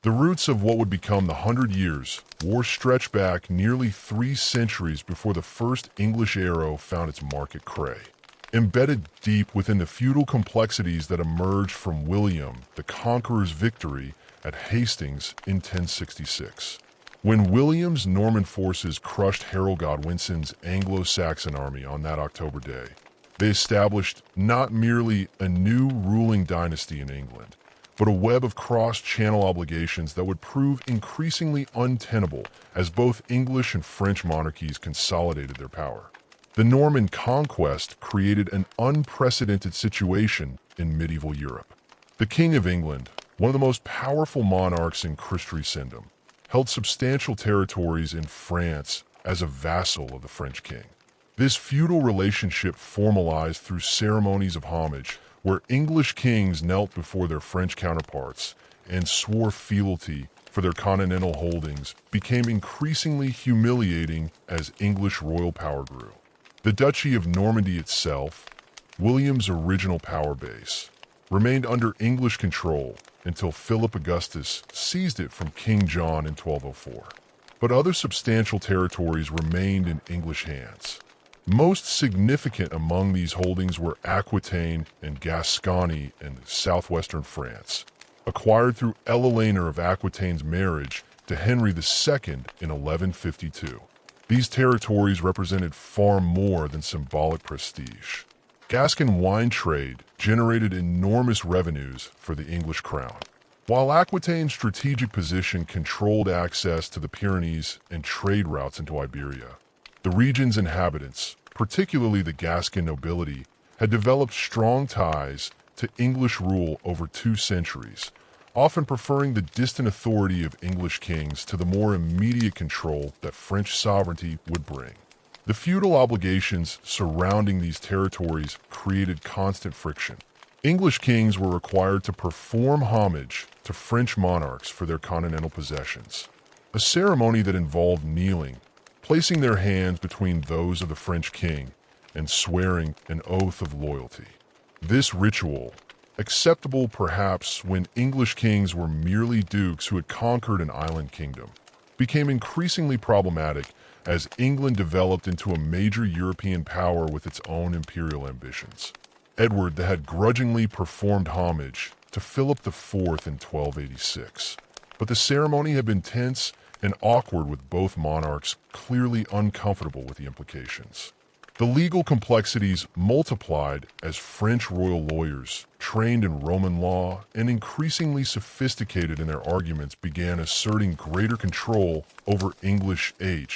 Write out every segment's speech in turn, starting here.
The roots of what would become the Hundred Years' War stretch back nearly 3 centuries before the first English arrow found its mark at Cray. Embedded deep within the feudal complexities that emerged from William the Conqueror's victory at Hastings in 1066. When William's Norman forces crushed Harold Godwinson's Anglo-Saxon army on that October day, they established not merely a new ruling dynasty in England, but a web of cross-channel obligations that would prove increasingly untenable as both English and French monarchies consolidated their power. The Norman conquest created an unprecedented situation in medieval Europe. The King of England, one of the most powerful monarchs in Christendom, held substantial territories in France as a vassal of the French king. This feudal relationship formalized through ceremonies of homage, where English kings knelt before their French counterparts and swore fealty for their continental holdings, became increasingly humiliating as English royal power grew. The Duchy of Normandy itself, William's original power base, remained under English control until Philip Augustus seized it from King John in 1204. But other substantial territories remained in English hands. Most significant among these holdings were Aquitaine and Gascony in southwestern France, acquired through Eleanor of Aquitaine's marriage to Henry II in 1152. These territories represented far more than symbolic prestige. Gascon wine trade generated enormous revenues for the English crown, while Aquitaine's strategic position controlled access to the Pyrenees and trade routes into Iberia. The region's inhabitants, particularly the Gascon nobility, had developed strong ties to English rule over 2 centuries, often preferring the distant authority of English kings to the more immediate control that French sovereignty would bring. The feudal obligations surrounding these territories created constant friction. English kings were required to perform homage to French monarchs for their continental possessions, a ceremony that involved kneeling, placing their hands between those of the French king, and swearing an oath of loyalty. This ritual, acceptable perhaps when English kings were merely dukes who had conquered an island kingdom, became increasingly problematic as England developed into a major European power with its own imperial ambitions. Edward had grudgingly performed homage to Philip IV in 1286, but the ceremony had been tense and awkward, with both monarchs clearly uncomfortable with the implications. The legal complexities multiplied as French royal lawyers, trained in Roman law and increasingly sophisticated in their arguments, began asserting greater control over English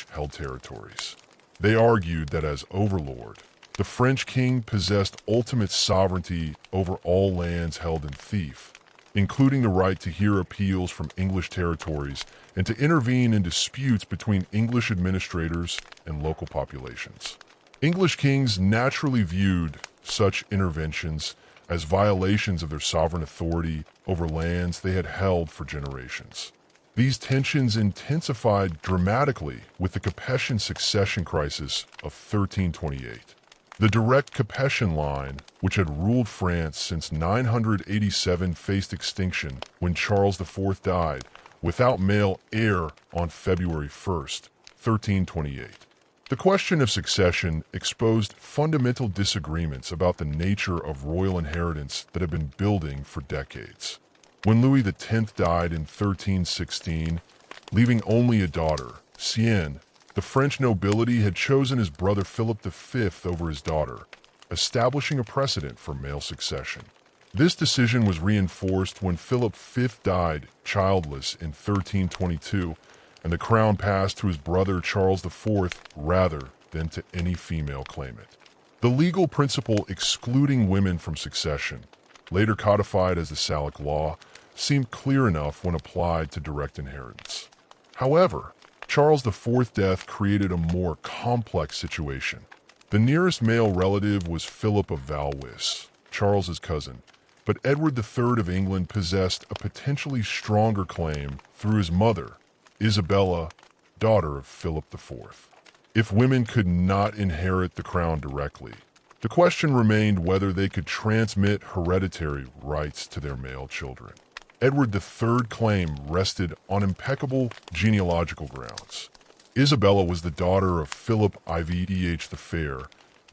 held territories. They argued that as overlord, the French king possessed ultimate sovereignty over all lands held in fief, including the right to hear appeals from English territories and to intervene in disputes between English administrators and local populations. English kings naturally viewed such interventions as violations of their sovereign authority over lands they had held for generations. These tensions intensified dramatically with the Capetian succession crisis of 1328. The direct Capetian line, which had ruled France since 987, faced extinction when Charles IV died without male heir on February 1st, 1328. The question of succession exposed fundamental disagreements about the nature of royal inheritance that had been building for decades. When Louis X died in 1316, leaving only a daughter, Sienne, the French nobility had chosen his brother Philip V over his daughter, establishing a precedent for male succession. This decision was reinforced when Philip V died childless in 1322, and the crown passed to his brother Charles IV rather than to any female claimant. The legal principle excluding women from succession, later codified as the Salic Law, seemed clear enough when applied to direct inheritance. However, Charles IV's death created a more complex situation. The nearest male relative was Philip of Valois, Charles's cousin, but Edward III of England possessed a potentially stronger claim through his mother, Isabella, daughter of Philip IV. If women could not inherit the crown directly, the question remained whether they could transmit hereditary rights to their male children. Edward III's claim rested on impeccable genealogical grounds. Isabella was the daughter of Philip IV the Fair,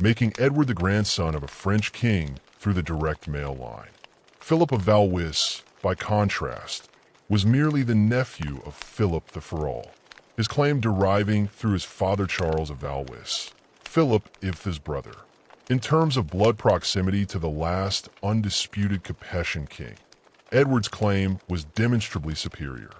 making Edward the grandson of a French king through the direct male line. Philip of Valois, by contrast, was merely the nephew of Philip the Feudal, his claim deriving through his father Charles of Valois, Philip Ivtha's brother. In terms of blood proximity to the last undisputed Capetian king, Edward's claim was demonstrably superior.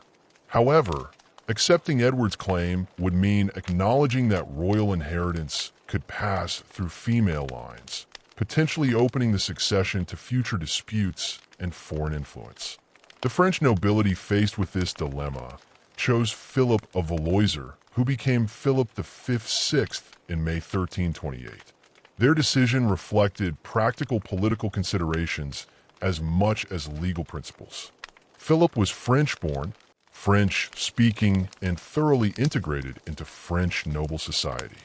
However, accepting Edward's claim would mean acknowledging that royal inheritance could pass through female lines, potentially opening the succession to future disputes and foreign influence. The French nobility faced with this dilemma chose Philip of Valois, who became Philip V/VI in May 1328. Their decision reflected practical political considerations as much as legal principles. Philip was French-born, French-speaking, and thoroughly integrated into French noble society.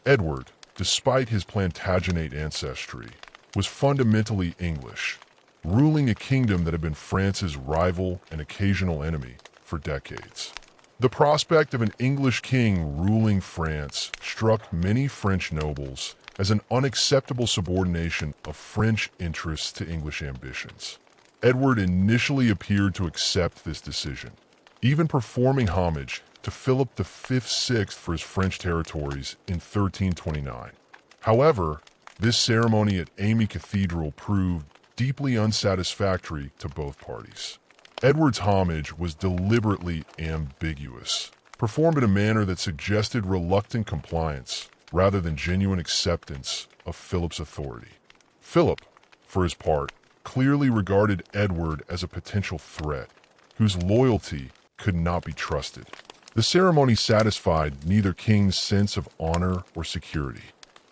Edward, despite his Plantagenet ancestry, was fundamentally English, ruling a kingdom that had been France's rival and occasional enemy for decades. The prospect of an English king ruling France struck many French nobles as an unacceptable subordination of French interests to English ambitions. Edward initially appeared to accept this decision, even performing homage to Philip V/VI for his French territories in 1329. However, this ceremony at Amy Cathedral proved deeply unsatisfactory to both parties. Edward's homage was deliberately ambiguous, performed in a manner that suggested reluctant compliance rather than genuine acceptance of Philip's authority. Philip, for his part, clearly regarded Edward as a potential threat, whose loyalty could not be trusted. The ceremony satisfied neither king's sense of honor or security.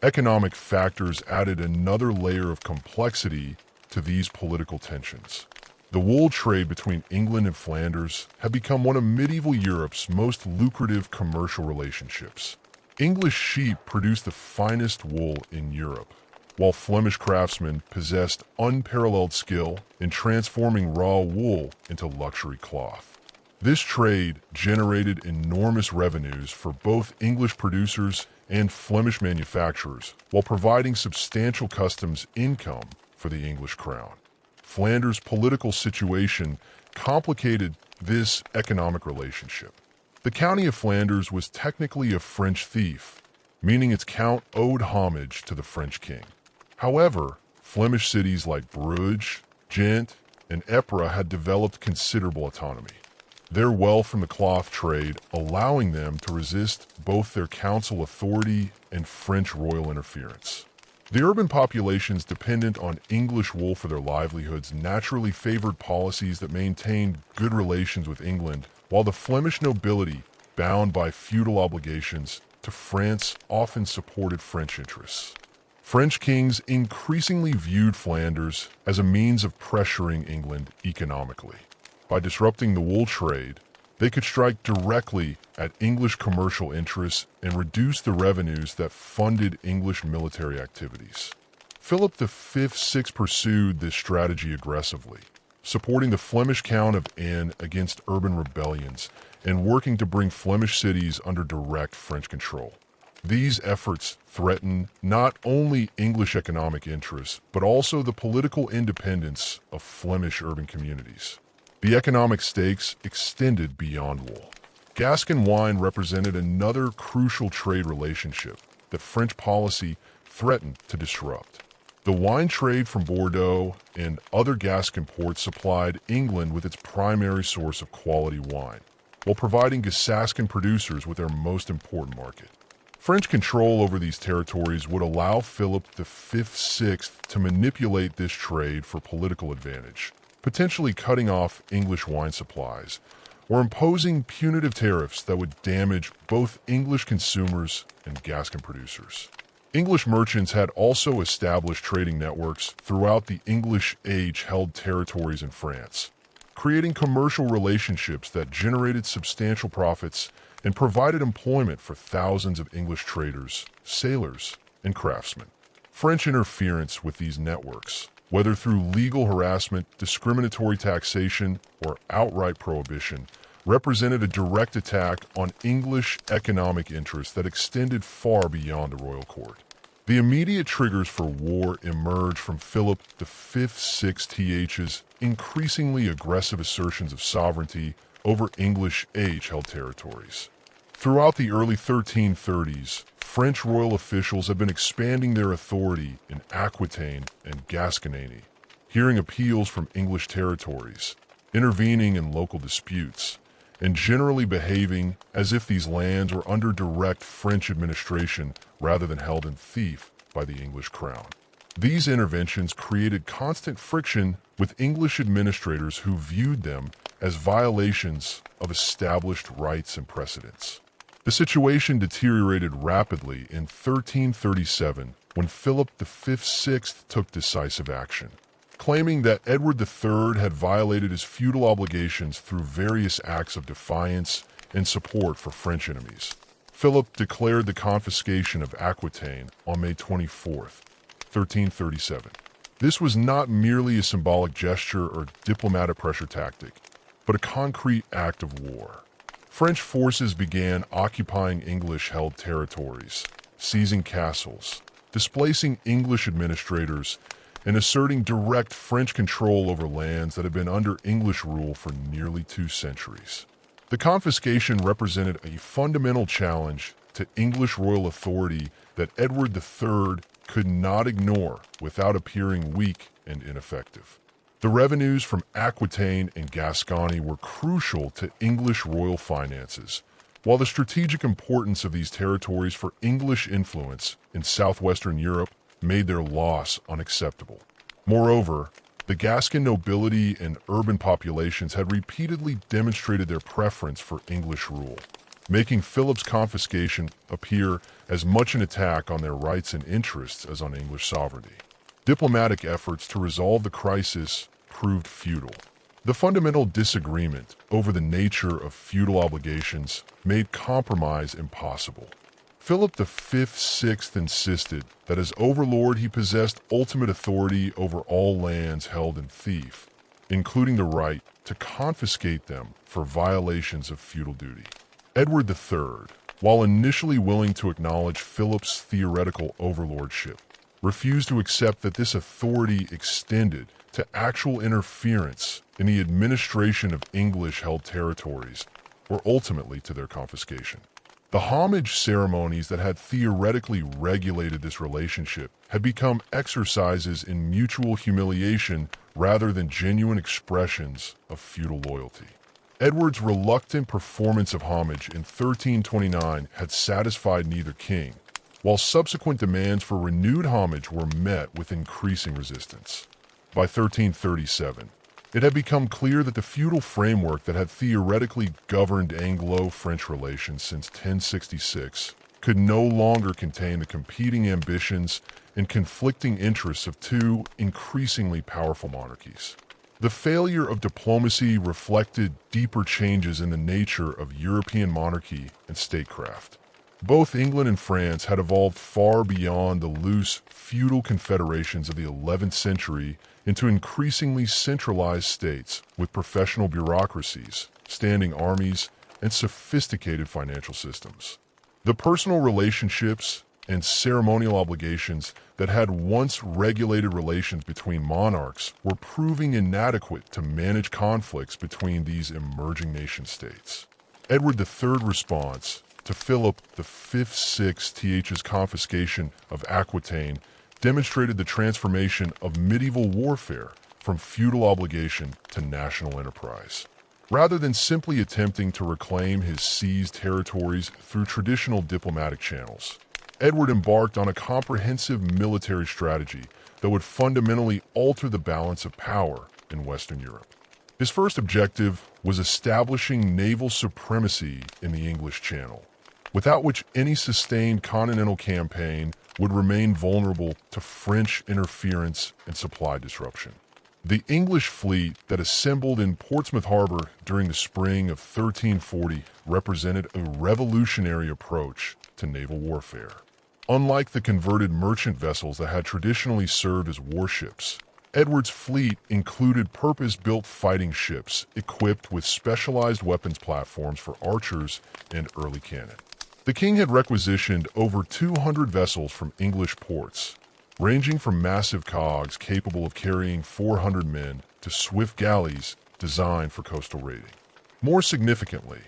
Economic factors added another layer of complexity to these political tensions. The wool trade between England and Flanders had become one of medieval Europe's most lucrative commercial relationships. English sheep produced the finest wool in Europe, while Flemish craftsmen possessed unparalleled skill in transforming raw wool into luxury cloth. This trade generated enormous revenues for both English producers and Flemish manufacturers, while providing substantial customs income for the English crown. Flanders' political situation complicated this economic relationship. The county of Flanders was technically a French fief, meaning its count owed homage to the French king. However, Flemish cities like Bruges, Ghent, and Ypres had developed considerable autonomy. Their wealth from the cloth trade allowing them to resist both their council authority and French royal interference. The urban populations dependent on English wool for their livelihoods naturally favored policies that maintained good relations with England, while the Flemish nobility, bound by feudal obligations to France, often supported French interests. French kings increasingly viewed Flanders as a means of pressuring England economically. By disrupting the wool trade, they could strike directly at English commercial interests and reduce the revenues that funded English military activities. Philip V/VI pursued this strategy aggressively, supporting the Flemish Count of N against urban rebellions and working to bring Flemish cities under direct French control. These efforts threatened not only English economic interests, but also the political independence of Flemish urban communities. The economic stakes extended beyond wool. Gascon wine represented another crucial trade relationship that French policy threatened to disrupt. The wine trade from Bordeaux and other Gascon ports supplied England with its primary source of quality wine, while providing Gascon producers with their most important market. French control over these territories would allow Philip V/VI to manipulate this trade for political advantage, potentially cutting off English wine supplies, or imposing punitive tariffs that would damage both English consumers and Gascon producers. English merchants had also established trading networks throughout the English age-held territories in France, creating commercial relationships that generated substantial profits and provided employment for thousands of English traders, sailors, and craftsmen. French interference with these networks, Whether through legal harassment, discriminatory taxation, or outright prohibition, represented a direct attack on English economic interests that extended far beyond the royal court. The immediate triggers for war emerged from Philip V/6th's increasingly aggressive assertions of sovereignty over English age-held territories. Throughout the early 1330s, French royal officials had been expanding their authority in Aquitaine and Gascony, hearing appeals from English territories, intervening in local disputes, and generally behaving as if these lands were under direct French administration rather than held in fief by the English crown. These interventions created constant friction with English administrators who viewed them as violations of established rights and precedents. The situation deteriorated rapidly in 1337 when Philip V/6 took decisive action, claiming that Edward III had violated his feudal obligations through various acts of defiance and support for French enemies. Philip declared the confiscation of Aquitaine on May 24, 1337. This was not merely a symbolic gesture or diplomatic pressure tactic, but a concrete act of war. French forces began occupying English-held territories, seizing castles, displacing English administrators, and asserting direct French control over lands that had been under English rule for nearly 2 centuries. The confiscation represented a fundamental challenge to English royal authority that Edward III could not ignore without appearing weak and ineffective. The revenues from Aquitaine and Gascony were crucial to English royal finances, while the strategic importance of these territories for English influence in southwestern Europe made their loss unacceptable. Moreover, the Gascon nobility and urban populations had repeatedly demonstrated their preference for English rule, making Philip's confiscation appear as much an attack on their rights and interests as on English sovereignty. Diplomatic efforts to resolve the crisis proved futile. The fundamental disagreement over the nature of feudal obligations made compromise impossible. Philip V/6 insisted that as overlord he possessed ultimate authority over all lands held in fief, including the right to confiscate them for violations of feudal duty. Edward III, while initially willing to acknowledge Philip's theoretical overlordship, refused to accept that this authority extended to actual interference in the administration of English-held territories, or ultimately to their confiscation. The homage ceremonies that had theoretically regulated this relationship had become exercises in mutual humiliation rather than genuine expressions of feudal loyalty. Edward's reluctant performance of homage in 1329 had satisfied neither king, while subsequent demands for renewed homage were met with increasing resistance. By 1337, it had become clear that the feudal framework that had theoretically governed Anglo-French relations since 1066 could no longer contain the competing ambitions and conflicting interests of 2 increasingly powerful monarchies. The failure of diplomacy reflected deeper changes in the nature of European monarchy and statecraft. Both England and France had evolved far beyond the loose feudal confederations of the 11th century into increasingly centralized states with professional bureaucracies, standing armies, and sophisticated financial systems. The personal relationships and ceremonial obligations that had once regulated relations between monarchs were proving inadequate to manage conflicts between these emerging nation-states. Edward III's response to Philip V/6th's confiscation of Aquitaine demonstrated the transformation of medieval warfare from feudal obligation to national enterprise. Rather than simply attempting to reclaim his seized territories through traditional diplomatic channels, Edward embarked on a comprehensive military strategy that would fundamentally alter the balance of power in Western Europe. His first objective was establishing naval supremacy in the English Channel, without which any sustained continental campaign would remain vulnerable to French interference and supply disruption. The English fleet that assembled in Portsmouth Harbor during the spring of 1340 represented a revolutionary approach to naval warfare. Unlike the converted merchant vessels that had traditionally served as warships, Edward's fleet included purpose-built fighting ships equipped with specialized weapons platforms for archers and early cannon. The king had requisitioned over 200 vessels from English ports, ranging from massive cogs capable of carrying 400 men to swift galleys designed for coastal raiding. More significantly,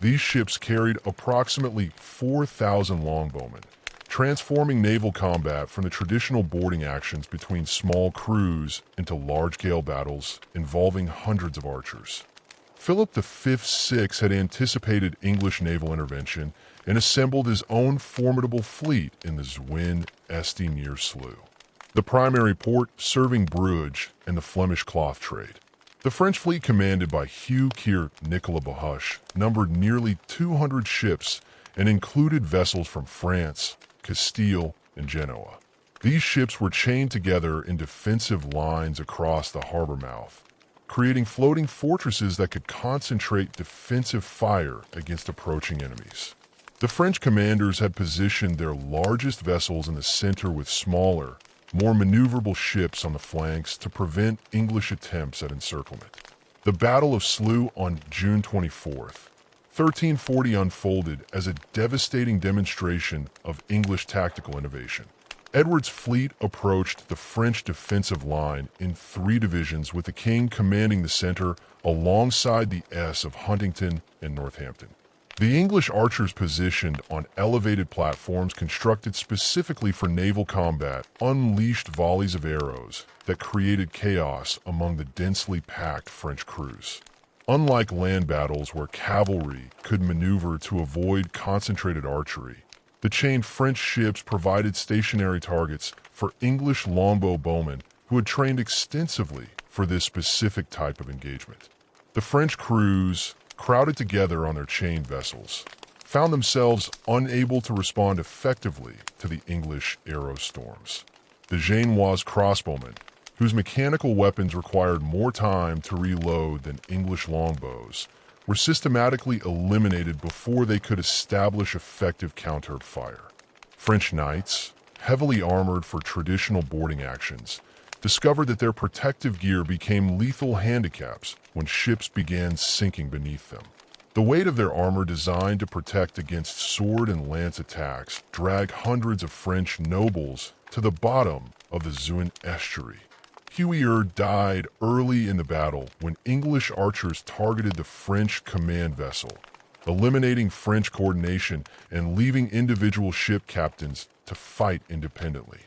these ships carried approximately 4,000 longbowmen, transforming naval combat from the traditional boarding actions between small crews into large-scale battles involving hundreds of archers. Philip V/6 had anticipated English naval intervention and assembled his own formidable fleet in the Zwin-Este Slough, the primary port serving Bruges and the Flemish cloth trade. The French fleet, commanded by Hugh Keir Nicolas Bahuche, numbered nearly 200 ships and included vessels from France, Castile, and Genoa. These ships were chained together in defensive lines across the harbor mouth, creating floating fortresses that could concentrate defensive fire against approaching enemies. The French commanders had positioned their largest vessels in the center with smaller, more maneuverable ships on the flanks to prevent English attempts at encirclement. The Battle of Slough on June 24th, 1340 unfolded as a devastating demonstration of English tactical innovation. Edward's fleet approached the French defensive line in 3 divisions, with the king commanding the center alongside the S of Huntington and Northampton. The English archers, positioned on elevated platforms constructed specifically for naval combat, unleashed volleys of arrows that created chaos among the densely packed French crews. Unlike land battles where cavalry could maneuver to avoid concentrated archery, the chained French ships provided stationary targets for English longbow bowmen who had trained extensively for this specific type of engagement. The French crews, crowded together on their chained vessels, found themselves unable to respond effectively to the English arrow storms. The Genoese crossbowmen, whose mechanical weapons required more time to reload than English longbows, were systematically eliminated before they could establish effective counter-fire. French knights, heavily armored for traditional boarding actions, discovered that their protective gear became lethal handicaps when ships began sinking beneath them. The weight of their armor, designed to protect against sword and lance attacks, dragged hundreds of French nobles to the bottom of the Zwin estuary. Huier died early in the battle when English archers targeted the French command vessel, eliminating French coordination and leaving individual ship captains to fight independently.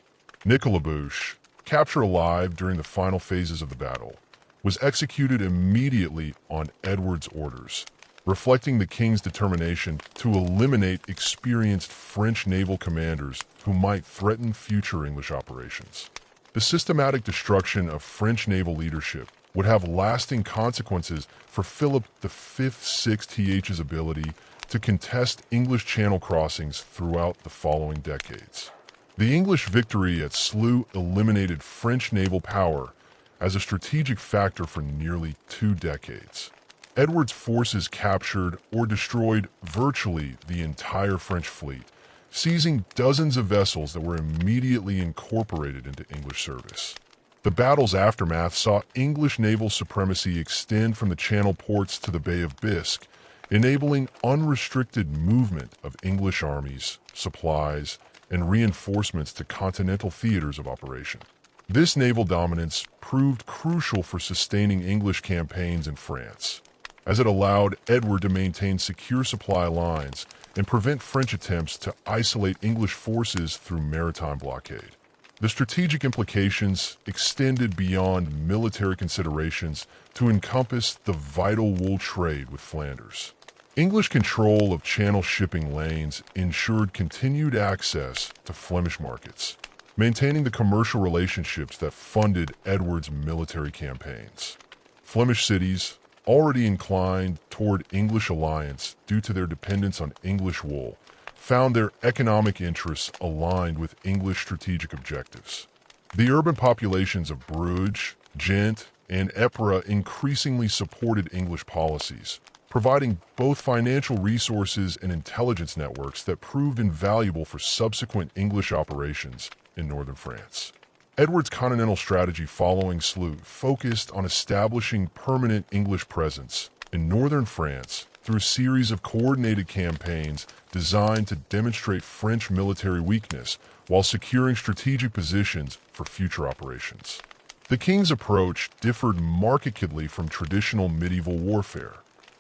Nicolas Bahuche, captured alive during the final phases of the battle, was executed immediately on Edward's orders, reflecting the king's determination to eliminate experienced French naval commanders who might threaten future English operations. The systematic destruction of French naval leadership would have lasting consequences for Philip V/6's ability to contest English channel crossings throughout the following decades. The English victory at Slough eliminated French naval power as a strategic factor for nearly 2 decades. Edward's forces captured or destroyed virtually the entire French fleet, seizing dozens of vessels that were immediately incorporated into English service. The battle's aftermath saw English naval supremacy extend from the Channel ports to the Bay of Biscay, enabling unrestricted movement of English armies, supplies, and reinforcements to continental theaters of operation. This naval dominance proved crucial for sustaining English campaigns in France, as it allowed Edward to maintain secure supply lines and prevent French attempts to isolate English forces through maritime blockade. The strategic implications extended beyond military considerations to encompass the vital wool trade with Flanders. English control of Channel shipping lanes ensured continued access to Flemish markets, maintaining the commercial relationships that funded Edward's military campaigns. Flemish cities, already inclined toward English alliance due to their dependence on English wool, found their economic interests aligned with English strategic objectives. The urban populations of Bruges, Ghent, and Ypres increasingly supported English policies, providing both financial resources and intelligence networks that proved invaluable for subsequent English operations in northern France. Edward's continental strategy following Slough focused on establishing permanent English presence in northern France through a series of coordinated campaigns designed to demonstrate French military weakness while securing strategic positions for future operations. The king's approach differed markedly from traditional medieval warfare,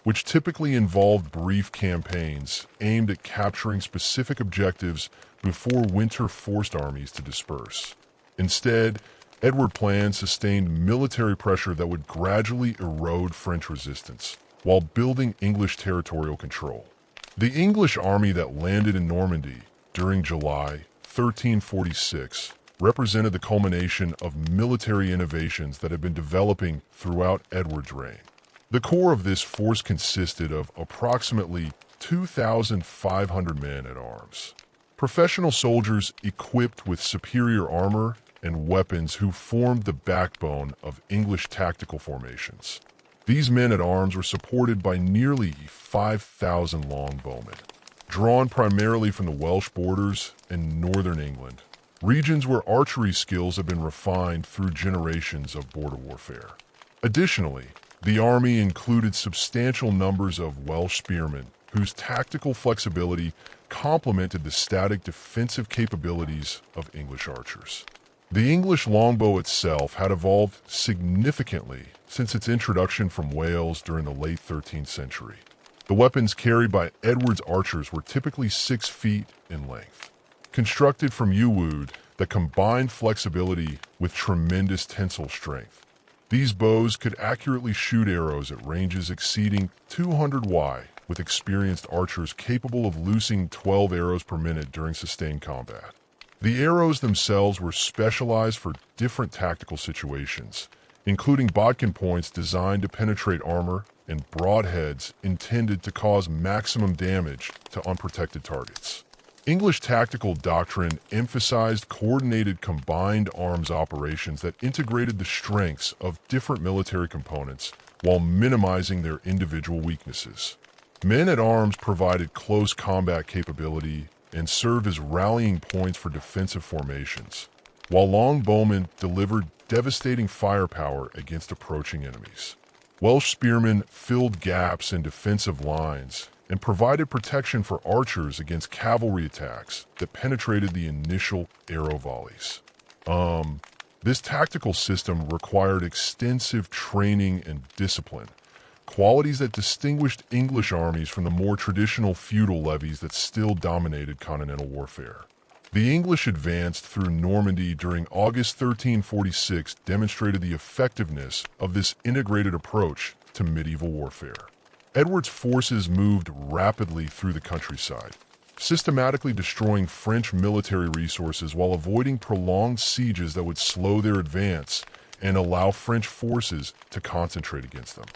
which typically involved brief campaigns aimed at capturing specific objectives before winter forced armies to disperse. Instead, Edward's plan sustained military pressure that would gradually erode French resistance, while building English territorial control. The English army that landed in Normandy during July 1346 represented the culmination of military innovations that had been developing throughout Edward's reign. The core of this force consisted of approximately 2,500 men at arms, professional soldiers equipped with superior armor and weapons who formed the backbone of English tactical formations. These men at arms were supported by nearly 5,000 longbowmen, drawn primarily from the Welsh borders and northern England, regions where archery skills have been refined through generations of border warfare. Additionally, the army included substantial numbers of Welsh spearmen whose tactical flexibility complemented the static defensive capabilities of English archers. The English longbow itself had evolved significantly since its introduction from Wales during the late 13th century. The weapons carried by Edward's archers were typically 6 feet in length, constructed from yew wood that combined flexibility with tremendous tensile strength. These bows could accurately shoot arrows at ranges exceeding 200 y, with experienced archers capable of loosing 12 arrows per minute during sustained combat. The arrows themselves were specialized for different tactical situations, including bodkin points designed to penetrate armor and broadheads intended to cause maximum damage to unprotected targets. English tactical doctrine emphasized coordinated combined arms operations that integrated the strengths of different military components while minimizing their individual weaknesses. Men at arms provided close combat capability and served as rallying points for defensive formations, while longbowmen delivered devastating firepower against approaching enemies. Welsh spearmen filled gaps in defensive lines and provided protection for archers against cavalry attacks that penetrated the initial arrow volleys. This tactical system required extensive training and discipline, qualities that distinguished English armies from the more traditional feudal levies that still dominated continental warfare. The English advanced through Normandy during August 1346 demonstrated the effectiveness of this integrated approach to medieval warfare. Edward's forces moved rapidly through the countryside, systematically destroying French military resources while avoiding prolonged sieges that would slow their advance and allow French forces to concentrate against them.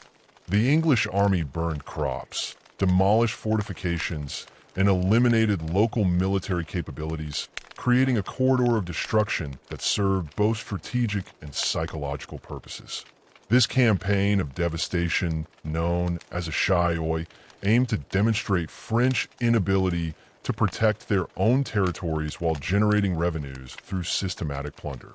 The English army burned crops, demolished fortifications, and eliminated local military capabilities, creating a corridor of destruction that served both strategic and psychological purposes. This campaign of devastation, known as a Chaillot, aimed to demonstrate French inability to protect their own territories while generating revenues through systematic plunder.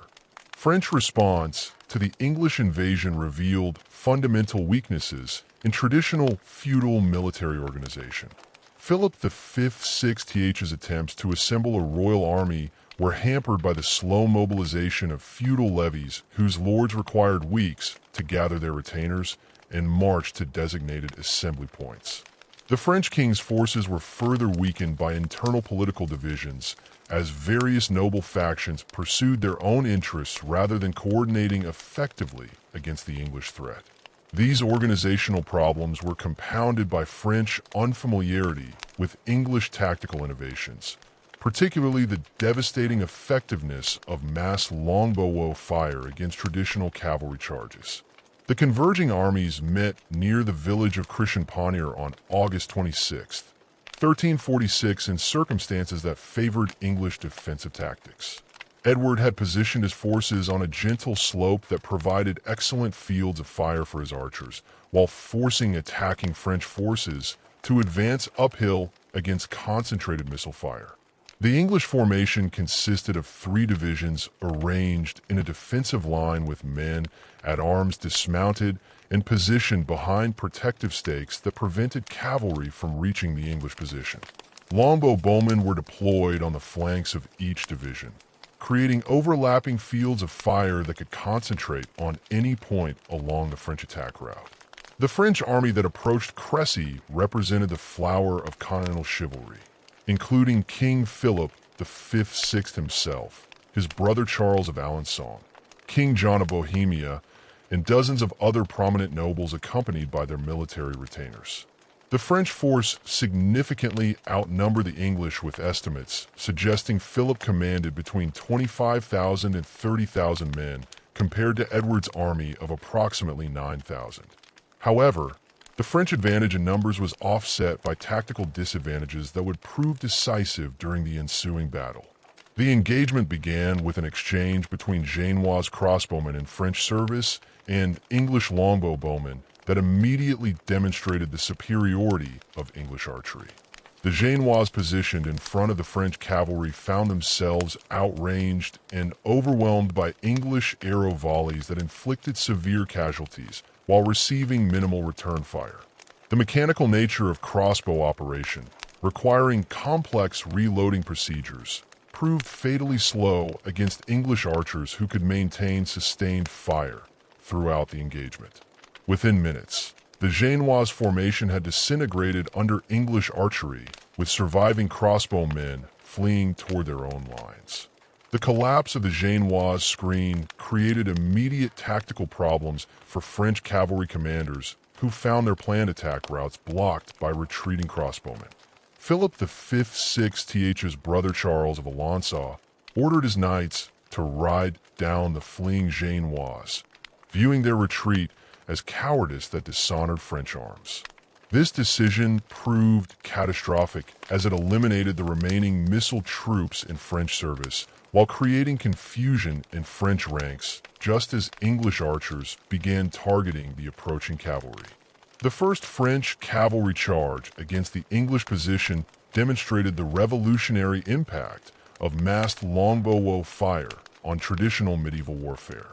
French response to the English invasion revealed fundamental weaknesses in traditional feudal military organization. Philip V/6th's attempts to assemble a royal army were hampered by the slow mobilization of feudal levies whose lords required weeks to gather their retainers and march to designated assembly points. The French king's forces were further weakened by internal political divisions as various noble factions pursued their own interests rather than coordinating effectively against the English threat. These organizational problems were compounded by French unfamiliarity with English tactical innovations, particularly the devastating effectiveness of mass longbow fire against traditional cavalry charges. The converging armies met near the village of Crichton-Ponier on August 26, 1346, in circumstances that favored English defensive tactics. Edward had positioned his forces on a gentle slope that provided excellent fields of fire for his archers, while forcing attacking French forces to advance uphill against concentrated missile fire. The English formation consisted of 3 divisions arranged in a defensive line with men at arms dismounted and positioned behind protective stakes that prevented cavalry from reaching the English position. Longbow bowmen were deployed on the flanks of each division, creating overlapping fields of fire that could concentrate on any point along the French attack route. The French army that approached Crécy represented the flower of continental chivalry, including King Philip V himself, his brother Charles of Alençon, King John of Bohemia, and dozens of other prominent nobles accompanied by their military retainers. The French force significantly outnumbered the English, with estimates suggesting Philip commanded between 25,000 and 30,000 men compared to Edward's army of approximately 9,000. However, the French advantage in numbers was offset by tactical disadvantages that would prove decisive during the ensuing battle. The engagement began with an exchange between Genoese crossbowmen in French service and English longbow bowmen that immediately demonstrated the superiority of English archery. The Genoese positioned in front of the French cavalry found themselves outranged and overwhelmed by English arrow volleys that inflicted severe casualties while receiving minimal return fire. The mechanical nature of crossbow operation, requiring complex reloading procedures, proved fatally slow against English archers who could maintain sustained fire throughout the engagement. Within minutes, the Genoese formation had disintegrated under English archery, with surviving crossbowmen fleeing toward their own lines. The collapse of the Genoese screen created immediate tactical problems for French cavalry commanders who found their planned attack routes blocked by retreating crossbowmen. Philip VI's brother Charles of Alençon ordered his knights to ride down the fleeing Genoese, viewing their retreat as cowardice that dishonored French arms. This decision proved catastrophic as it eliminated the remaining missile troops in French service while creating confusion in French ranks just as English archers began targeting the approaching cavalry. The first French cavalry charge against the English position demonstrated the revolutionary impact of massed longbow fire on traditional medieval warfare.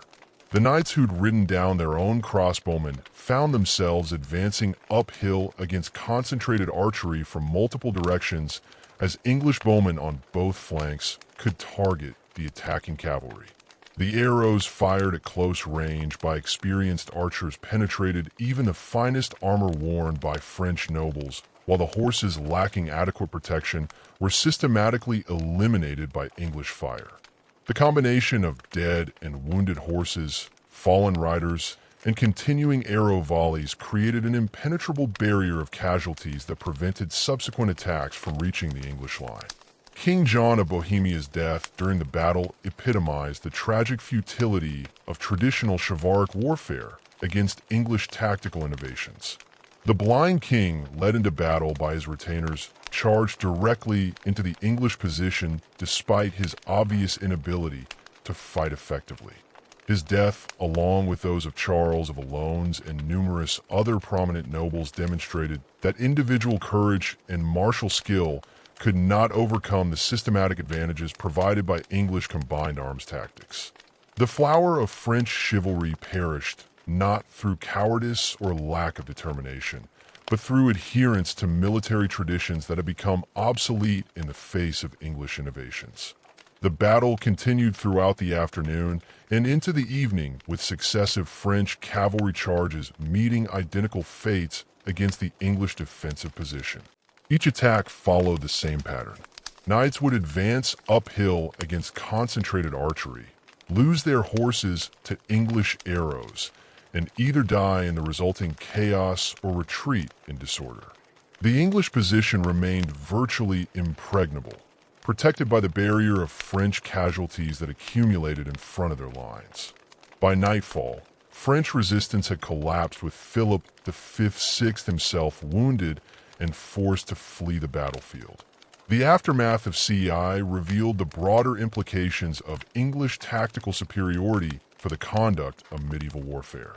The knights who'd ridden down their own crossbowmen found themselves advancing uphill against concentrated archery from multiple directions as English bowmen on both flanks could target the attacking cavalry. The arrows fired at close range by experienced archers penetrated even the finest armor worn by French nobles, while the horses lacking adequate protection were systematically eliminated by English fire. The combination of dead and wounded horses, fallen riders, and continuing arrow volleys created an impenetrable barrier of casualties that prevented subsequent attacks from reaching the English line. King John of Bohemia's death during the battle epitomized the tragic futility of traditional chivalric warfare against English tactical innovations. The blind king, led into battle by his retainers, charged directly into the English position despite his obvious inability to fight effectively. His death, along with those of Charles of Allones and numerous other prominent nobles, demonstrated that individual courage and martial skill could not overcome the systematic advantages provided by English combined arms tactics. The flower of French chivalry perished not through cowardice or lack of determination, but through adherence to military traditions that had become obsolete in the face of English innovations. The battle continued throughout the afternoon and into the evening, with successive French cavalry charges meeting identical fates against the English defensive position. Each attack followed the same pattern. Knights would advance uphill against concentrated archery, lose their horses to English arrows, and either die in the resulting chaos or retreat in disorder. The English position remained virtually impregnable, protected by the barrier of French casualties that accumulated in front of their lines. By nightfall, French resistance had collapsed, with Philip V himself wounded and forced to flee the battlefield. The aftermath of CEI revealed the broader implications of English tactical superiority for the conduct of medieval warfare.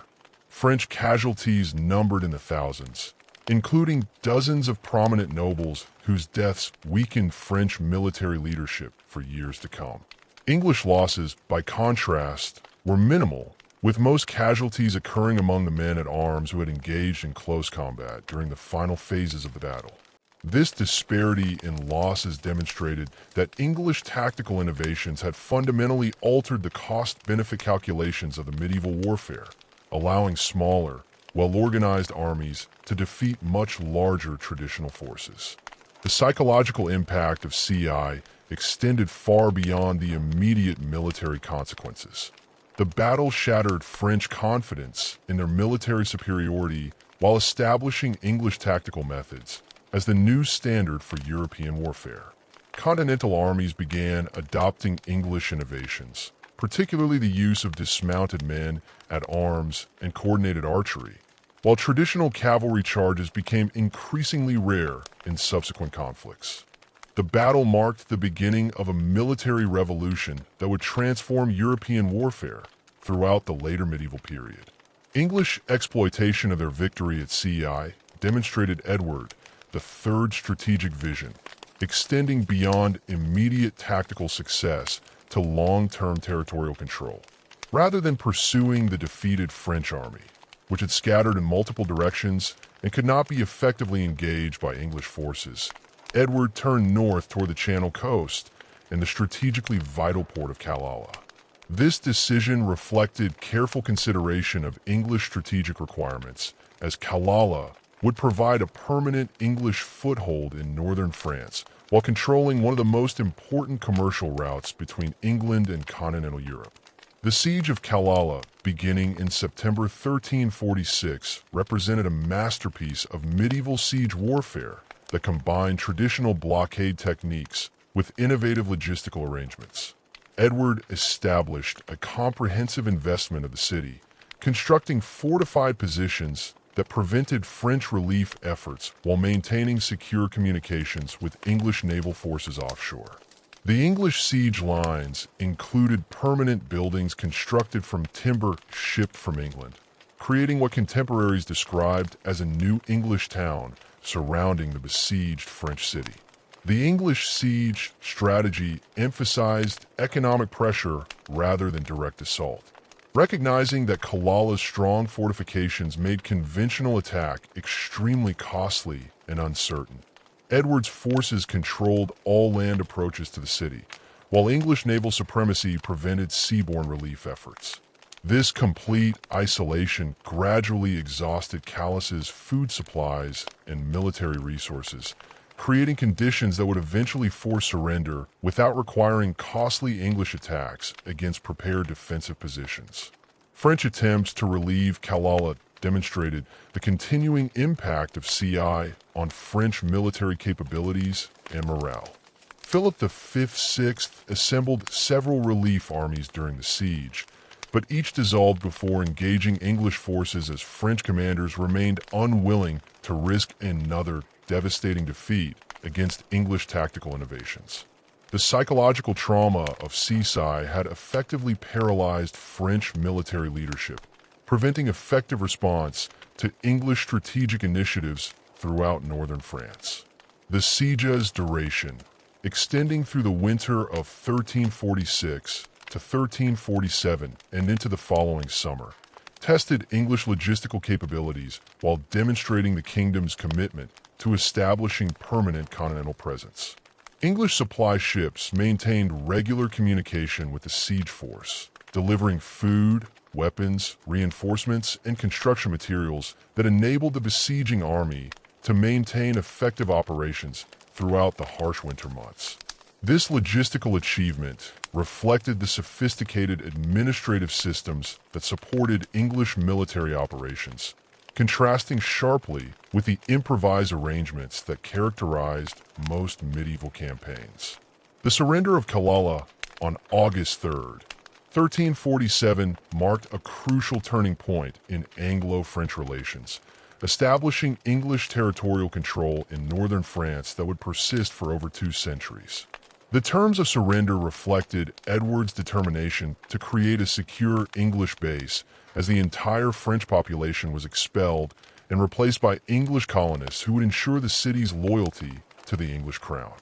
French casualties numbered in the thousands, including dozens of prominent nobles whose deaths weakened French military leadership for years to come. English losses, by contrast, were minimal, with most casualties occurring among the men at arms who had engaged in close combat during the final phases of the battle. This disparity in losses demonstrated that English tactical innovations had fundamentally altered the cost-benefit calculations of the medieval warfare, allowing smaller, well-organized armies to defeat much larger traditional forces. The psychological impact of CI extended far beyond the immediate military consequences. The battle shattered French confidence in their military superiority while establishing English tactical methods as the new standard for European warfare. Continental armies began adopting English innovations, particularly the use of dismounted men at arms and coordinated archery, while traditional cavalry charges became increasingly rare in subsequent conflicts. The battle marked the beginning of a military revolution that would transform European warfare throughout the later medieval period. English exploitation of their victory at Cuy demonstrated Edward the Third's strategic vision, extending beyond immediate tactical success to long-term territorial control. Rather than pursuing the defeated French army, which had scattered in multiple directions and could not be effectively engaged by English forces, Edward turned north toward the Channel coast and the strategically vital port of Killala. This decision reflected careful consideration of English strategic requirements, as Killala would provide a permanent English foothold in northern France while controlling one of the most important commercial routes between England and continental Europe. The siege of Killala, beginning in September 1346, represented a masterpiece of medieval siege warfare that combined traditional blockade techniques with innovative logistical arrangements. Edward established a comprehensive investment of the city, constructing fortified positions that prevented French relief efforts while maintaining secure communications with English naval forces offshore. The English siege lines included permanent buildings constructed from timber shipped from England, creating what contemporaries described as a new English town surrounding the besieged French city. The English siege strategy emphasized economic pressure rather than direct assault, recognizing that Killala's strong fortifications made conventional attack extremely costly and uncertain. Edward's forces controlled all land approaches to the city, while English naval supremacy prevented seaborne relief efforts. This complete isolation gradually exhausted Killas's food supplies and military resources, creating conditions that would eventually force surrender without requiring costly English attacks against prepared defensive positions. French attempts to relieve Killala demonstrated the continuing impact of CI on French military capabilities and morale. Philip V/VI assembled several relief armies during the siege, but each dissolved before engaging English forces as French commanders remained unwilling to risk another devastating defeat against English tactical innovations. The psychological trauma of Cuy had effectively paralyzed French military leadership, preventing effective response to English strategic initiatives throughout northern France. The siege's duration, extending through the winter of 1346 to 1347 and into the following summer, tested English logistical capabilities while demonstrating the kingdom's commitment to establishing permanent continental presence. English supply ships maintained regular communication with the siege force, delivering food, weapons, reinforcements, and construction materials that enabled the besieging army to maintain effective operations throughout the harsh winter months. This logistical achievement reflected the sophisticated administrative systems that supported English military operations, contrasting sharply with the improvised arrangements that characterized most medieval campaigns. The surrender of Killala on August 3rd, 1347 marked a crucial turning point in Anglo-French relations, establishing English territorial control in northern France that would persist for over 2 centuries. The terms of surrender reflected Edward's determination to create a secure English base as the entire French population was expelled and replaced by English colonists who would ensure the city's loyalty to the English crown.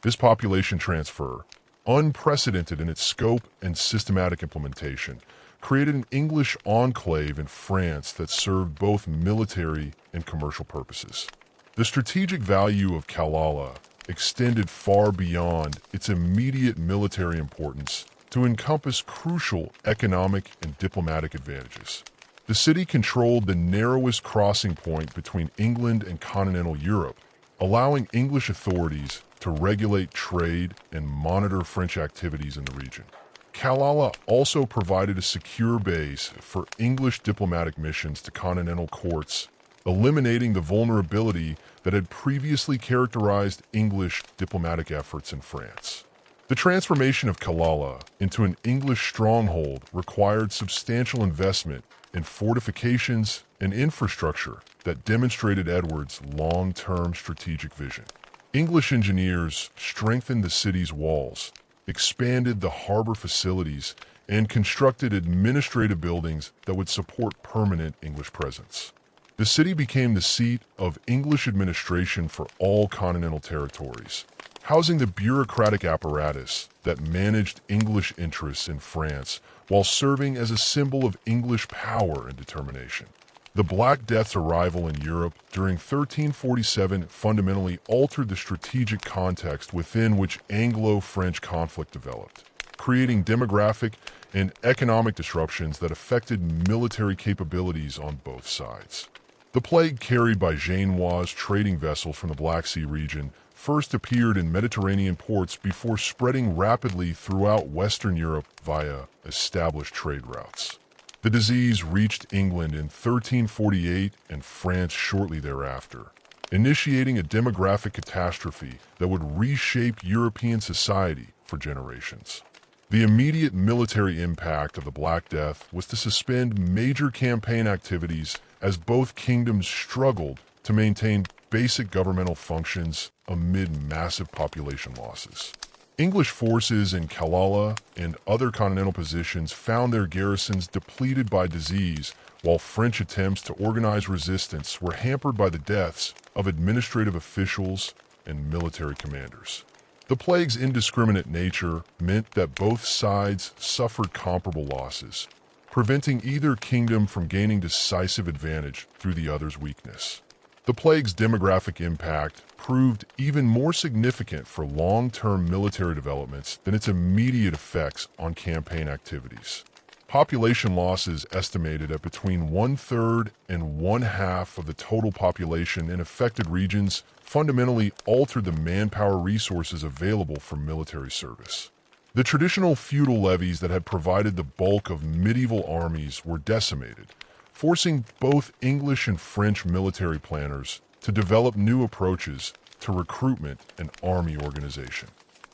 This population transfer, unprecedented in its scope and systematic implementation, created an English enclave in France that served both military and commercial purposes. The strategic value of Killala extended far beyond its immediate military importance to encompass crucial economic and diplomatic advantages. The city controlled the narrowest crossing point between England and continental Europe, allowing English authorities to regulate trade and monitor French activities in the region. Killala also provided a secure base for English diplomatic missions to continental courts, eliminating the vulnerability that had previously characterized English diplomatic efforts in France. The transformation of Killala into an English stronghold required substantial investment in fortifications and infrastructure that demonstrated Edward's long-term strategic vision. English engineers strengthened the city's walls, expanded the harbor facilities, and constructed administrative buildings that would support permanent English presence. The city became the seat of English administration for all continental territories, housing the bureaucratic apparatus that managed English interests in France while serving as a symbol of English power and determination. The Black Death's arrival in Europe during 1347 fundamentally altered the strategic context within which Anglo-French conflict developed, creating demographic and economic disruptions that affected military capabilities on both sides. The plague carried by Genoese trading vessels from the Black Sea region first appeared in Mediterranean ports before spreading rapidly throughout Western Europe via established trade routes. The disease reached England in 1348 and France shortly thereafter, initiating a demographic catastrophe that would reshape European society for generations. The immediate military impact of the Black Death was to suspend major campaign activities as both kingdoms struggled to maintain basic governmental functions amid massive population losses. English forces in Killala and other continental positions found their garrisons depleted by disease, while French attempts to organize resistance were hampered by the deaths of administrative officials and military commanders. The plague's indiscriminate nature meant that both sides suffered comparable losses, preventing either kingdom from gaining decisive advantage through the other's weakness. The plague's demographic impact proved even more significant for long-term military developments than its immediate effects on campaign activities. Population losses estimated at between 1/3 and 1/2 of the total population in affected regions fundamentally altered the manpower resources available for military service. The traditional feudal levies that had provided the bulk of medieval armies were decimated, forcing both English and French military planners to develop new approaches to recruitment and army organization.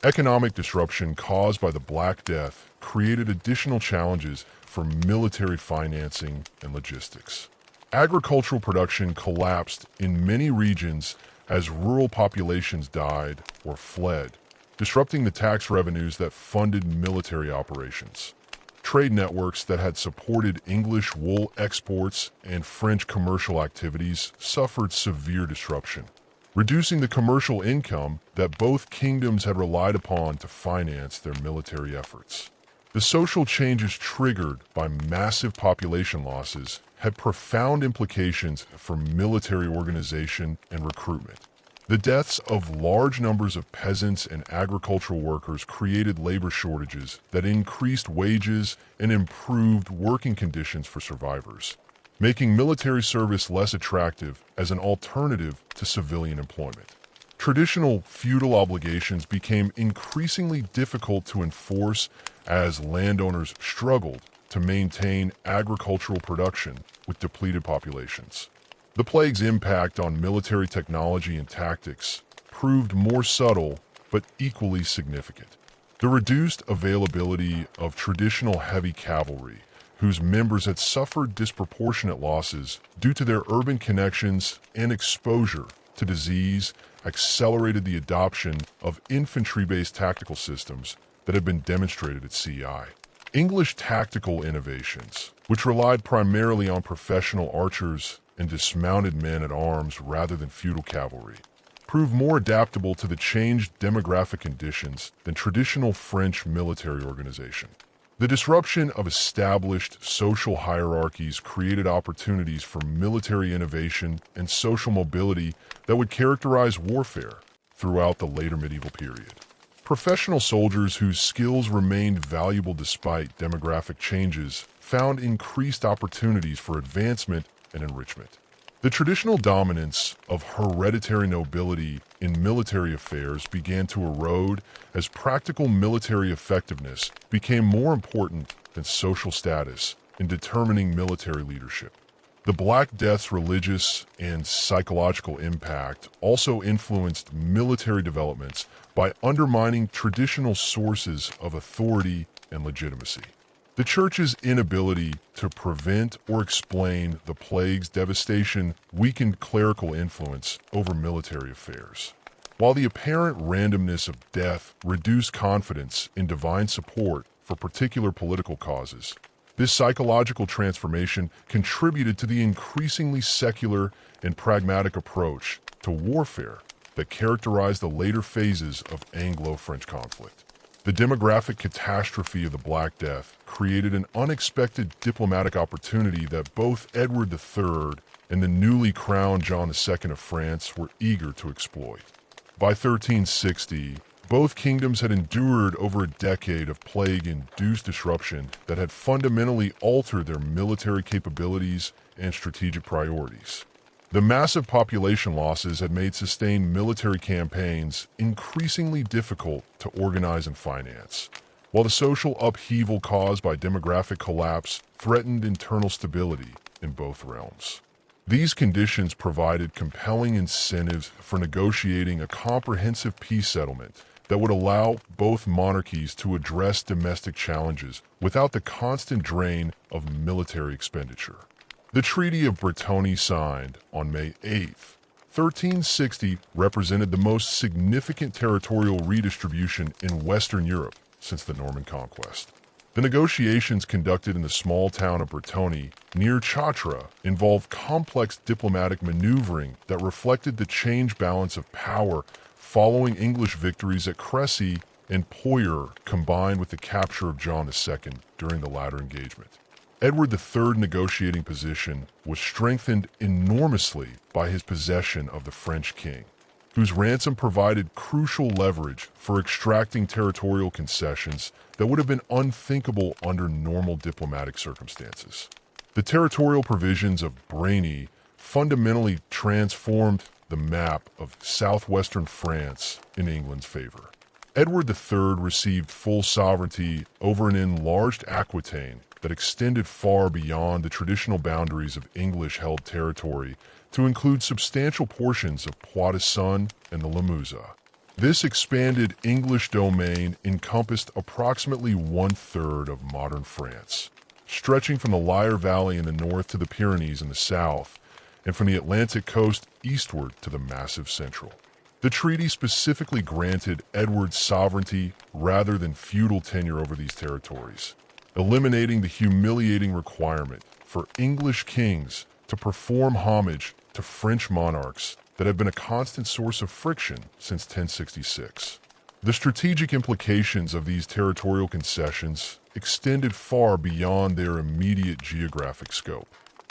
Economic disruption caused by the Black Death created additional challenges for military financing and logistics. Agricultural production collapsed in many regions as rural populations died or fled, disrupting the tax revenues that funded military operations. Trade networks that had supported English wool exports and French commercial activities suffered severe disruption, reducing the commercial income that both kingdoms had relied upon to finance their military efforts. The social changes triggered by massive population losses had profound implications for military organization and recruitment. The deaths of large numbers of peasants and agricultural workers created labor shortages that increased wages and improved working conditions for survivors, making military service less attractive as an alternative to civilian employment. Traditional feudal obligations became increasingly difficult to enforce as landowners struggled to maintain agricultural production with depleted populations. The plague's impact on military technology and tactics proved more subtle but equally significant. The reduced availability of traditional heavy cavalry, whose members had suffered disproportionate losses due to their urban connections and exposure to disease, accelerated the adoption of infantry-based tactical systems that had been demonstrated at CI. English tactical innovations, which relied primarily on professional archers and dismounted men at arms rather than feudal cavalry, proved more adaptable to the changed demographic conditions than traditional French military organization. The disruption of established social hierarchies created opportunities for military innovation and social mobility that would characterize warfare throughout the later medieval period. Professional soldiers whose skills remained valuable despite demographic changes found increased opportunities for advancement and enrichment. The traditional dominance of hereditary nobility in military affairs began to erode as practical military effectiveness became more important than social status in determining military leadership. The Black Death's religious and psychological impact also influenced military developments by undermining traditional sources of authority and legitimacy. The Church's inability to prevent or explain the plague's devastation weakened clerical influence over military affairs, while the apparent randomness of death reduced confidence in divine support for particular political causes. This psychological transformation contributed to the increasingly secular and pragmatic approach to warfare that characterized the later phases of Anglo-French conflict. The demographic catastrophe of the Black Death created an unexpected diplomatic opportunity that both Edward III and the newly crowned John II of France were eager to exploit. By 1360, both kingdoms had endured over a decade of plague-induced disruption that had fundamentally altered their military capabilities and strategic priorities. The massive population losses had made sustained military campaigns increasingly difficult to organize and finance, while the social upheaval caused by demographic collapse threatened internal stability in both realms. These conditions provided compelling incentives for negotiating a comprehensive peace settlement that would allow both monarchies to address domestic challenges without the constant drain of military expenditure. The Treaty of Brittany, signed on May 8, 1360, represented the most significant territorial redistribution in Western Europe since the Norman conquest. The negotiations conducted in the small town of Brittany near Chartres involved complex diplomatic maneuvering that reflected the changed balance of power following English victories at Crécy and Poitiers, combined with the capture of John II during the latter engagement. Edward III's negotiating position was strengthened enormously by his possession of the French king, whose ransom provided crucial leverage for extracting territorial concessions that would have been unthinkable under normal diplomatic circumstances. The territorial provisions of Brittany fundamentally transformed the map of southwestern France in England's favor. Edward III received full sovereignty over an enlarged Aquitaine that extended far beyond the traditional boundaries of English-held territory to include substantial portions of Poitou-Sons and the Limousin. This expanded English domain encompassed approximately one-third of modern France, stretching from the Loire Valley in the north to the Pyrenees in the south, and from the Atlantic coast eastward to the massive central. The treaty specifically granted Edward sovereignty rather than feudal tenure over these territories, eliminating the humiliating requirement for English kings to perform homage to French monarchs that had been a constant source of friction since 1066. The strategic implications of these territorial concessions extended far beyond their immediate geographic scope.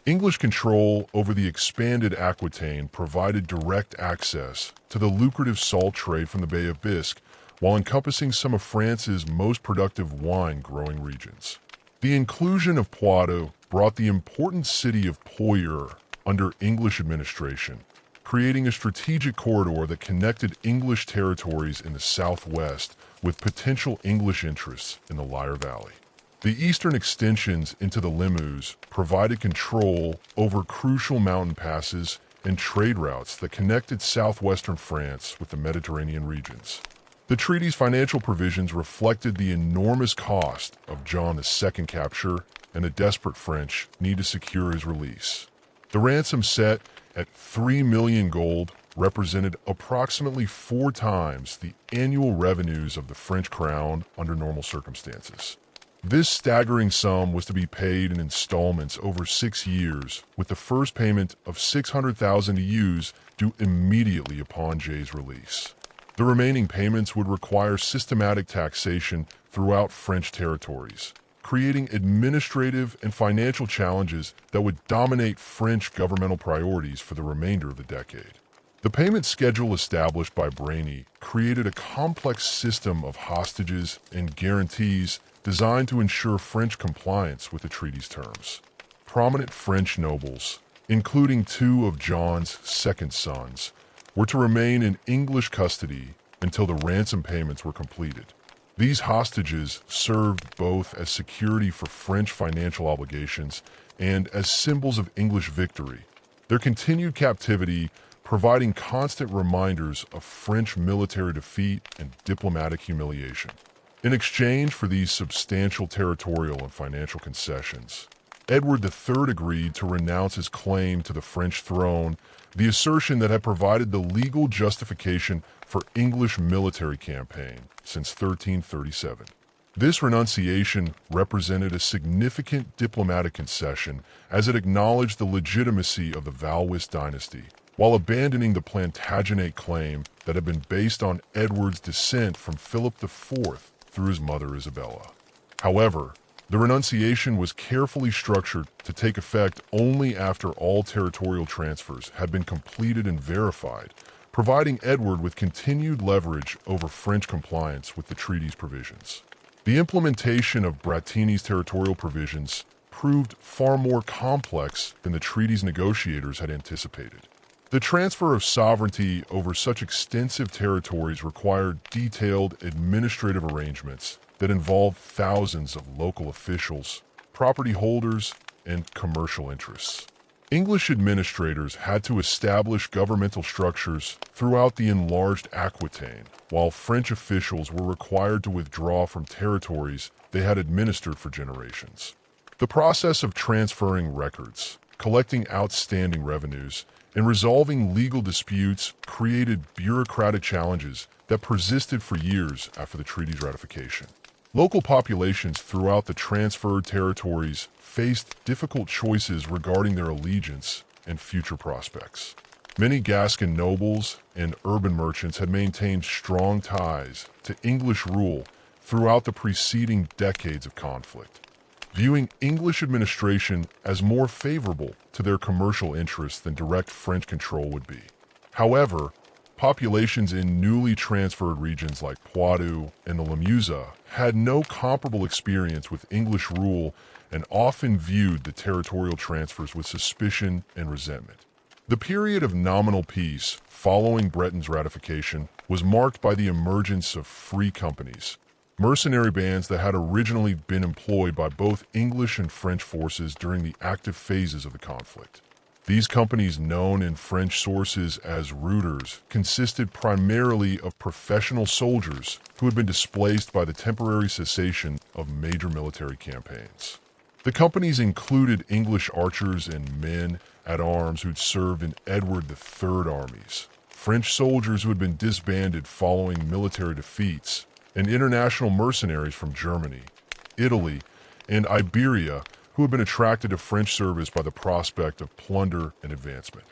English control over the expanded Aquitaine provided direct access to the lucrative salt trade from the Bay of Biscay, while encompassing some of France's most productive wine-growing regions. The inclusion of Poitou brought the important city of Poitiers under English administration, creating a strategic corridor that connected English territories in the southwest with potential English interests in the Loire Valley. The eastern extensions into the Limousin provided control over crucial mountain passes and trade routes that connected southwestern France with the Mediterranean regions. The treaty's financial provisions reflected the enormous cost of John II's capture and the desperate French need to secure his release. The ransom set at 3 million gold represented approximately 4 times the annual revenues of the French crown under normal circumstances. This staggering sum was to be paid in installments over 6 years, with the first payment of 600,000 EUs due immediately upon Jay's release. The remaining payments would require systematic taxation throughout French territories, creating administrative and financial challenges that would dominate French governmental priorities for the remainder of the decade. The payment schedule established by Brainy created a complex system of hostages and guarantees designed to ensure French compliance with the treaty's terms. Prominent French nobles, including 2 of John's second sons, were to remain in English custody until the ransom payments were completed. These hostages served both as security for French financial obligations and as symbols of English victory, their continued captivity providing constant reminders of French military defeat and diplomatic humiliation. In exchange for these substantial territorial and financial concessions, Edward III agreed to renounce his claim to the French throne, the assertion that had provided the legal justification for English military campaign since 1337. This renunciation represented a significant diplomatic concession as it acknowledged the legitimacy of the Valois dynasty, while abandoning the Plantagenet claim that had been based on Edward's descent from Philip IV through his mother Isabella. However, the renunciation was carefully structured to take effect only after all territorial transfers had been completed and verified, providing Edward with continued leverage over French compliance with the treaty's provisions. The implementation of Bratini's territorial provisions proved far more complex than the treaty's negotiators had anticipated. The transfer of sovereignty over such extensive territories required detailed administrative arrangements that involved thousands of local officials, property holders, and commercial interests. English administrators had to establish governmental structures throughout the enlarged Aquitaine, while French officials were required to withdraw from territories they had administered for generations. The process of transferring records, collecting outstanding revenues, and resolving legal disputes created bureaucratic challenges that persisted for years after the treaty's ratification. Local populations throughout the transferred territories faced difficult choices regarding their allegiance and future prospects. Many Gascon nobles and urban merchants had maintained strong ties to English rule throughout the preceding decades of conflict, viewing English administration as more favorable to their commercial interests than direct French control would be. However, populations in newly transferred regions like Poitou and the Limousin had no comparable experience with English rule and often viewed the territorial transfers with suspicion and resentment. The period of nominal peace following Breton's ratification was marked by the emergence of free companies, mercenary bands that had originally been employed by both English and French forces during the active phases of the conflict. These companies, known in French sources as routers, consisted primarily of professional soldiers who had been displaced by the temporary cessation of major military campaigns. The companies included English archers and men-at-arms who'd served in Edward III armies, French soldiers who had been disbanded following military defeats, and international mercenaries from Germany, Italy, and Iberia who had been attracted to French service by the prospect of plunder and advancement.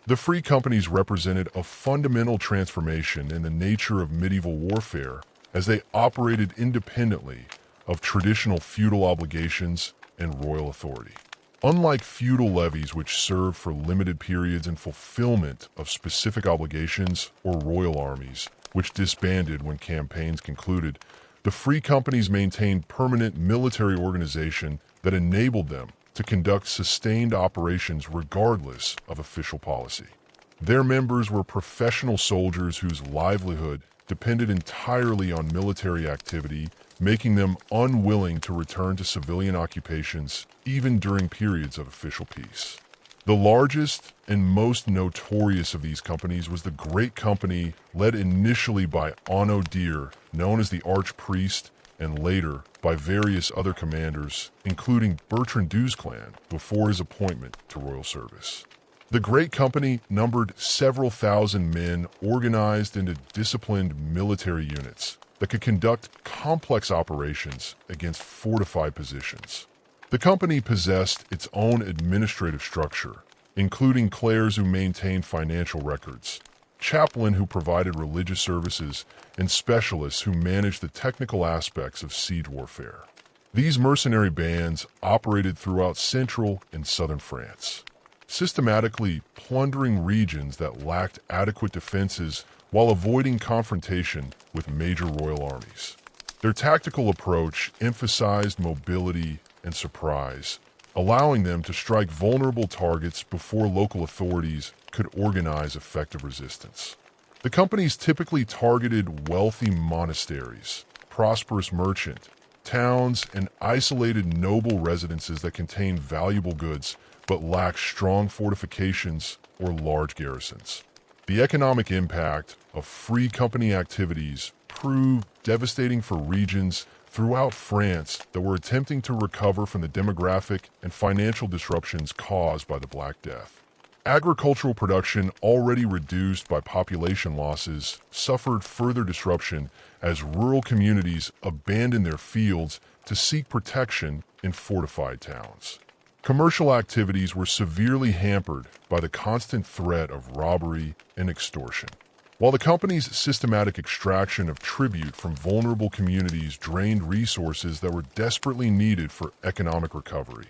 The free companies represented a fundamental transformation in the nature of medieval warfare as they operated independently of traditional feudal obligations and royal authority. Unlike feudal levies which served for limited periods in fulfillment of specific obligations, or royal armies, which disbanded when campaigns concluded, the free companies maintained permanent military organization that enabled them to conduct sustained operations regardless of official policy. Their members were professional soldiers whose livelihood depended entirely on military activity, making them unwilling to return to civilian occupations even during periods of official peace. The largest and most notorious of these companies was the Great Company, led initially by Anno Deer, known as the Archpriest, and later by various other commanders, including Bertrand du Clan, before his appointment to royal service. The Great Company numbered several thousand men organized into disciplined military units that could conduct complex operations against fortified positions. The company possessed its own administrative structure, including clerks who maintained financial records, chaplains who provided religious services, and specialists who managed the technical aspects of siege warfare. These mercenary bands operated throughout central and southern France, systematically plundering regions that lacked adequate defenses while avoiding confrontation with major royal armies. Their tactical approach emphasized mobility and surprise, allowing them to strike vulnerable targets before local authorities could organize effective resistance. The companies typically targeted wealthy monasteries, prosperous merchant, towns, and isolated noble residences that contained valuable goods but lacked strong fortifications or large garrisons. The economic impact of free company activities proved devastating for regions throughout France that were attempting to recover from the demographic and financial disruptions caused by the Black Death. Agricultural production, already reduced by population losses, suffered further disruption as rural communities abandoned their fields to seek protection in fortified towns. Commercial activities were severely hampered by the constant threat of robbery and extortion. While the company's systematic extraction of tribute from vulnerable communities drained resources that were desperately needed for economic recovery,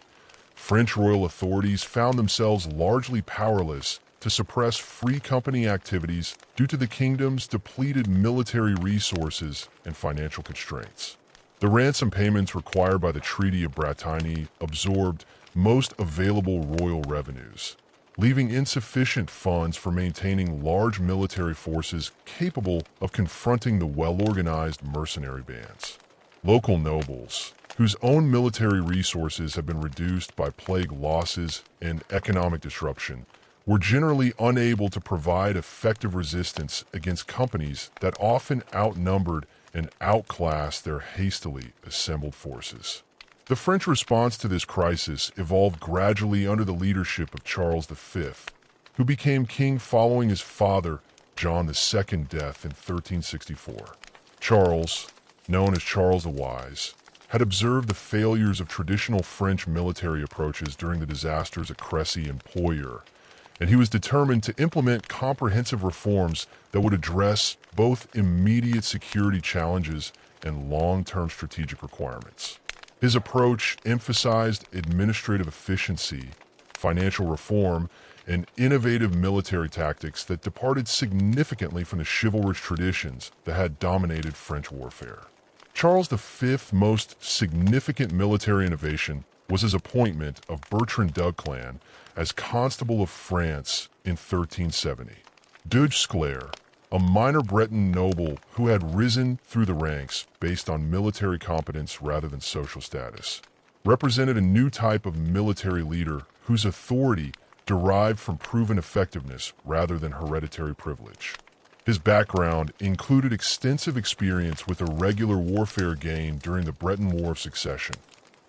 French royal authorities found themselves largely powerless to suppress free company activities due to the kingdom's depleted military resources and financial constraints. The ransom payments required by the Treaty of Bretagne absorbed most available royal revenues, leaving insufficient funds for maintaining large military forces capable of confronting the well-organized mercenary bands. Local nobles, whose own military resources have been reduced by plague losses and economic disruption, were generally unable to provide effective resistance against companies that often outnumbered and outclassed their hastily assembled forces. The French response to this crisis evolved gradually under the leadership of Charles V, who became king following his father, John II's death in 1364. Charles, known as Charles the Wise, had observed the failures of traditional French military approaches during the disasters at Crécy and Poitiers, and he was determined to implement comprehensive reforms that would address both immediate security challenges and long-term strategic requirements. His approach emphasized administrative efficiency, financial reform, and innovative military tactics that departed significantly from the chivalrous traditions that had dominated French warfare. Charles V's most significant military innovation was his appointment of Bertrand d'Aguesclin as Constable of France in 1370. D'Aguesclin, a minor Breton noble who had risen through the ranks based on military competence rather than social status, represented a new type of military leader whose authority derived from proven effectiveness rather than hereditary privilege. His background included extensive experience with irregular warfare gained during the Breton War of Succession,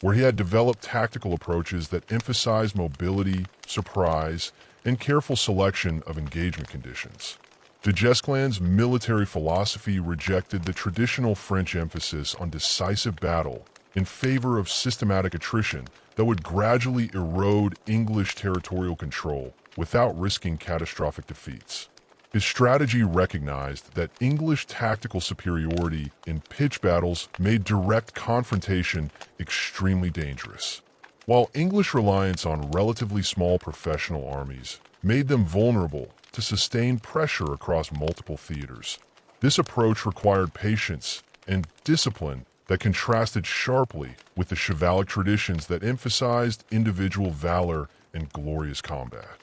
where he had developed tactical approaches that emphasized mobility, surprise, and careful selection of engagement conditions. D'Aguesclin's military philosophy rejected the traditional French emphasis on decisive battle in favor of systematic attrition that would gradually erode English territorial control without risking catastrophic defeats. His strategy recognized that English tactical superiority in pitched battles made direct confrontation extremely dangerous, while English reliance on relatively small professional armies made them vulnerable to sustained pressure across multiple theaters. This approach required patience and discipline that contrasted sharply with the chivalric traditions that emphasized individual valor and glorious combat.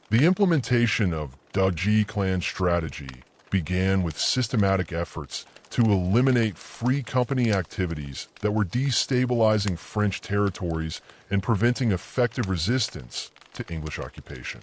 The implementation of D'Aguesclin's strategy began with systematic efforts to eliminate free company activities that were destabilizing French territories and preventing effective resistance to English occupation.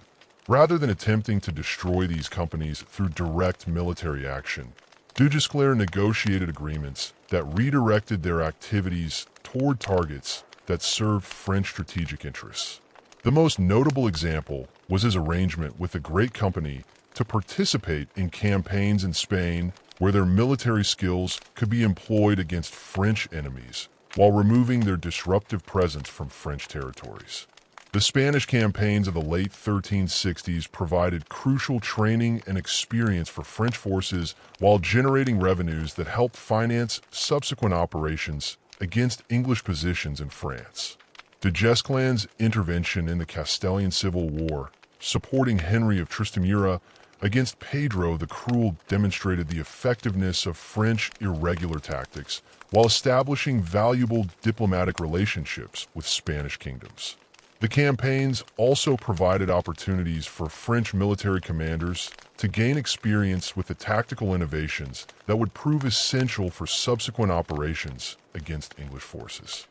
Rather than attempting to destroy these companies through direct military action, D'Aguesclin negotiated agreements that redirected their activities toward targets that served French strategic interests. The most notable example was his arrangement with the Great Company to participate in campaigns in Spain, where their military skills could be employed against French enemies, while removing their disruptive presence from French territories. The Spanish campaigns of the late 1360s provided crucial training and experience for French forces while generating revenues that helped finance subsequent operations against English positions in France. De Guesclin's intervention in the Castilian Civil War, supporting Henry of Trastamara against Pedro the Cruel, demonstrated the effectiveness of French irregular tactics while establishing valuable diplomatic relationships with Spanish kingdoms. The campaigns also provided opportunities for French military commanders to gain experience with the tactical innovations that would prove essential for subsequent operations against English forces.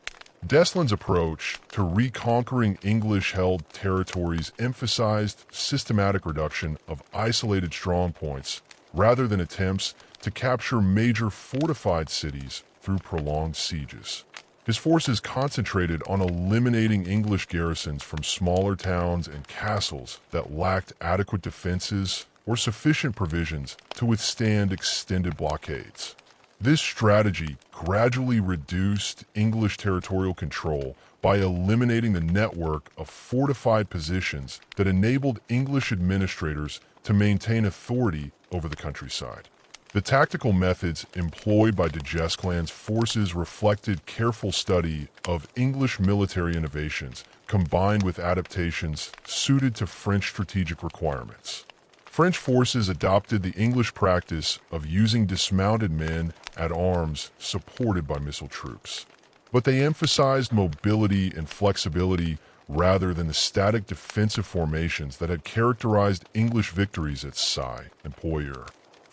Deslin's approach to reconquering English-held territories emphasized systematic reduction of isolated strongpoints rather than attempts to capture major fortified cities through prolonged sieges. His forces concentrated on eliminating English garrisons from smaller towns and castles that lacked adequate defenses or sufficient provisions to withstand extended blockades. This strategy gradually reduced English territorial control by eliminating the network of fortified positions that enabled English administrators to maintain authority over the countryside. The tactical methods employed by de Guesclin's forces reflected careful study of English military innovations combined with adaptations suited to French strategic requirements. French forces adopted the English practice of using dismounted men at arms supported by missile troops. But they emphasized mobility and flexibility rather than the static defensive formations that had characterized English victories at Sai and Poitiers.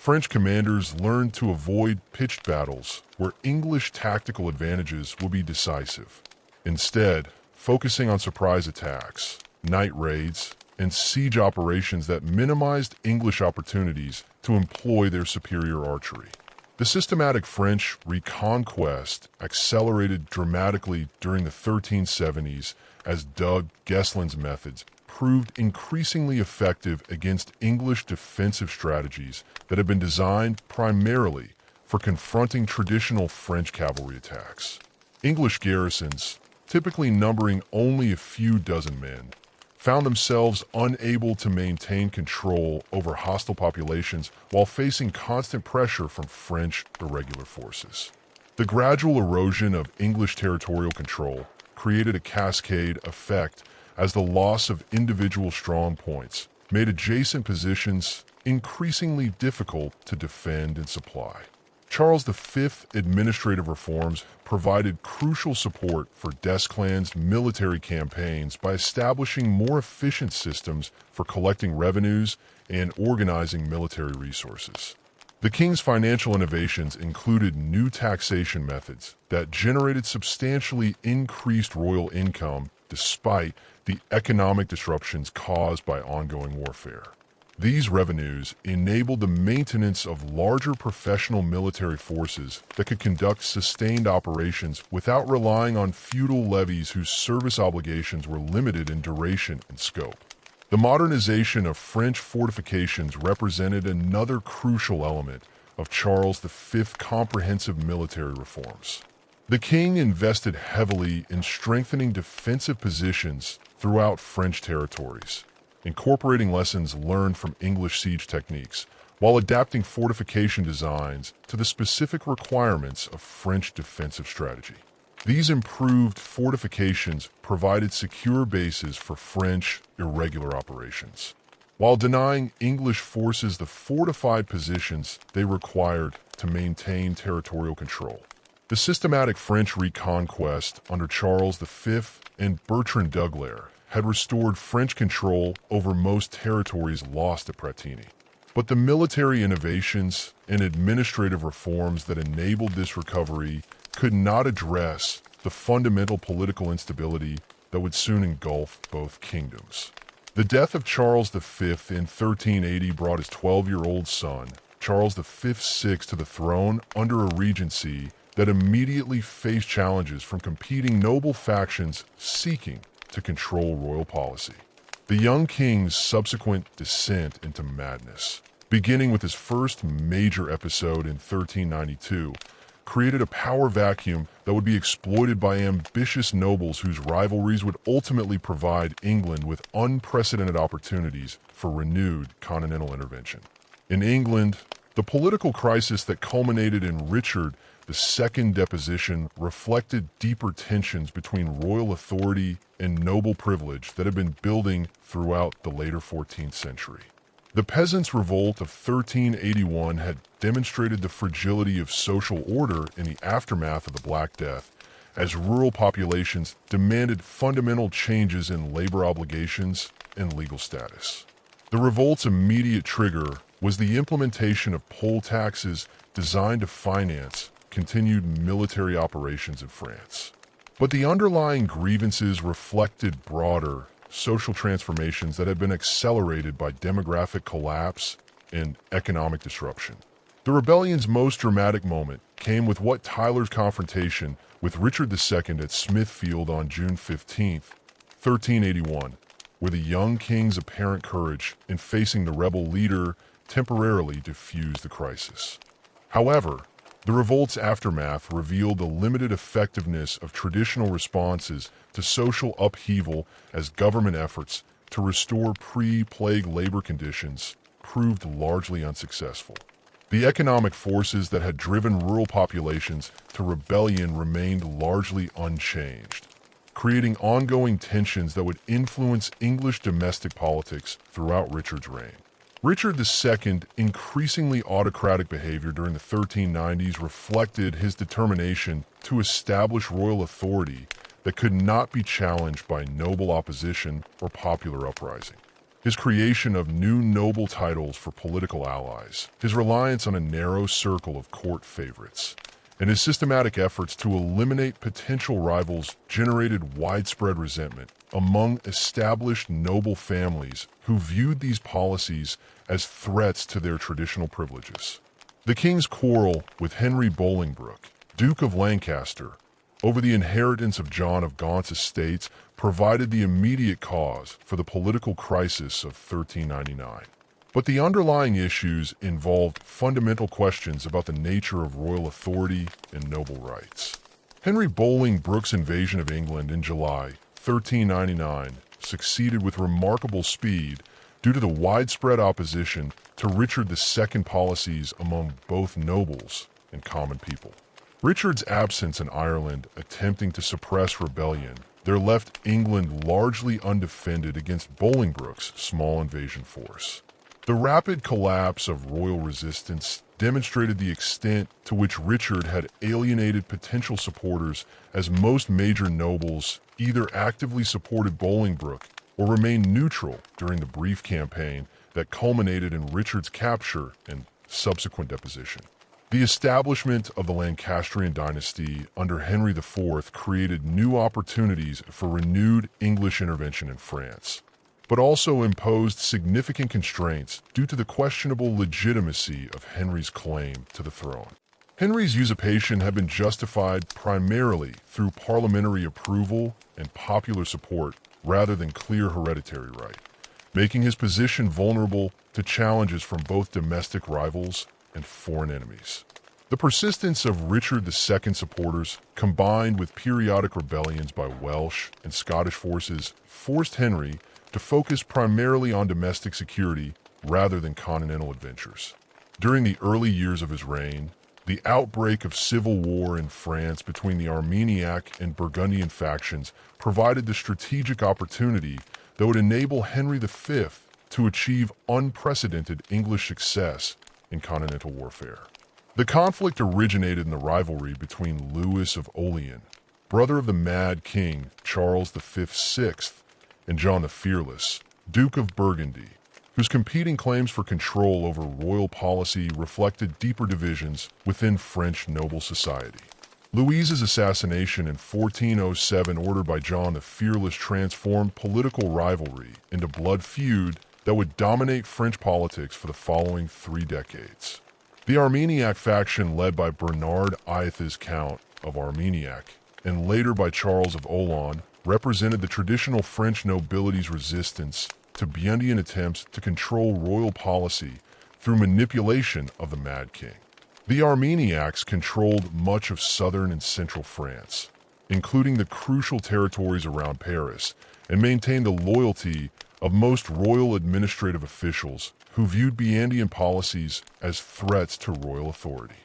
French commanders learned to avoid pitched battles where English tactical advantages would be decisive, instead focusing on surprise attacks, night raids, and siege operations that minimized English opportunities to employ their superior archery. The systematic French reconquest accelerated dramatically during the 1370s as de Guesclin's methods proved increasingly effective against English defensive strategies that had been designed primarily for confronting traditional French cavalry attacks. English garrisons, typically numbering only a few dozen men, found themselves unable to maintain control over hostile populations while facing constant pressure from French irregular forces. The gradual erosion of English territorial control created a cascade effect as the loss of individual strong points made adjacent positions increasingly difficult to defend and supply. Charles V's administrative reforms provided crucial support for Desclin's military campaigns by establishing more efficient systems for collecting revenues and organizing military resources. The king's financial innovations included new taxation methods that generated substantially increased royal income despite the economic disruptions caused by ongoing warfare. These revenues enabled the maintenance of larger professional military forces that could conduct sustained operations without relying on feudal levies whose service obligations were limited in duration and scope. The modernization of French fortifications represented another crucial element of Charles V's comprehensive military reforms. The king invested heavily in strengthening defensive positions throughout French territories, incorporating lessons learned from English siege techniques, while adapting fortification designs to the specific requirements of French defensive strategy. These improved fortifications provided secure bases for French irregular operations, while denying English forces the fortified positions they required to maintain territorial control. The systematic French reconquest under Charles V and Bertrand Dugler had restored French control over most territories lost at Pratini. But the military innovations and administrative reforms that enabled this recovery could not address the fundamental political instability that would soon engulf both kingdoms. The death of Charles V in 1380 brought his 12-year-old son, Charles V, to the throne under a regency that immediately faced challenges from competing noble factions seeking to control royal policy. The young king's subsequent descent into madness, beginning with his first major episode in 1392, created a power vacuum that would be exploited by ambitious nobles whose rivalries would ultimately provide England with unprecedented opportunities for renewed continental intervention. In England, the political crisis that culminated in Richard II's deposition reflected deeper tensions between royal authority and noble privilege that had been building throughout the later 14th century. The Peasants' Revolt of 1381 had demonstrated the fragility of social order in the aftermath of the Black Death, as rural populations demanded fundamental changes in labor obligations and legal status. The revolt's immediate trigger was the implementation of poll taxes designed to finance continued military operations in France. But the underlying grievances reflected broader social transformations that had been accelerated by demographic collapse and economic disruption. The rebellion's most dramatic moment came with Wat Tyler's confrontation with Richard II at Smithfield on June 15, 1381, where the young king's apparent courage in facing the rebel leader temporarily diffused the crisis. However, the revolt's aftermath revealed the limited effectiveness of traditional responses to social upheaval as government efforts to restore pre-plague labor conditions proved largely unsuccessful. The economic forces that had driven rural populations to rebellion remained largely unchanged, creating ongoing tensions that would influence English domestic politics throughout Richard's reign. Richard II's increasingly autocratic behavior during the 1390s reflected his determination to establish royal authority that could not be challenged by noble opposition or popular uprising. His creation of new noble titles for political allies, his reliance on a narrow circle of court favorites, and his systematic efforts to eliminate potential rivals generated widespread resentment among established noble families who viewed these policies as threats to their traditional privileges. The king's quarrel with Henry Bolingbroke, Duke of Lancaster, over the inheritance of John of Gaunt's estates provided the immediate cause for the political crisis of 1399. But the underlying issues involved fundamental questions about the nature of royal authority and noble rights. Henry Bolingbroke's invasion of England in July 1399 succeeded with remarkable speed due to the widespread opposition to Richard II policies among both nobles and common people. Richard's absence in Ireland attempting to suppress rebellion there left England largely undefended against Bolingbroke's small invasion force. The rapid collapse of royal resistance demonstrated the extent to which Richard had alienated potential supporters, as most major nobles either actively supported Bolingbroke or remained neutral during the brief campaign that culminated in Richard's capture and subsequent deposition. The establishment of the Lancastrian dynasty under Henry IV created new opportunities for renewed English intervention in France, but also imposed significant constraints due to the questionable legitimacy of Henry's claim to the throne. Henry's usurpation had been justified primarily through parliamentary approval and popular support rather than clear hereditary right, making his position vulnerable to challenges from both domestic rivals and foreign enemies. The persistence of Richard II supporters, combined with periodic rebellions by Welsh and Scottish forces, forced Henry to focus primarily on domestic security rather than continental adventures. During the early years of his reign, the outbreak of civil war in France between the Armagnac and Burgundian factions provided the strategic opportunity that would enable Henry V to achieve unprecedented English success in continental warfare. The conflict originated in the rivalry between Louis of Orleans, brother of the Mad King Charles V VI, and John the Fearless, Duke of Burgundy, whose competing claims for control over royal policy reflected deeper divisions within French noble society. Louise's assassination in 1407, ordered by John the Fearless, transformed political rivalry into blood feud that would dominate French politics for the following 3 decades. The Armagnac faction, led by Bernard Aethys, Count of Armagnac, and later by Charles of Orleans, represented the traditional French nobility's resistance to Burgundian attempts to control royal policy through manipulation of the Mad King. The Armeniacs controlled much of southern and central France, including the crucial territories around Paris, and maintained the loyalty of most royal administrative officials who viewed Bandian policies as threats to royal authority.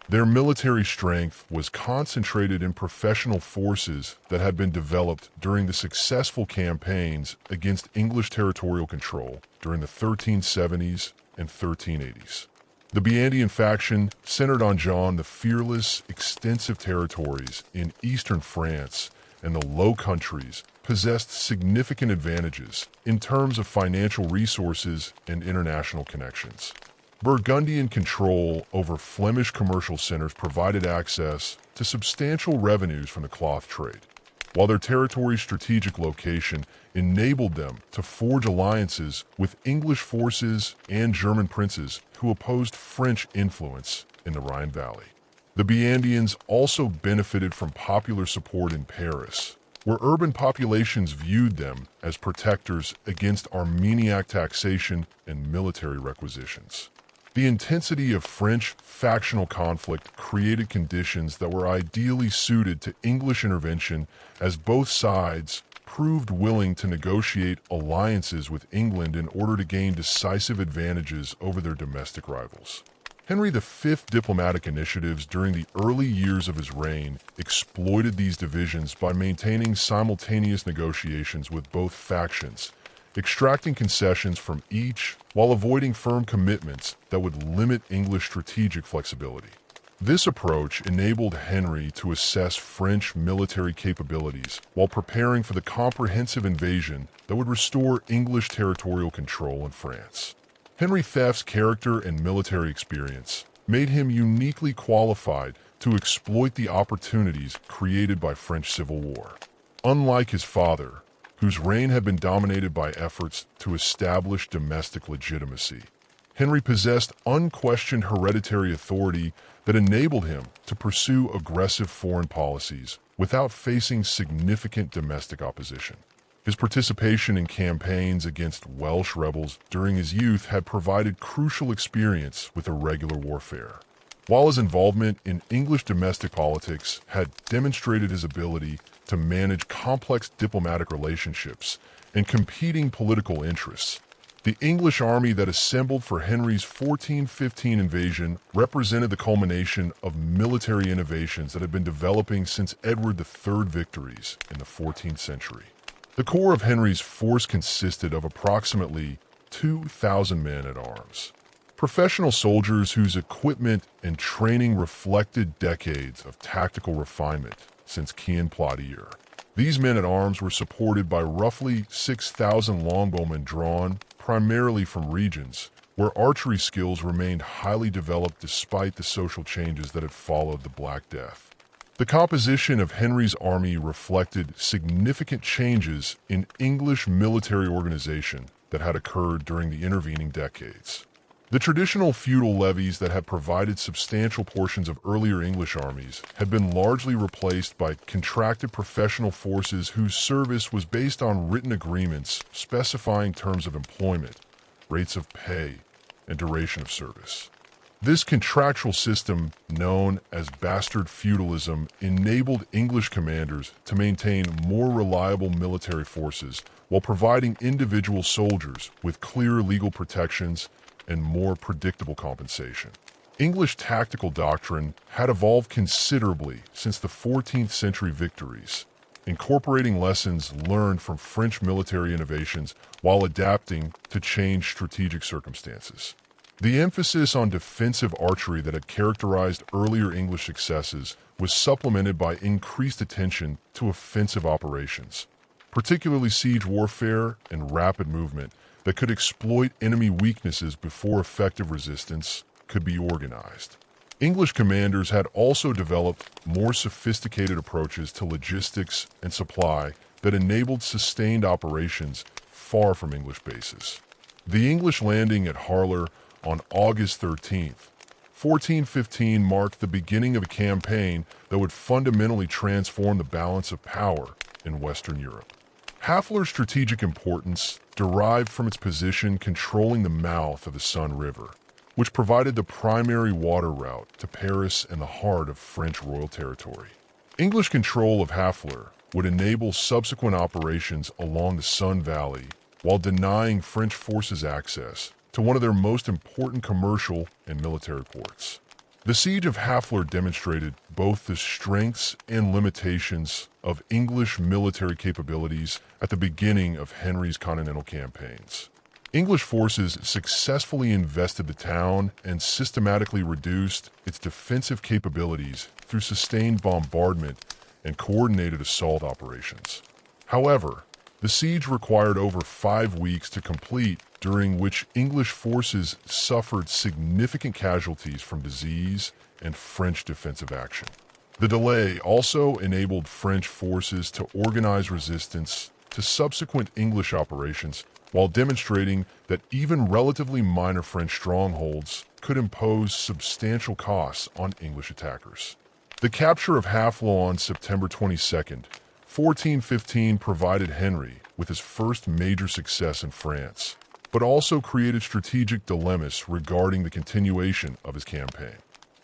Their military strength was concentrated in professional forces that had been developed during the successful campaigns against English territorial control during the 1370s and 1380s. The Bandian faction centered on John the Fearless. Extensive territories in eastern France and the Low Countries possessed significant advantages in terms of financial resources and international connections. Burgundian control over Flemish commercial centers provided access to substantial revenues from the cloth trade, while their territory's strategic location enabled them to forge alliances with English forces and German princes who opposed French influence in the Rhine Valley. The Bandians also benefited from popular support in Paris, where urban populations viewed them as protectors against Armeniac taxation and military requisitions. The intensity of French factional conflict created conditions that were ideally suited to English intervention, as both sides proved willing to negotiate alliances with England in order to gain decisive advantages over their domestic rivals. Henry V's diplomatic initiatives during the early years of his reign exploited these divisions by maintaining simultaneous negotiations with both factions, extracting concessions from each while avoiding firm commitments that would limit English strategic flexibility. This approach enabled Henry to assess French military capabilities while preparing for the comprehensive invasion that would restore English territorial control in France. Henry V's character and military experience made him uniquely qualified to exploit the opportunities created by French Civil War. Unlike his father, whose reign had been dominated by efforts to establish domestic legitimacy, Henry possessed unquestioned hereditary authority that enabled him to pursue aggressive foreign policies without facing significant domestic opposition. His participation in campaigns against Welsh rebels during his youth had provided crucial experience with irregular warfare, while his involvement in English domestic politics had demonstrated his ability to manage complex diplomatic relationships and competing political interests. The English army that assembled for Henry's 1415 invasion represented the culmination of military innovations that had been developing since Edward III's victories in the 14th century. The core of Henry's force consisted of approximately 2,000 men at arms, professional soldiers whose equipment and training reflected decades of tactical refinement since Quien Platier. These men at arms were supported by roughly 6,000 longbowmen drawn primarily from regions where archery skills remained highly developed despite the social changes that had followed the Black Death. The composition of Henry's army reflected significant changes in English military organization that had occurred during the intervening decades. The traditional feudal levies that had provided substantial portions of earlier English armies had been largely replaced by contracted professional forces whose service was based on written agreements specifying terms of employment, rates of pay, and duration of service. This contractual system, known as bastard feudalism, enabled English commanders to maintain more reliable military forces while providing individual soldiers with clear legal protections and more predictable compensation. English tactical doctrine had evolved considerably since the 14th century victories, incorporating lessons learned from French military innovations while adapting to changed strategic circumstances. The emphasis on defensive archery that had characterized earlier English successes was supplemented by increased attention to offensive operations, particularly siege warfare and rapid movement that could exploit enemy weaknesses before effective resistance could be organized. English commanders had also developed more sophisticated approaches to logistics and supply that enabled sustained operations far from English bases. The English landing at Harler on August 13th, 1415 marked the beginning of a campaign that would fundamentally transform the balance of power in Western Europe. Hafler's strategic importance derived from its position controlling the mouth of the Sun River, which provided the primary water route to Paris and the heart of French royal territory. English control of Harfleur would enable subsequent operations along the Sun Valley while denying French forces access to one of their most important commercial and military ports. The siege of Harfleur demonstrated both the strengths and limitations of English military capabilities at the beginning of Henry's continental campaigns. English forces successfully invested the town and systematically reduced its defensive capabilities through sustained bombardment and coordinated assault operations. However, the siege required over 5 weeks to complete, during which English forces suffered significant casualties from disease and French defensive action. The delay also enabled French forces to organize resistance to subsequent English operations while demonstrating that even relatively minor French strongholds could impose substantial costs on English attackers. The capture of Harfleur on September 22nd, 1415 provided Henry with his first major success in France, but also created strategic dilemmas regarding the continuation of his campaign.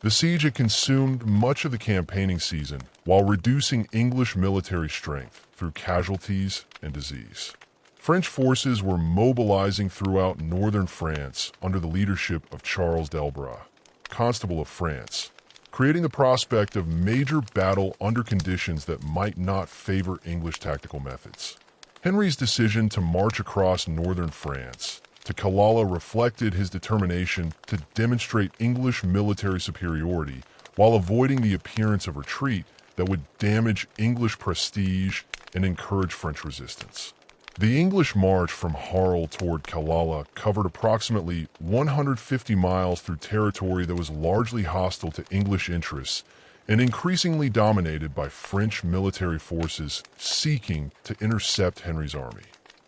The siege had consumed much of the campaigning season while reducing English military strength through casualties and disease. French forces were mobilizing throughout northern France under the leadership of Charles d'Elbras, Constable of France, creating the prospect of major battle under conditions that might not favor English tactical methods. Henry's decision to march across northern France to Colonial reflected his determination to demonstrate English military superiority while avoiding the appearance of retreat that would damage English prestige and encourage French resistance. The English march from Harl toward Colonial covered approximately 150 miles through territory that was largely hostile to English interests and increasingly dominated by French military forces seeking to intercept Henry's army.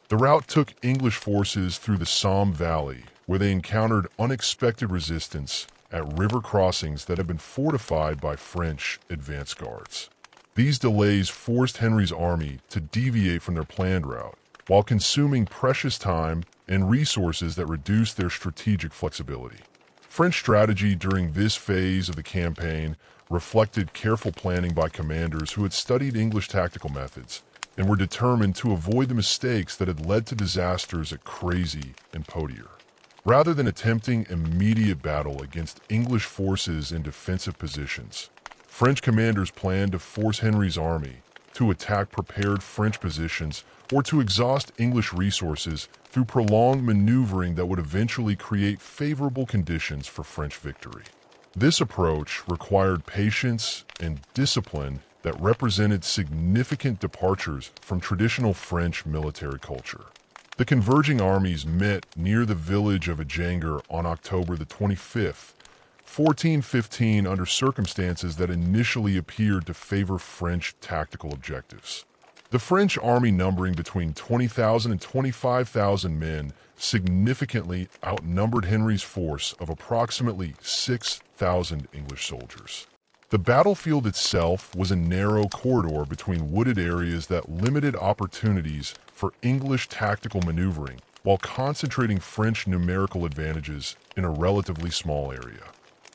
The route took English forces through the Somme Valley, where they encountered unexpected resistance at river crossings that had been fortified by French advance guards. These delays forced Henry's army to deviate from their planned route, while consuming precious time and resources that reduced their strategic flexibility. French strategy during this phase of the campaign reflected careful planning by commanders who had studied English tactical methods and were determined to avoid the mistakes that had led to disasters at Crécy and Poitiers. Rather than attempting immediate battle against English forces in defensive positions, French commanders planned to force Henry's army to attack prepared French positions or to exhaust English resources through prolonged maneuvering that would eventually create favorable conditions for French victory. This approach required patience and discipline that represented significant departures from traditional French military culture. The converging armies met near the village of Agengar on October the 25th, 1415, under circumstances that initially appeared to favor French tactical objectives. The French army, numbering between 20,000 and 25,000 men, significantly outnumbered Henry's force of approximately 6,000 English soldiers. The battlefield itself was a narrow corridor between wooded areas that limited opportunities for English tactical maneuvering while concentrating French numerical advantages in a relatively small area.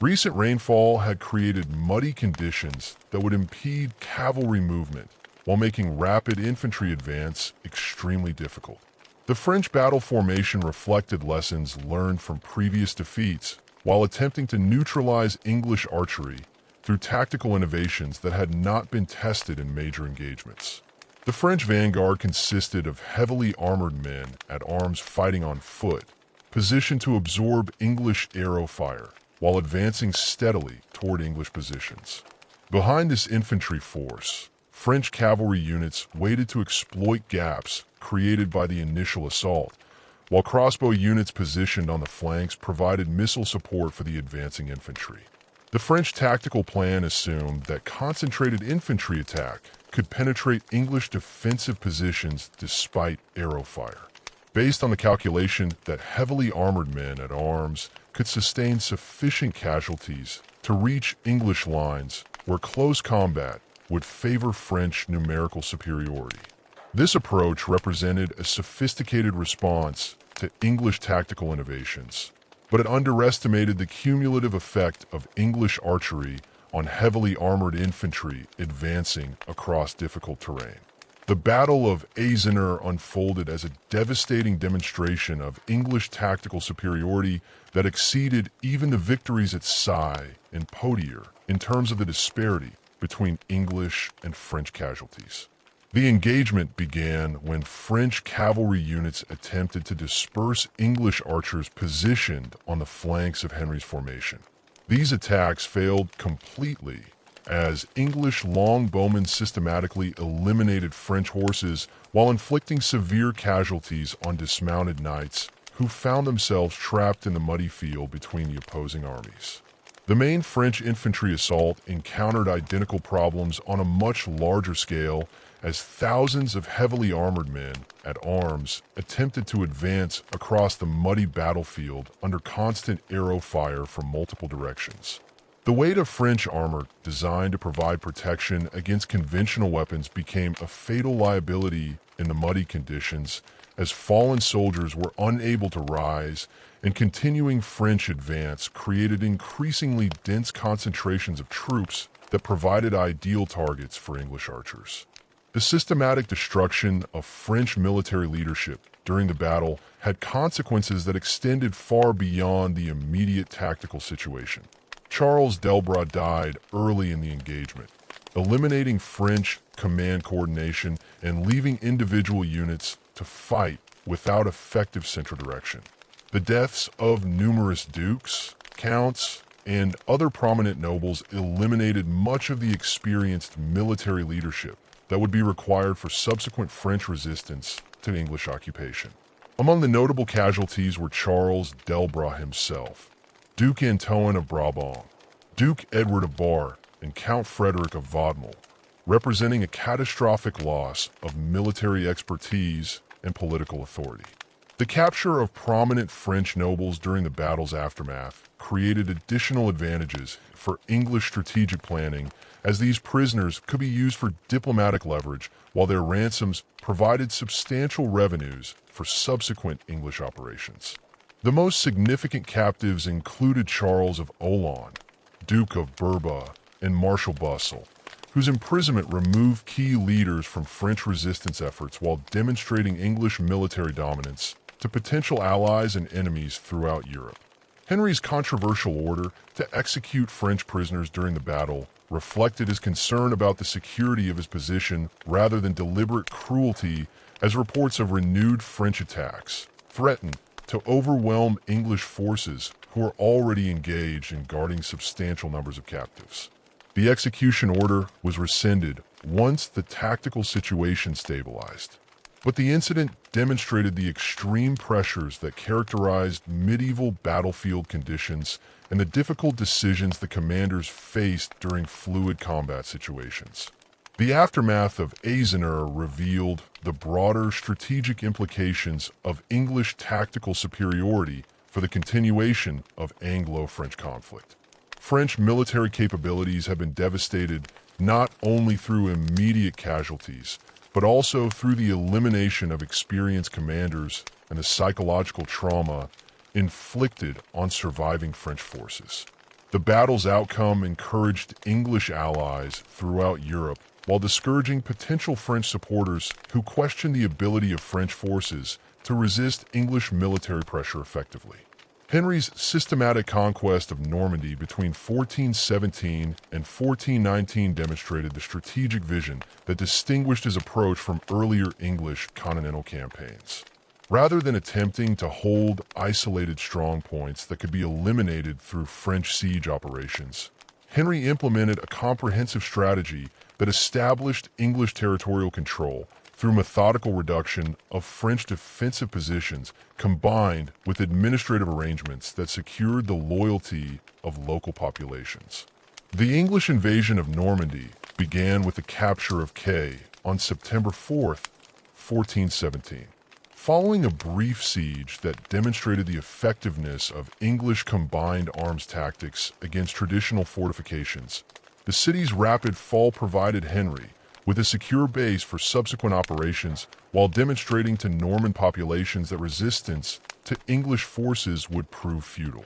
Recent rainfall had created muddy conditions that would impede cavalry movement while making rapid infantry advance extremely difficult. The French battle formation reflected lessons learned from previous defeats while attempting to neutralize English archery through tactical innovations that had not been tested in major engagements. The French vanguard consisted of heavily armored men at arms fighting on foot, positioned to absorb English arrow fire while advancing steadily toward English positions. Behind this infantry force, French cavalry units waited to exploit gaps created by the initial assault, while crossbow units positioned on the flanks provided missile support for the advancing infantry. The French tactical plan assumed that concentrated infantry attack could penetrate English defensive positions despite arrow fire, based on the calculation that heavily armored men at arms could sustain sufficient casualties to reach English lines where close combat would favor French numerical superiority. This approach represented a sophisticated response to English tactical innovations, but it underestimated the cumulative effect of English archery on heavily armored infantry advancing across difficult terrain. The Battle of Eisenach unfolded as a devastating demonstration of English tactical superiority that exceeded even the victories at Sai and Poitiers in terms of the disparity between English and French casualties. The engagement began when French cavalry units attempted to disperse English archers positioned on the flanks of Henry's formation. These attacks failed completely as English longbowmen systematically eliminated French horses while inflicting severe casualties on dismounted knights who found themselves trapped in the muddy field between the opposing armies. The main French infantry assault encountered identical problems on a much larger scale as thousands of heavily armored men at arms attempted to advance across the muddy battlefield under constant arrow fire from multiple directions. The weight of French armor designed to provide protection against conventional weapons became a fatal liability in the muddy conditions as fallen soldiers were unable to rise, and continuing French advance created increasingly dense concentrations of troops that provided ideal targets for English archers. The systematic destruction of French military leadership during the battle had consequences that extended far beyond the immediate tactical situation. Charles d'Elbras died early in the engagement, eliminating French command coordination and leaving individual units to fight without effective central direction. The deaths of numerous dukes, counts, and other prominent nobles eliminated much of the experienced military leadership that would be required for subsequent French resistance to English occupation. Among the notable casualties were Charles d'Elbras himself, Duke Antoine of Brabant, Duke Edward of Bar, and Count Frederick of Vaudemont, representing a catastrophic loss of military expertise and political authority. The capture of prominent French nobles during the battle's aftermath created additional advantages for English strategic planning, as these prisoners could be used for diplomatic leverage while their ransoms provided substantial revenues for subsequent English operations. The most significant captives included Charles of Olan, Duke of Bourbon, and Marshal Bussel, whose imprisonment removed key leaders from French resistance efforts while demonstrating English military dominance to potential allies and enemies throughout Europe. Henry's controversial order to execute French prisoners during the battle reflected his concern about the security of his position rather than deliberate cruelty, as reports of renewed French attacks threatened to overwhelm English forces who were already engaged in guarding substantial numbers of captives. The execution order was rescinded once the tactical situation stabilized. But the incident demonstrated the extreme pressures that characterized medieval battlefield conditions and the difficult decisions the commanders faced during fluid combat situations. The aftermath of Eisenach revealed the broader strategic implications of English tactical superiority for the continuation of Anglo-French conflict. French military capabilities have been devastated not only through immediate casualties, but also through the elimination of experienced commanders and the psychological trauma inflicted on surviving French forces. The battle's outcome encouraged English allies throughout Europe while discouraging potential French supporters who questioned the ability of French forces to resist English military pressure effectively. Henry's systematic conquest of Normandy between 1417 and 1419 demonstrated the strategic vision that distinguished his approach from earlier English continental campaigns. Rather than attempting to hold isolated strongpoints that could be eliminated through French siege operations, Henry implemented a comprehensive strategy that established English territorial control through methodical reduction of French defensive positions combined with administrative arrangements that secured the loyalty of local populations. The English invasion of Normandy began with the capture of Caen on September 4th, 1417. Following a brief siege that demonstrated the effectiveness of English combined arms tactics against traditional fortifications, the city's rapid fall provided Henry with a secure base for subsequent operations while demonstrating to Norman populations that resistance to English forces would prove futile.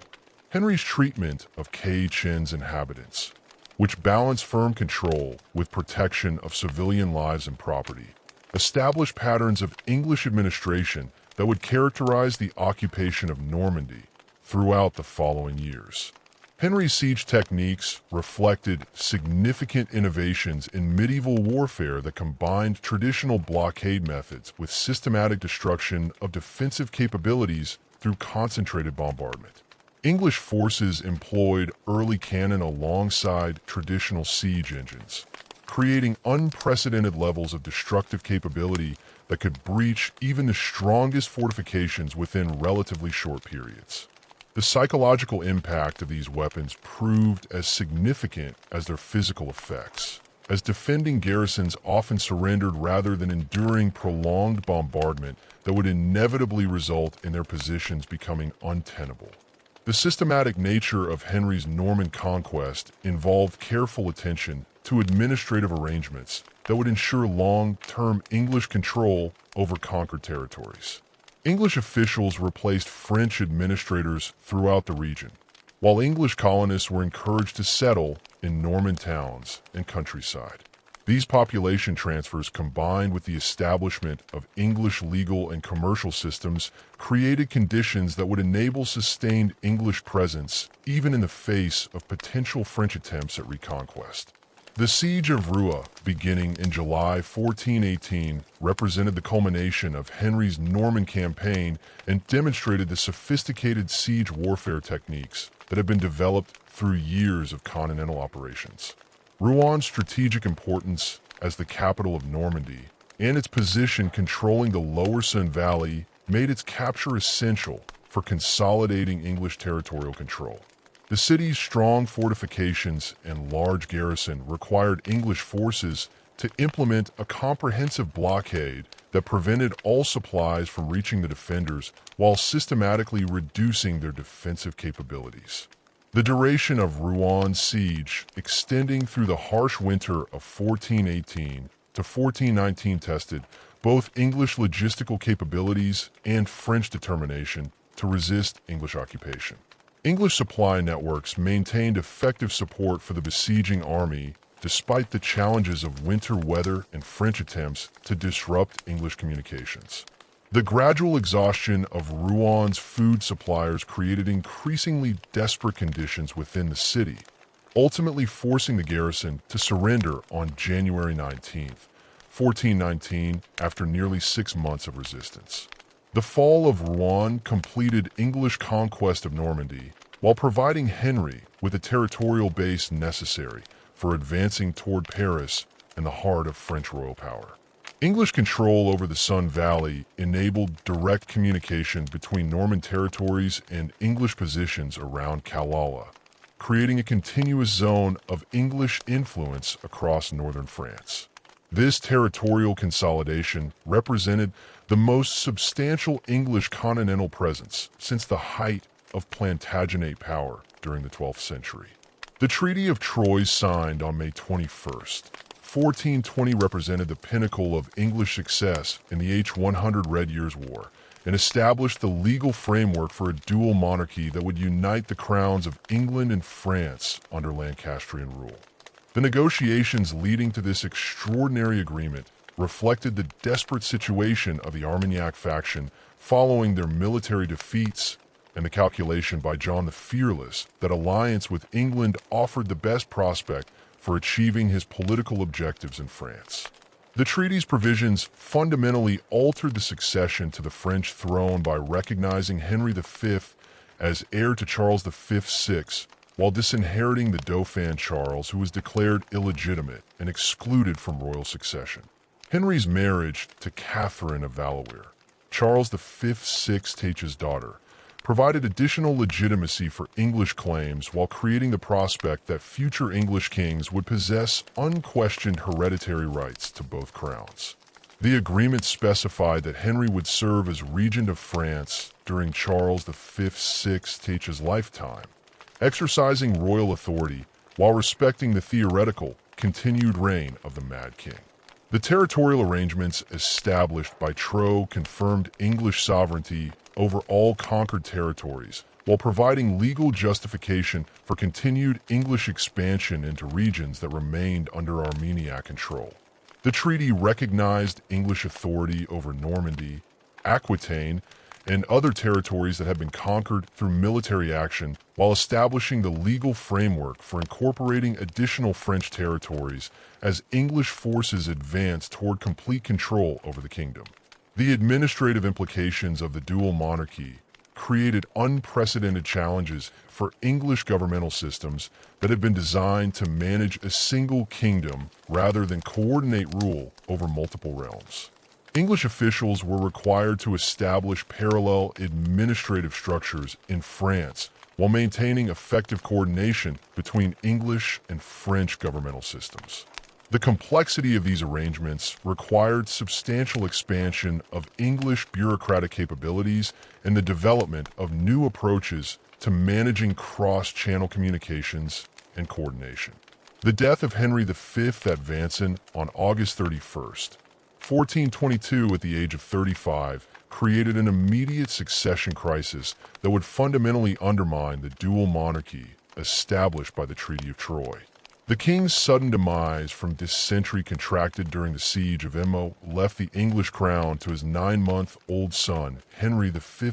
Henry's treatment of Chin's inhabitants, which balanced firm control with protection of civilian lives and property, established patterns of English administration that would characterize the occupation of Normandy throughout the following years. Henry's siege techniques reflected significant innovations in medieval warfare that combined traditional blockade methods with systematic destruction of defensive capabilities through concentrated bombardment. English forces employed early cannon alongside traditional siege engines, creating unprecedented levels of destructive capability that could breach even the strongest fortifications within relatively short periods. The psychological impact of these weapons proved as significant as their physical effects, as defending garrisons often surrendered rather than enduring prolonged bombardment that would inevitably result in their positions becoming untenable. The systematic nature of Henry's Norman conquest involved careful attention to administrative arrangements that would ensure long-term English control over conquered territories. English officials replaced French administrators throughout the region, while English colonists were encouraged to settle in Norman towns and countryside. These population transfers, combined with the establishment of English legal and commercial systems, created conditions that would enable sustained English presence even in the face of potential French attempts at reconquest. The Siege of Rouen, beginning in July 1418, represented the culmination of Henry's Norman campaign and demonstrated the sophisticated siege warfare techniques that had been developed through years of continental operations. Rouen's strategic importance as the capital of Normandy and its position controlling the lower Seine Valley made its capture essential for consolidating English territorial control. The city's strong fortifications and large garrison required English forces to implement a comprehensive blockade that prevented all supplies from reaching the defenders while systematically reducing their defensive capabilities. The duration of Rouen's siege, extending through the harsh winter of 1418 to 1419, tested both English logistical capabilities and French determination to resist English occupation. English supply networks maintained effective support for the besieging army despite the challenges of winter weather and French attempts to disrupt English communications. The gradual exhaustion of Rouen's food suppliers created increasingly desperate conditions within the city, ultimately forcing the garrison to surrender on January 19th, 1419, after nearly 6 months of resistance. The fall of Rouen completed English conquest of Normandy, while providing Henry with the territorial base necessary for advancing toward Paris and the heart of French royal power. English control over the Seine Valley enabled direct communication between Norman territories and English positions around Calais, creating a continuous zone of English influence across northern France. This territorial consolidation represented the most substantial English continental presence since the height of Plantagenet power during the 12th century. The Treaty of Troyes, signed on May 21st, 1420, represented the pinnacle of English success in the H-100 Red Years' War and established the legal framework for a dual monarchy that would unite the crowns of England and France under Lancastrian rule. The negotiations leading to this extraordinary agreement reflected the desperate situation of the Armagnac faction following their military defeats and the calculation by John the Fearless that alliance with England offered the best prospect for achieving his political objectives in France. The treaty's provisions fundamentally altered the succession to the French throne by recognizing Henry V as heir to Charles V/6, while disinheriting the Dauphin Charles, who was declared illegitimate and excluded from royal succession. Henry's marriage to Catherine of Valois, Charles V/6's daughter, provided additional legitimacy for English claims while creating the prospect that future English kings would possess unquestioned hereditary rights to both crowns. The agreement specified that Henry would serve as regent of France during Charles V/6's lifetime, exercising royal authority while respecting the theoretical continued reign of the Mad King. The territorial arrangements established by Troyes confirmed English sovereignty over all conquered territories, while providing legal justification for continued English expansion into regions that remained under Armeniac control. The treaty recognized English authority over Normandy, Aquitaine, and other territories that had been conquered through military action, while establishing the legal framework for incorporating additional French territories as English forces advanced toward complete control over the kingdom. The administrative implications of the dual monarchy created unprecedented challenges for English governmental systems that had been designed to manage a single kingdom rather than coordinate rule over multiple realms. English officials were required to establish parallel administrative structures in France while maintaining effective coordination between English and French governmental systems. The complexity of these arrangements required substantial expansion of English bureaucratic capabilities and the development of new approaches to managing cross-channel communications and coordination. The death of Henry V at Vanson on August 31st, 1422, at the age of 35, created an immediate succession crisis that would fundamentally undermine the dual monarchy established by the Treaty of Troyes. The king's sudden demise from dysentery contracted during the siege of Emo left the English crown to his 9-month-old son, Henry V,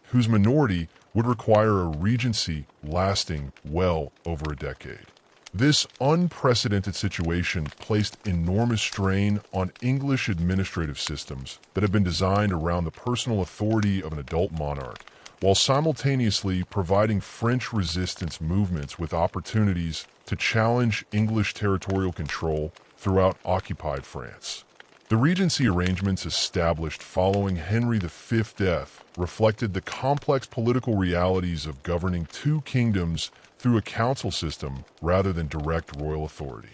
whose minority would require a regency lasting well over a decade. This unprecedented situation placed enormous strain on English administrative systems that had been designed around the personal authority of an adult monarch, while simultaneously providing French resistance movements with opportunities to challenge English territorial control throughout occupied France. The regency arrangements established following Henry V's death reflected the complex political realities of governing two kingdoms through a council system rather than direct royal authority.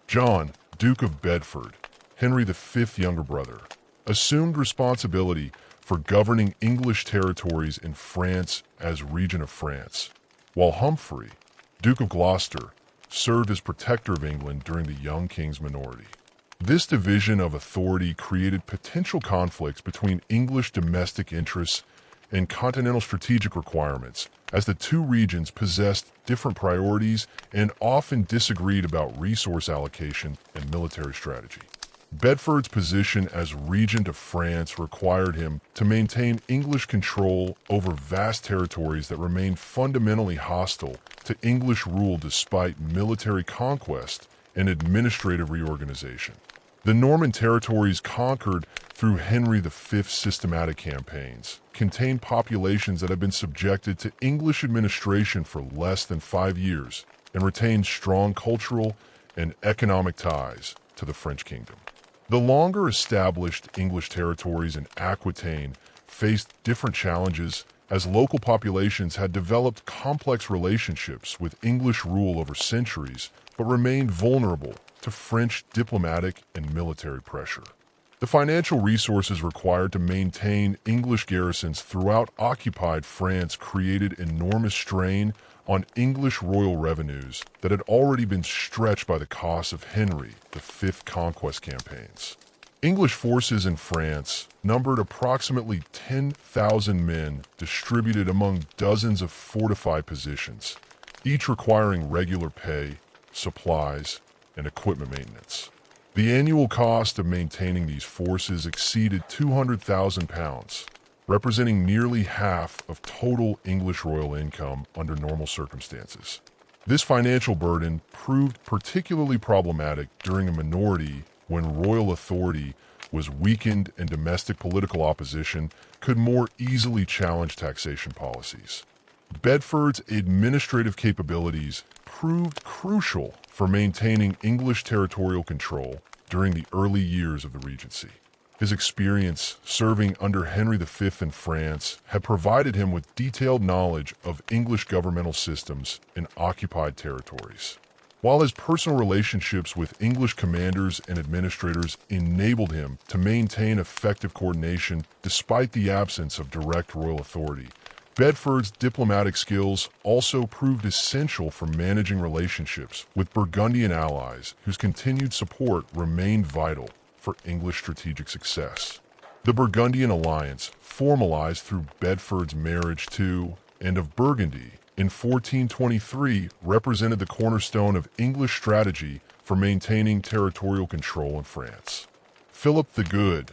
John, Duke of Bedford, Henry V's younger brother, assumed responsibility for governing English territories in France as Regent of France, while Humphrey, Duke of Gloucester, served as protector of England during the young king's minority. This division of authority created potential conflicts between English domestic interests and continental strategic requirements, as the two regions possessed different priorities and often disagreed about resource allocation and military strategy. Bedford's position as Regent of France required him to maintain English control over vast territories that remained fundamentally hostile to English rule despite military conquest and administrative reorganization. The Norman territories conquered through Henry V's systematic campaigns contained populations that had been subjected to English administration for less than 5 years and retained strong cultural and economic ties to the French kingdom. The longer established English territories in Aquitaine faced different challenges as local populations had developed complex relationships with English rule over centuries but remained vulnerable to French diplomatic and military pressure. The financial resources required to maintain English garrisons throughout occupied France created enormous strain on English royal revenues that had already been stretched by the costs of Henry V conquest campaigns. English forces in France numbered approximately 10,000 men distributed among dozens of fortified positions, each requiring regular pay, supplies, and equipment maintenance. The annual cost of maintaining these forces exceeded £200,000, representing nearly half of total English royal income under normal circumstances. This financial burden proved particularly problematic during a minority when royal authority was weakened and domestic political opposition could more easily challenge taxation policies. Bedford's administrative capabilities proved crucial for maintaining English territorial control during the early years of the Regency. His experience serving under Henry V in France had provided him with detailed knowledge of English governmental systems in occupied territories, while his personal relationships with English commanders and administrators enabled him to maintain effective coordination despite the absence of direct royal authority. Bedford's diplomatic skills also proved essential for managing relationships with Burgundian allies whose continued support remained vital for English strategic success. The Burgundian alliance, formalized through Bedford's marriage to and of Burgundy in 1423, represented the cornerstone of English strategy for maintaining territorial control in France. Philip the Good,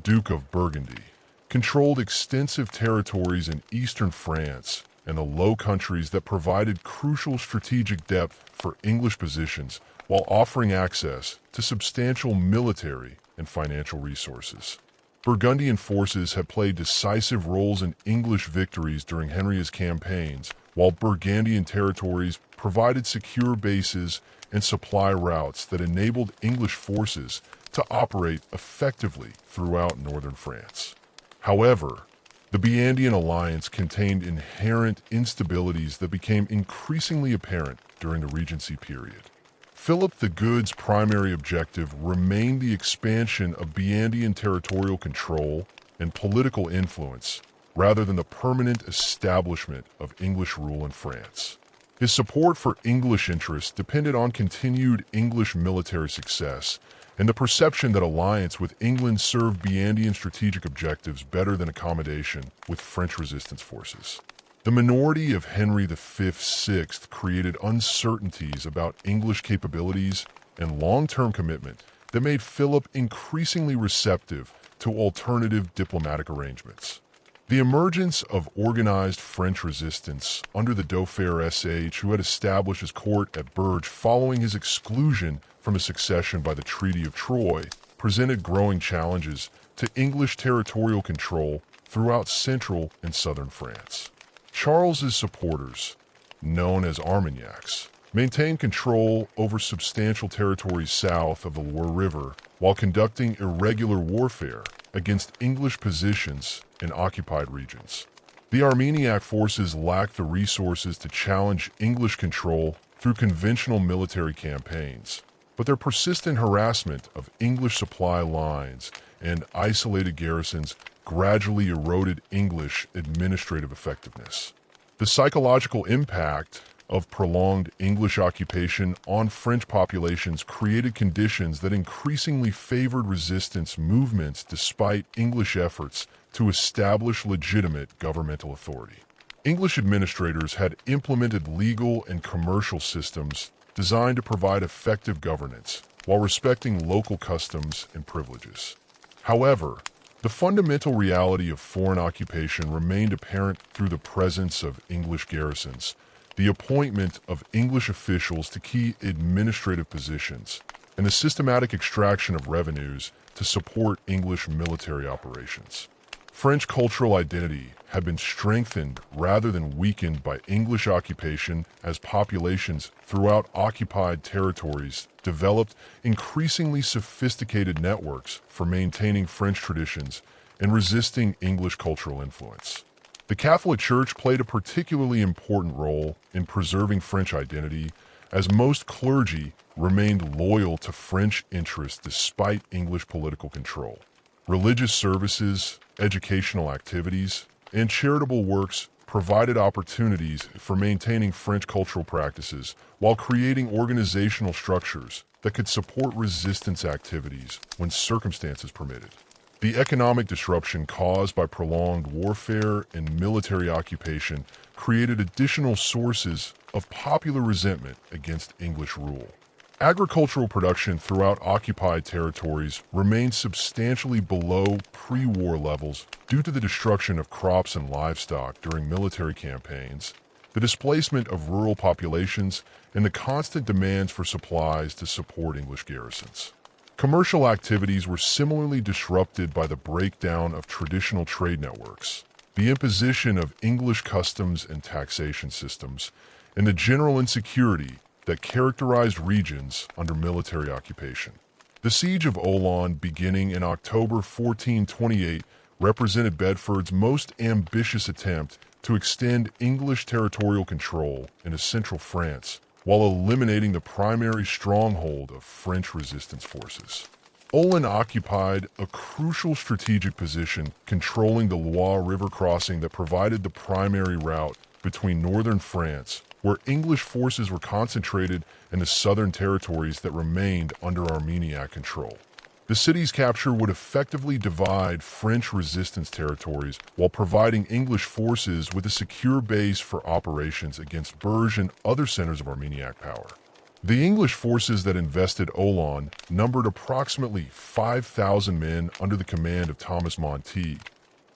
Duke of Burgundy, controlled extensive territories in eastern France and the Low Countries that provided crucial strategic depth for English positions while offering access to substantial military and financial resources. Burgundian forces had played decisive roles in English victories during Henry's campaigns, while Burgundian territories provided secure bases and supply routes that enabled English forces to operate effectively throughout northern France. However, the Burgundian alliance contained inherent instabilities that became increasingly apparent during the Regency period. Philip the Good's primary objective remained the expansion of Burgundian territorial control and political influence, rather than the permanent establishment of English rule in France. His support for English interests depended on continued English military success and the perception that alliance with England served Burgundian strategic objectives better than accommodation with French resistance forces. The minority of Henry V/VI created uncertainties about English capabilities and long-term commitment that made Philip increasingly receptive to alternative diplomatic arrangements. The emergence of organized French resistance under the Dauphin SH, who had established his court at Bourges following his exclusion from his succession by the Treaty of Troyes, presented growing challenges to English territorial control throughout central and southern France. Charles's supporters, known as Armagnacs, maintained control over substantial territories south of the Loire River while conducting irregular warfare against English positions in occupied regions. The Armagnac forces lacked the resources to challenge English control through conventional military campaigns, but their persistent harassment of English supply lines and isolated garrisons gradually eroded English administrative effectiveness. The psychological impact of prolonged English occupation on French populations created conditions that increasingly favored resistance movements despite English efforts to establish legitimate governmental authority. English administrators had implemented legal and commercial systems designed to provide effective governance while respecting local customs and privileges. However, the fundamental reality of foreign occupation remained apparent through the presence of English garrisons, the appointment of English officials to key administrative positions, and the systematic extraction of revenues to support English military operations. French cultural identity had been strengthened rather than weakened by English occupation as populations throughout occupied territories developed increasingly sophisticated networks for maintaining French traditions and resisting English cultural influence. The Catholic Church played a particularly important role in preserving French identity, as most clergy remained loyal to French interests despite English political control. Religious services, educational activities, and charitable works provided opportunities for maintaining French cultural practices while creating organizational structures that could support resistance activities when circumstances permitted. The economic disruption caused by prolonged warfare and military occupation created additional sources of popular resentment against English rule. Agricultural production throughout occupied territories remained substantially below pre-war levels due to the destruction of crops and livestock during military campaigns, the displacement of rural populations, and the constant demands for supplies to support English garrisons. Commercial activities were similarly disrupted by the breakdown of traditional trade networks, the imposition of English customs and taxation systems, and the general insecurity that characterized regions under military occupation. The Siege of Olon, beginning in October 1428, represented Bedford's most ambitious attempt to extend English territorial control into central France, while eliminating the primary stronghold of French resistance forces. Olon occupied a crucial strategic position controlling the Loire River crossing that provided the primary route between northern France, where English forces were concentrated, and the southern territories that remained under Armagnac control. The city's capture would effectively divide French resistance territories while providing English forces with a secure base for operations against Bourges and other centers of Armeniac power. The English forces that invested Olan numbered approximately 5,000 men under the command of Thomas Monteague,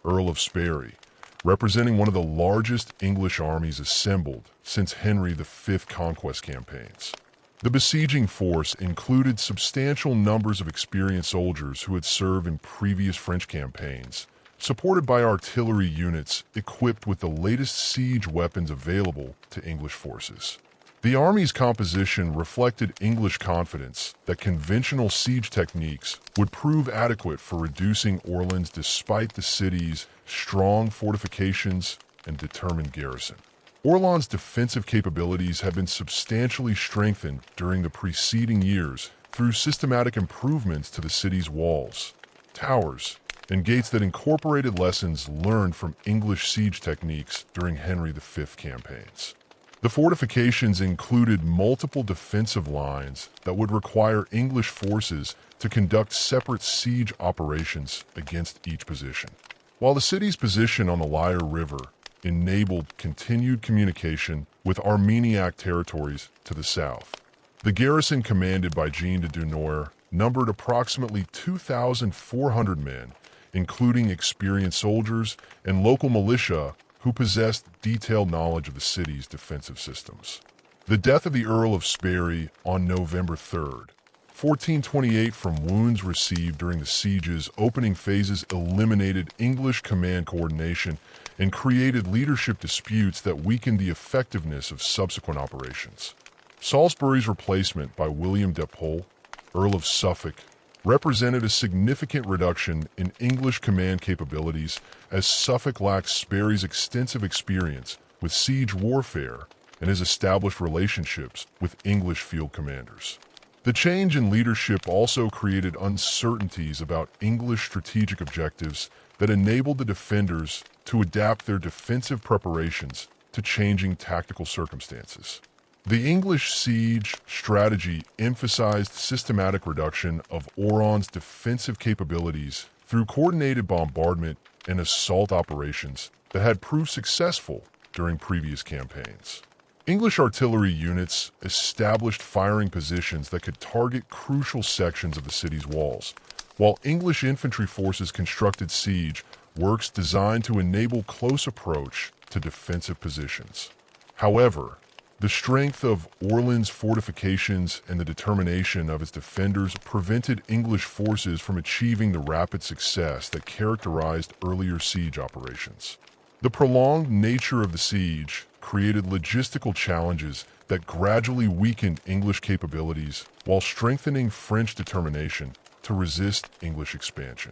Earl of Sperry, representing one of the largest English armies assembled since Henry V conquest campaigns. The besieging force included substantial numbers of experienced soldiers who had served in previous French campaigns, supported by artillery units equipped with the latest siege weapons available to English forces. The army's composition reflected English confidence that conventional siege techniques would prove adequate for reducing Orleans despite the city's strong fortifications and determined garrison. Orleans' defensive capabilities had been substantially strengthened during the preceding years through systematic improvements to the city's walls, towers, and gates that incorporated lessons learned from English siege techniques during Henry V campaigns. The fortifications included multiple defensive lines that would require English forces to conduct separate siege operations against each position. While the city's position on the Lyre River enabled continued communication with Armeniac territories to the south, the garrison commanded by Jean de Dunoyer numbered approximately 2,400 men, including experienced soldiers and local militia who possessed detailed knowledge of the city's defensive systems. The death of the Earl of Sperry on November 3rd, 1428, from wounds received during the siege's opening phases eliminated English command coordination and created leadership disputes that weakened the effectiveness of subsequent operations. Salisbury's replacement by William de Pole, Earl of Suffolk, represented a significant reduction in English command capabilities as Suffolk lacked Sperry's extensive experience with siege warfare and his established relationships with English field commanders. The change in leadership also created uncertainties about English strategic objectives that enabled the defenders to adapt their defensive preparations to changing tactical circumstances. The English siege strategy emphasized systematic reduction of Orleans' defensive capabilities through coordinated bombardment and assault operations that had proved successful during previous campaigns. English artillery units established firing positions that could target crucial sections of the city's walls, while English infantry forces constructed siege works designed to enable close approach to defensive positions. However, the strength of Orleans' fortifications and the determination of its defenders prevented English forces from achieving the rapid success that characterized earlier siege operations. The prolonged nature of the siege created logistical challenges that gradually weakened English capabilities while strengthening French determination to resist English expansion.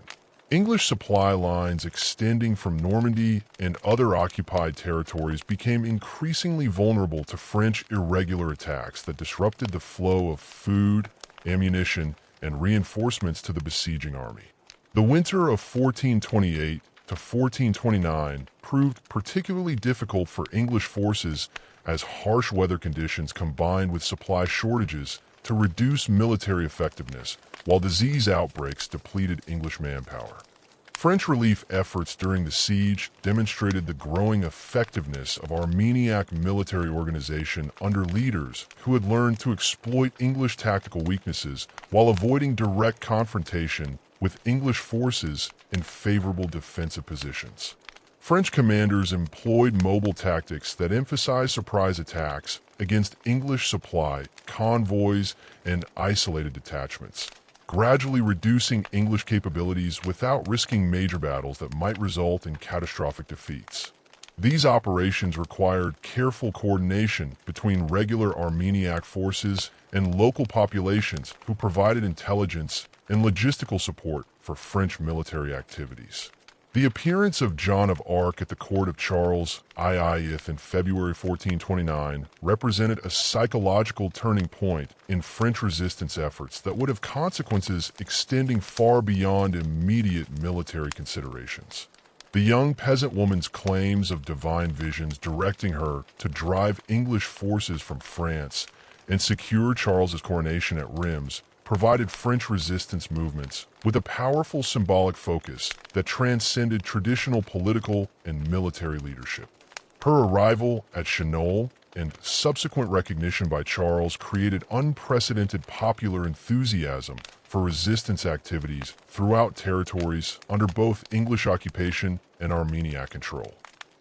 English supply lines extending from Normandy and other occupied territories became increasingly vulnerable to French irregular attacks that disrupted the flow of food, ammunition, and reinforcements to the besieging army. The winter of 1428 to 1429 proved particularly difficult for English forces as harsh weather conditions combined with supply shortages to reduce military effectiveness, while disease outbreaks depleted English manpower. French relief efforts during the siege demonstrated the growing effectiveness of Armeniac military organization under leaders who had learned to exploit English tactical weaknesses while avoiding direct confrontation with English forces in favorable defensive positions. French commanders employed mobile tactics that emphasized surprise attacks against English supply, convoys, and isolated detachments, gradually reducing English capabilities without risking major battles that might result in catastrophic defeats. These operations required careful coordination between regular Armeniac forces and local populations who provided intelligence and logistical support for French military activities. The appearance of Joan of Arc at the court of Charles II in February 1429 represented a psychological turning point in French resistance efforts that would have consequences extending far beyond immediate military considerations. The young peasant woman's claims of divine visions directing her to drive English forces from France and secure Charles's coronation at Rheims provided French resistance movements with a powerful symbolic focus that transcended traditional political and military leadership. Her arrival at Chinon and subsequent recognition by Charles created unprecedented popular enthusiasm for resistance activities throughout territories under both English occupation and Armeniac control.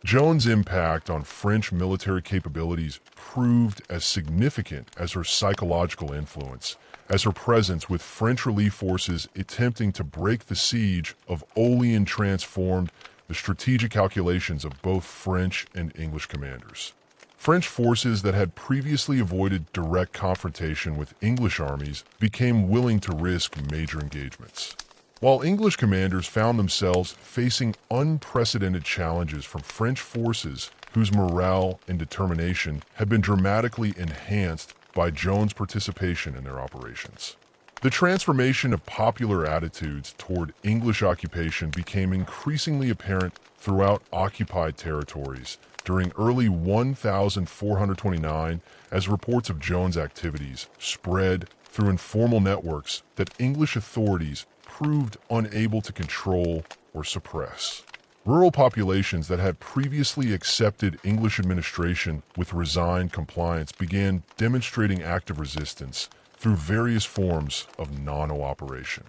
Joan's impact on French military capabilities proved as significant as her psychological influence, as her presence with French relief forces attempting to break the siege of Orleans transformed the strategic calculations of both French and English commanders. French forces that had previously avoided direct confrontation with English armies became willing to risk major engagements. While English commanders found themselves facing unprecedented challenges from French forces whose morale and determination had been dramatically enhanced by Joan's participation in their operations. The transformation of popular attitudes toward English occupation became increasingly apparent throughout occupied territories during early 1429 as reports of Joan's activities spread through informal networks that English authorities proved unable to control or suppress. Rural populations that had previously accepted English administration with resigned compliance began demonstrating active resistance through various forms of non-cooperation.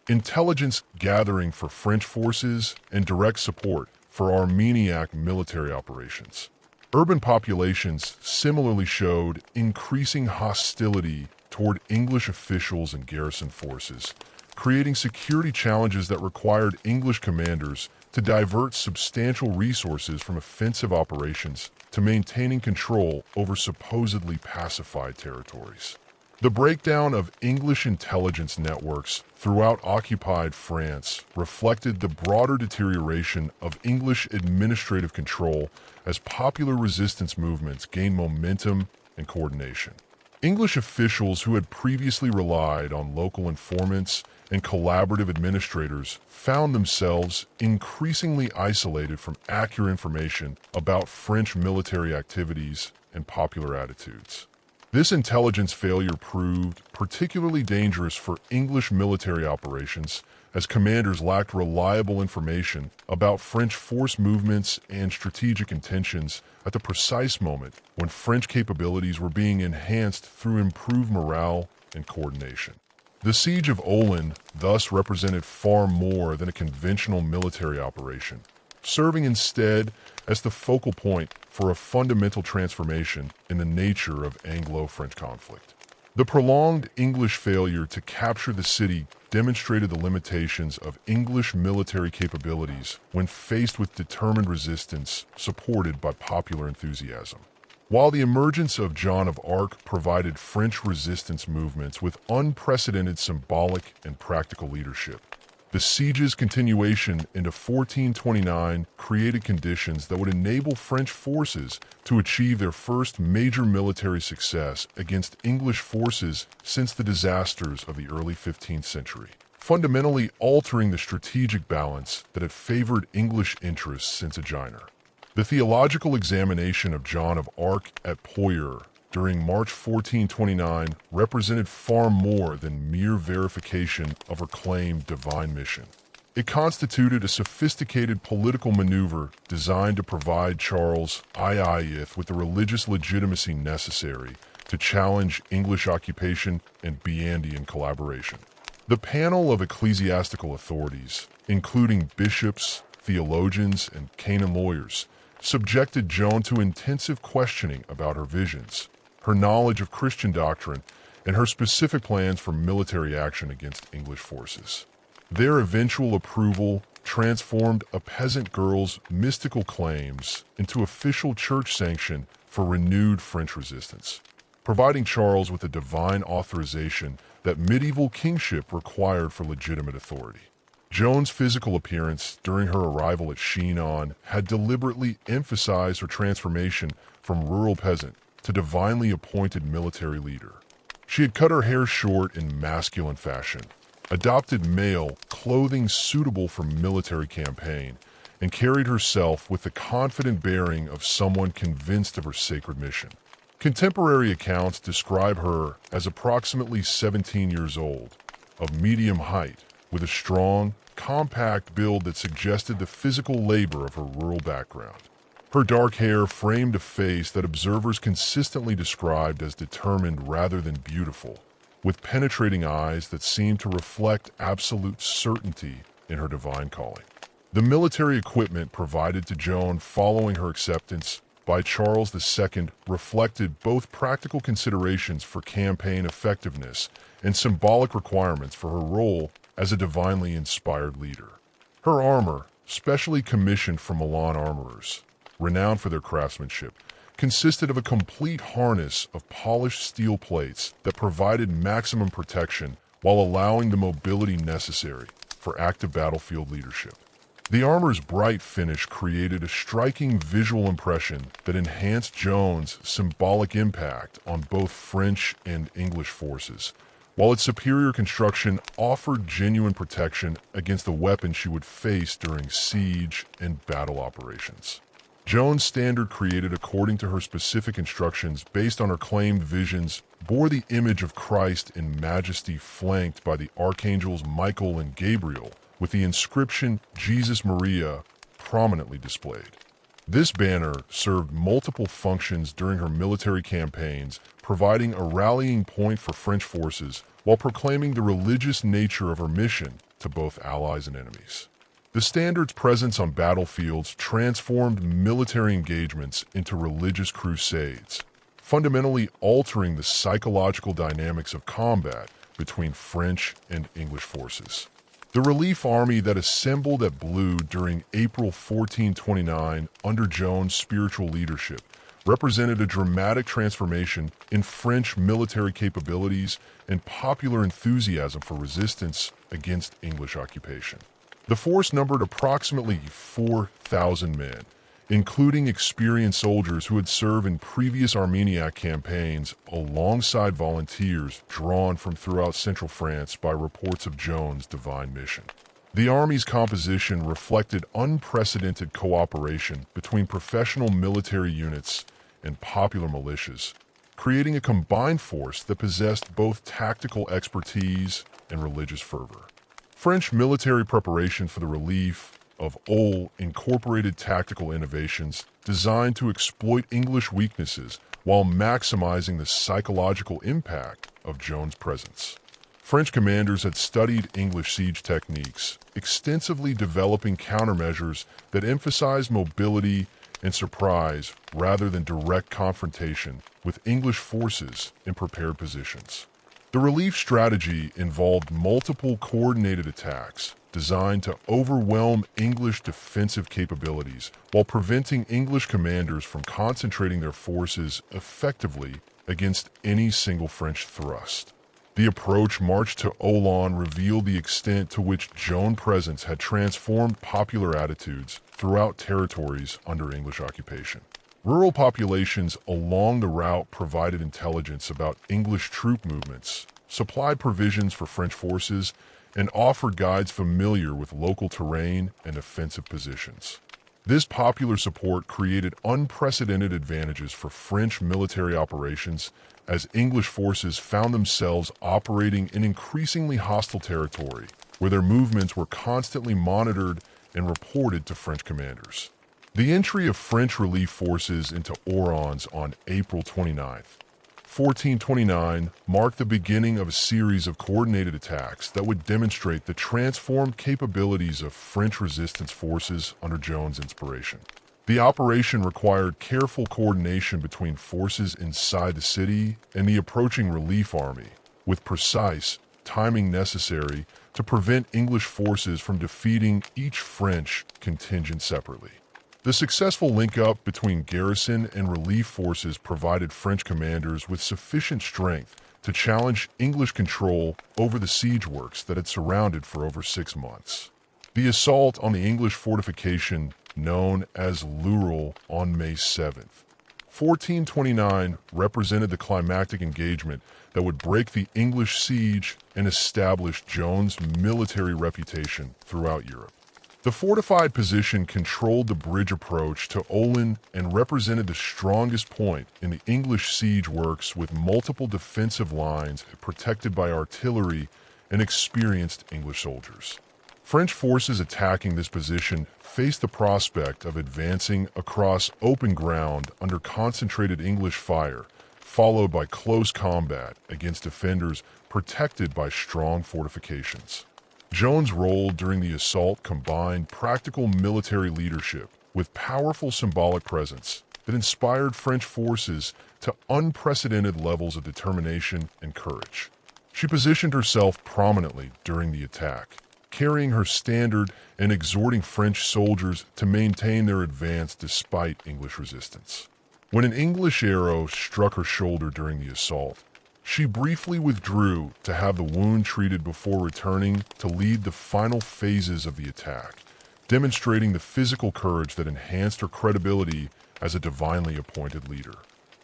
Intelligence gathering for French forces and direct support for Armeniac military operations. Urban populations similarly showed increasing hostility toward English officials and garrison forces, creating security challenges that required English commanders to divert substantial resources from offensive operations to maintaining control over supposedly pacified territories. The breakdown of English intelligence networks throughout occupied France reflected the broader deterioration of English administrative control as popular resistance movements gained momentum and coordination. English officials who had previously relied on local informants and collaborative administrators found themselves increasingly isolated from accurate information about French military activities and popular attitudes. This intelligence failure proved particularly dangerous for English military operations as commanders lacked reliable information about French force movements and strategic intentions at the precise moment when French capabilities were being enhanced through improved morale and coordination. The Siege of Orleans thus represented far more than a conventional military operation, serving instead as the focal point for a fundamental transformation in the nature of Anglo-French conflict. The prolonged English failure to capture the city demonstrated the limitations of English military capabilities when faced with determined resistance supported by popular enthusiasm. While the emergence of Joan of Arc provided French resistance movements with unprecedented symbolic and practical leadership, the siege's continuation into 1429 created conditions that would enable French forces to achieve their first major military success against English forces since the disasters of the early 15th century, fundamentally altering the strategic balance that had favored English interests since Aegina. The theological examination of Joan of Arc at Poitiers during March 1429 represented far more than mere verification of her claimed divine mission. It constituted a sophisticated political maneuver designed to provide Charles IIth with the religious legitimacy necessary to challenge English occupation and Biandian collaboration. The panel of ecclesiastical authorities, including bishops, theologians, and canon lawyers, subjected Joan to intensive questioning about her visions, her knowledge of Christian doctrine, and her specific plans for military action against English forces. Their eventual approval transformed a peasant girl's mystical claims into official church sanction for renewed French resistance, providing Charles with a divine authorization that medieval kingship required for legitimate authority. Joan's physical appearance during her arrival at Chinon had deliberately emphasized her transformation from rural peasant to divinely appointed military leader. She had cut her hair short in masculine fashion, adopted male clothing suitable for military campaign, and carried herself with the confident bearing of someone convinced of her sacred mission. Contemporary accounts describe her as approximately 17 years old, of medium height, with a strong, compact build that suggested the physical labor of her rural background. Her dark hair framed a face that observers consistently described as determined rather than beautiful, with penetrating eyes that seemed to reflect absolute certainty in her divine calling. The military equipment provided to Joan following her acceptance by Charles II reflected both practical considerations for campaign effectiveness and symbolic requirements for her role as a divinely inspired leader. Her armor, specially commissioned from Milan armorers, renowned for their craftsmanship, consisted of a complete harness of polished steel plates that provided maximum protection while allowing the mobility necessary for active battlefield leadership. The armor's bright finish created a striking visual impression that enhanced Joan's symbolic impact on both French and English forces, while its superior construction offered genuine protection against the weapons she would face during siege and battle operations. Joan's standard, created according to her specific instructions based on her claimed visions, bore the image of Christ in majesty flanked by the archangels Michael and Gabriel, with the inscription Jesus Maria prominently displayed. This banner served multiple functions during her military campaigns, providing a rallying point for French forces while proclaiming the religious nature of her mission to both allies and enemies. The standard's presence on battlefields transformed military engagements into religious crusades, fundamentally altering the psychological dynamics of combat between French and English forces. The relief army that assembled at Bleu during April 1429 under Joan's spiritual leadership represented a dramatic transformation in French military capabilities and popular enthusiasm for resistance against English occupation. The force numbered approximately 4,000 men, including experienced soldiers who had served in previous Armagnac campaigns alongside volunteers drawn from throughout central France by reports of Joan's divine mission. The army's composition reflected unprecedented cooperation between professional military units and popular militias, creating a combined force that possessed both tactical expertise and religious fervor. French military preparation for the relief of Ole incorporated tactical innovations designed to exploit English weaknesses while maximizing the psychological impact of Joan's presence. French commanders had studied English siege techniques, extensively developing countermeasures that emphasized mobility and surprise rather than direct confrontation with English forces in prepared positions. The relief strategy involved multiple coordinated attacks designed to overwhelm English defensive capabilities while preventing English commanders from concentrating their forces effectively against any single French thrust. The approach marched to Olan revealed the extent to which Joan's presence had transformed popular attitudes throughout territories under English occupation. Rural populations along the route provided intelligence about English troop movements, supplied provisions for French forces, and offered guides familiar with local terrain and offensive positions. This popular support created unprecedented advantages for French military operations as English forces found themselves operating in increasingly hostile territory, where their movements were constantly monitored and reported to French commanders. The entry of French relief forces into Orans on April 29, 1429 marked the beginning of a series of coordinated attacks that would demonstrate the transformed capabilities of French resistance forces under Joan's inspiration. The operation required careful coordination between forces inside the city and the approaching relief army, with precise timing necessary to prevent English forces from defeating each French contingent separately. The successful link-up between garrison and relief forces provided French commanders with sufficient strength to challenge English control over the siege works that had surrounded for over 6 months. The assault on the English fortification known as Lurel on May 7th, 1429 represented the climactic engagement that would break the English siege and establish Joan's military reputation throughout Europe. The fortified position controlled the bridge approach to Olin and represented the strongest point in the English siege works, with multiple defensive lines protected by artillery and experienced English soldiers. French forces attacking this position faced the prospect of advancing across open ground under concentrated English fire, followed by close combat against defenders protected by strong fortifications. Joan's role during the assault combined practical military leadership with powerful symbolic presence that inspired French forces to unprecedented levels of determination and courage. She positioned herself prominently during the attack, carrying her standard and exhorting French soldiers to maintain their advance despite English resistance. When an English arrow struck her shoulder during the assault, she briefly withdrew to have the wound treated before returning to lead the final phases of the attack, demonstrating the physical courage that enhanced her credibility as a divinely appointed leader.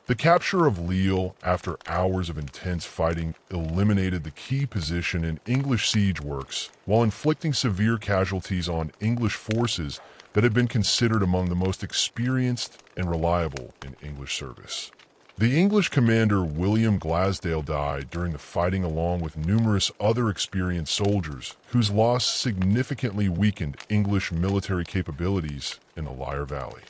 The capture of Lille after hours of intense fighting eliminated the key position in English siege works, while inflicting severe casualties on English forces that had been considered among the most experienced and reliable in English service. The English commander William Glasdale died during the fighting, along with numerous other experienced soldiers whose loss significantly weakened English military capabilities in the Lyre Valley.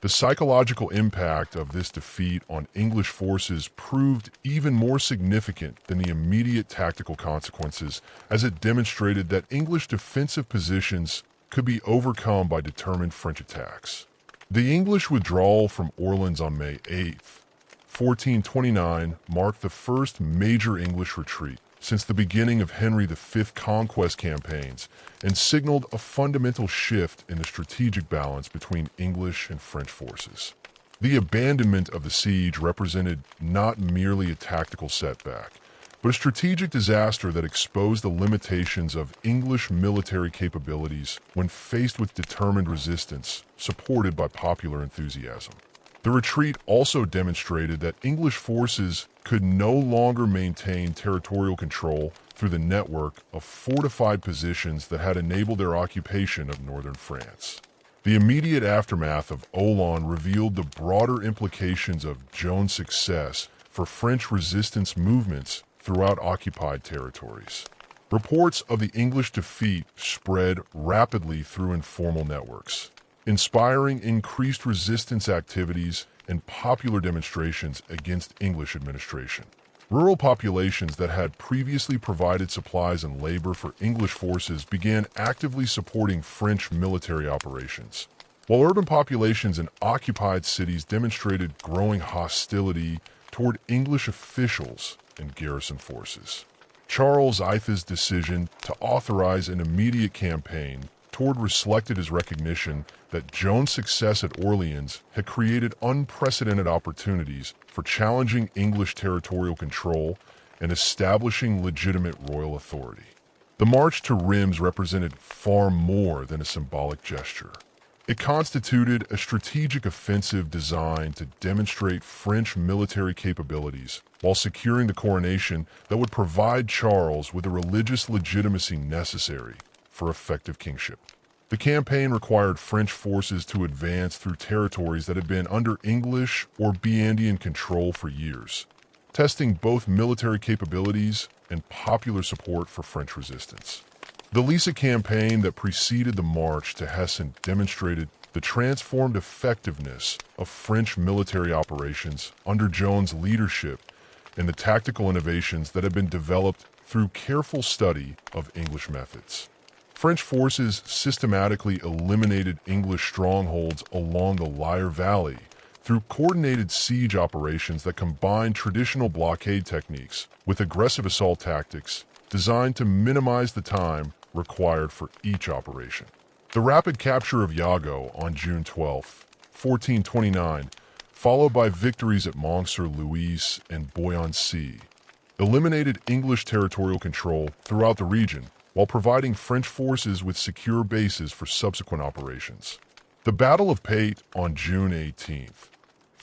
The psychological impact of this defeat on English forces proved even more significant than the immediate tactical consequences, as it demonstrated that English defensive positions could be overcome by determined French attacks. The English withdrawal from Orleans on May 8th, 1429 marked the first major English retreat since the beginning of Henry V's conquest campaigns, and signaled a fundamental shift in the strategic balance between English and French forces. The abandonment of the siege represented not merely a tactical setback, but a strategic disaster that exposed the limitations of English military capabilities when faced with determined resistance supported by popular enthusiasm. The retreat also demonstrated that English forces could no longer maintain territorial control through the network of fortified positions that had enabled their occupation of northern France. The immediate aftermath of Olon revealed the broader implications of Joan's success for French resistance movements throughout occupied territories. Reports of the English defeat spread rapidly through informal networks, inspiring increased resistance activities and popular demonstrations against English administration. Rural populations that had previously provided supplies and labor for English forces began actively supporting French military operations, while urban populations in occupied cities demonstrated growing hostility toward English officials and garrison forces. Charles Ithe's decision to authorize an immediate campaign toward reflected his recognition that Joan's success at Orleans had created unprecedented opportunities for challenging English territorial control and establishing legitimate royal authority. The march to Reims represented far more than a symbolic gesture. It constituted a strategic offensive designed to demonstrate French military capabilities while securing the coronation that would provide Charles with the religious legitimacy necessary for effective kingship. The campaign required French forces to advance through territories that had been under English or Burgundian control for years, testing both military capabilities and popular support for French resistance. The Lisa campaign that preceded the march to Hessen demonstrated the transformed effectiveness of French military operations under Joan's leadership and the tactical innovations that had been developed through careful study of English methods. French forces systematically eliminated English strongholds along the Lyre Valley through coordinated siege operations that combined traditional blockade techniques with aggressive assault tactics designed to minimize the time required for each operation. The rapid capture of Yago on June 12, 1429, followed by victories at Mont-sur-Louise and Boyancy, eliminated English territorial control throughout the region while providing French forces with secure bases for subsequent operations. The Battle of Pate on June 18,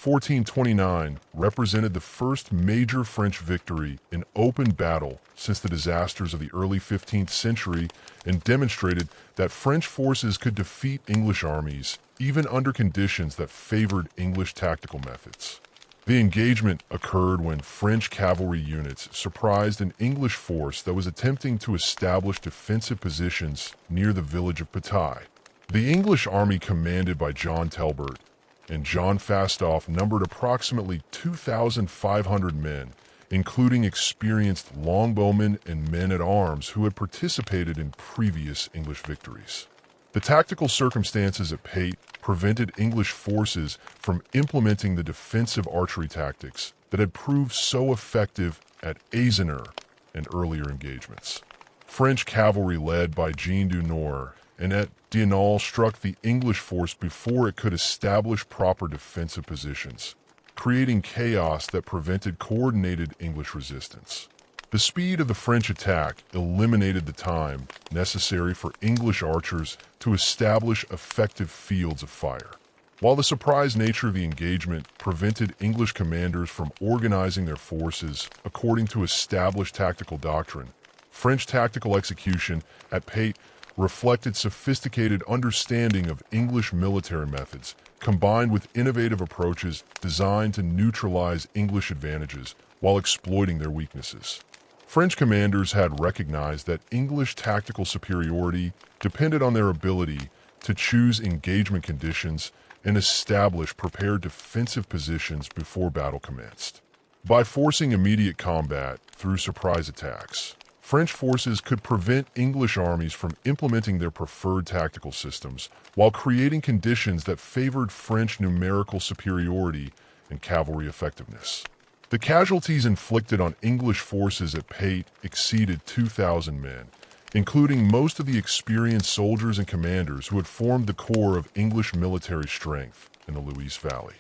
1429 represented the first major French victory in open battle since the disasters of the early 15th century and demonstrated that French forces could defeat English armies even under conditions that favored English tactical methods. The engagement occurred when French cavalry units surprised an English force that was attempting to establish defensive positions near the village of Patay. The English army commanded by John Talbot and John Fastolf numbered approximately 2,500 men, including experienced longbowmen and men-at-arms who had participated in previous English victories. The tactical circumstances at Pate prevented English forces from implementing the defensive archery tactics that had proved so effective at Eisenach and earlier engagements. French cavalry led by Jean du Nord and at Dinant struck the English force before it could establish proper defensive positions, creating chaos that prevented coordinated English resistance. The speed of the French attack eliminated the time necessary for English archers to establish effective fields of fire. While the surprise nature of the engagement prevented English commanders from organizing their forces according to established tactical doctrine, French tactical execution at Pate reflected sophisticated understanding of English military methods, combined with innovative approaches designed to neutralize English advantages while exploiting their weaknesses. French commanders had recognized that English tactical superiority depended on their ability to choose engagement conditions and establish prepared defensive positions before battle commenced. By forcing immediate combat through surprise attacks, French forces could prevent English armies from implementing their preferred tactical systems while creating conditions that favored French numerical superiority and cavalry effectiveness. The casualties inflicted on English forces at Pate exceeded 2,000 men, including most of the experienced soldiers and commanders who had formed the core of English military strength in the Louise Valley.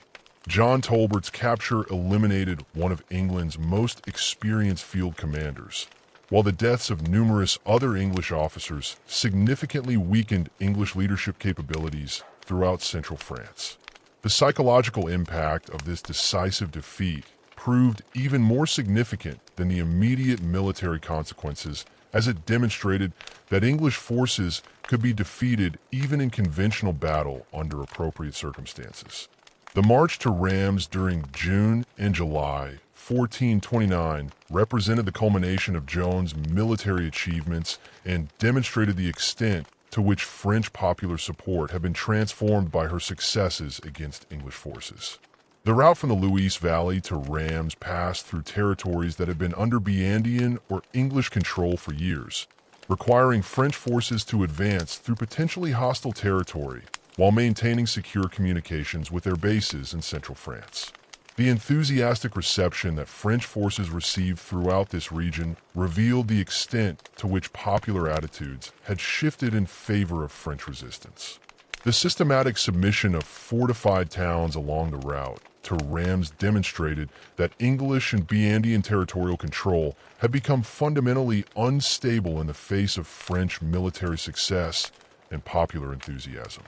John Talbot's capture eliminated one of England's most experienced field commanders, while the deaths of numerous other English officers significantly weakened English leadership capabilities throughout central France. The psychological impact of this decisive defeat proved even more significant than the immediate military consequences, as it demonstrated that English forces could be defeated even in conventional battle under appropriate circumstances. The march to Rheims during June and July 1429 represented the culmination of Joan's military achievements and demonstrated the extent to which French popular support had been transformed by her successes against English forces. The route from the Louise Valley to Rheims passed through territories that had been under Burgundian or English control for years, requiring French forces to advance through potentially hostile territory while maintaining secure communications with their bases in central France. The enthusiastic reception that French forces received throughout this region revealed the extent to which popular attitudes had shifted in favor of French resistance. The systematic submission of fortified towns along the route to Rheims demonstrated that English and Burgundian territorial control had become fundamentally unstable in the face of French military success and popular enthusiasm.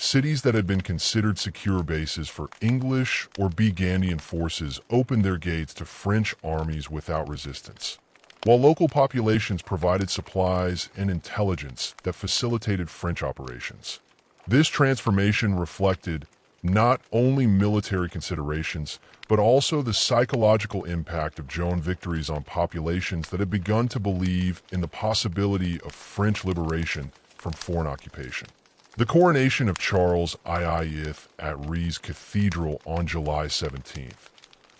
Cities that had been considered secure bases for English or Burgundian forces opened their gates to French armies without resistance, while local populations provided supplies and intelligence that facilitated French operations. This transformation reflected not only military considerations, but also the psychological impact of Joan victories on populations that had begun to believe in the possibility of French liberation from foreign occupation. The coronation of Charles II at Rheims Cathedral on July 17,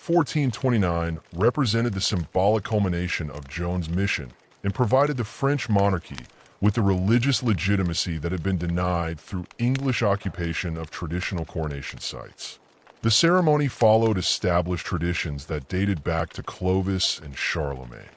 1429 represented the symbolic culmination of Joan's mission and provided the French monarchy with the religious legitimacy that had been denied through English occupation of traditional coronation sites. The ceremony followed established traditions that dated back to Clovis and Charlemagne,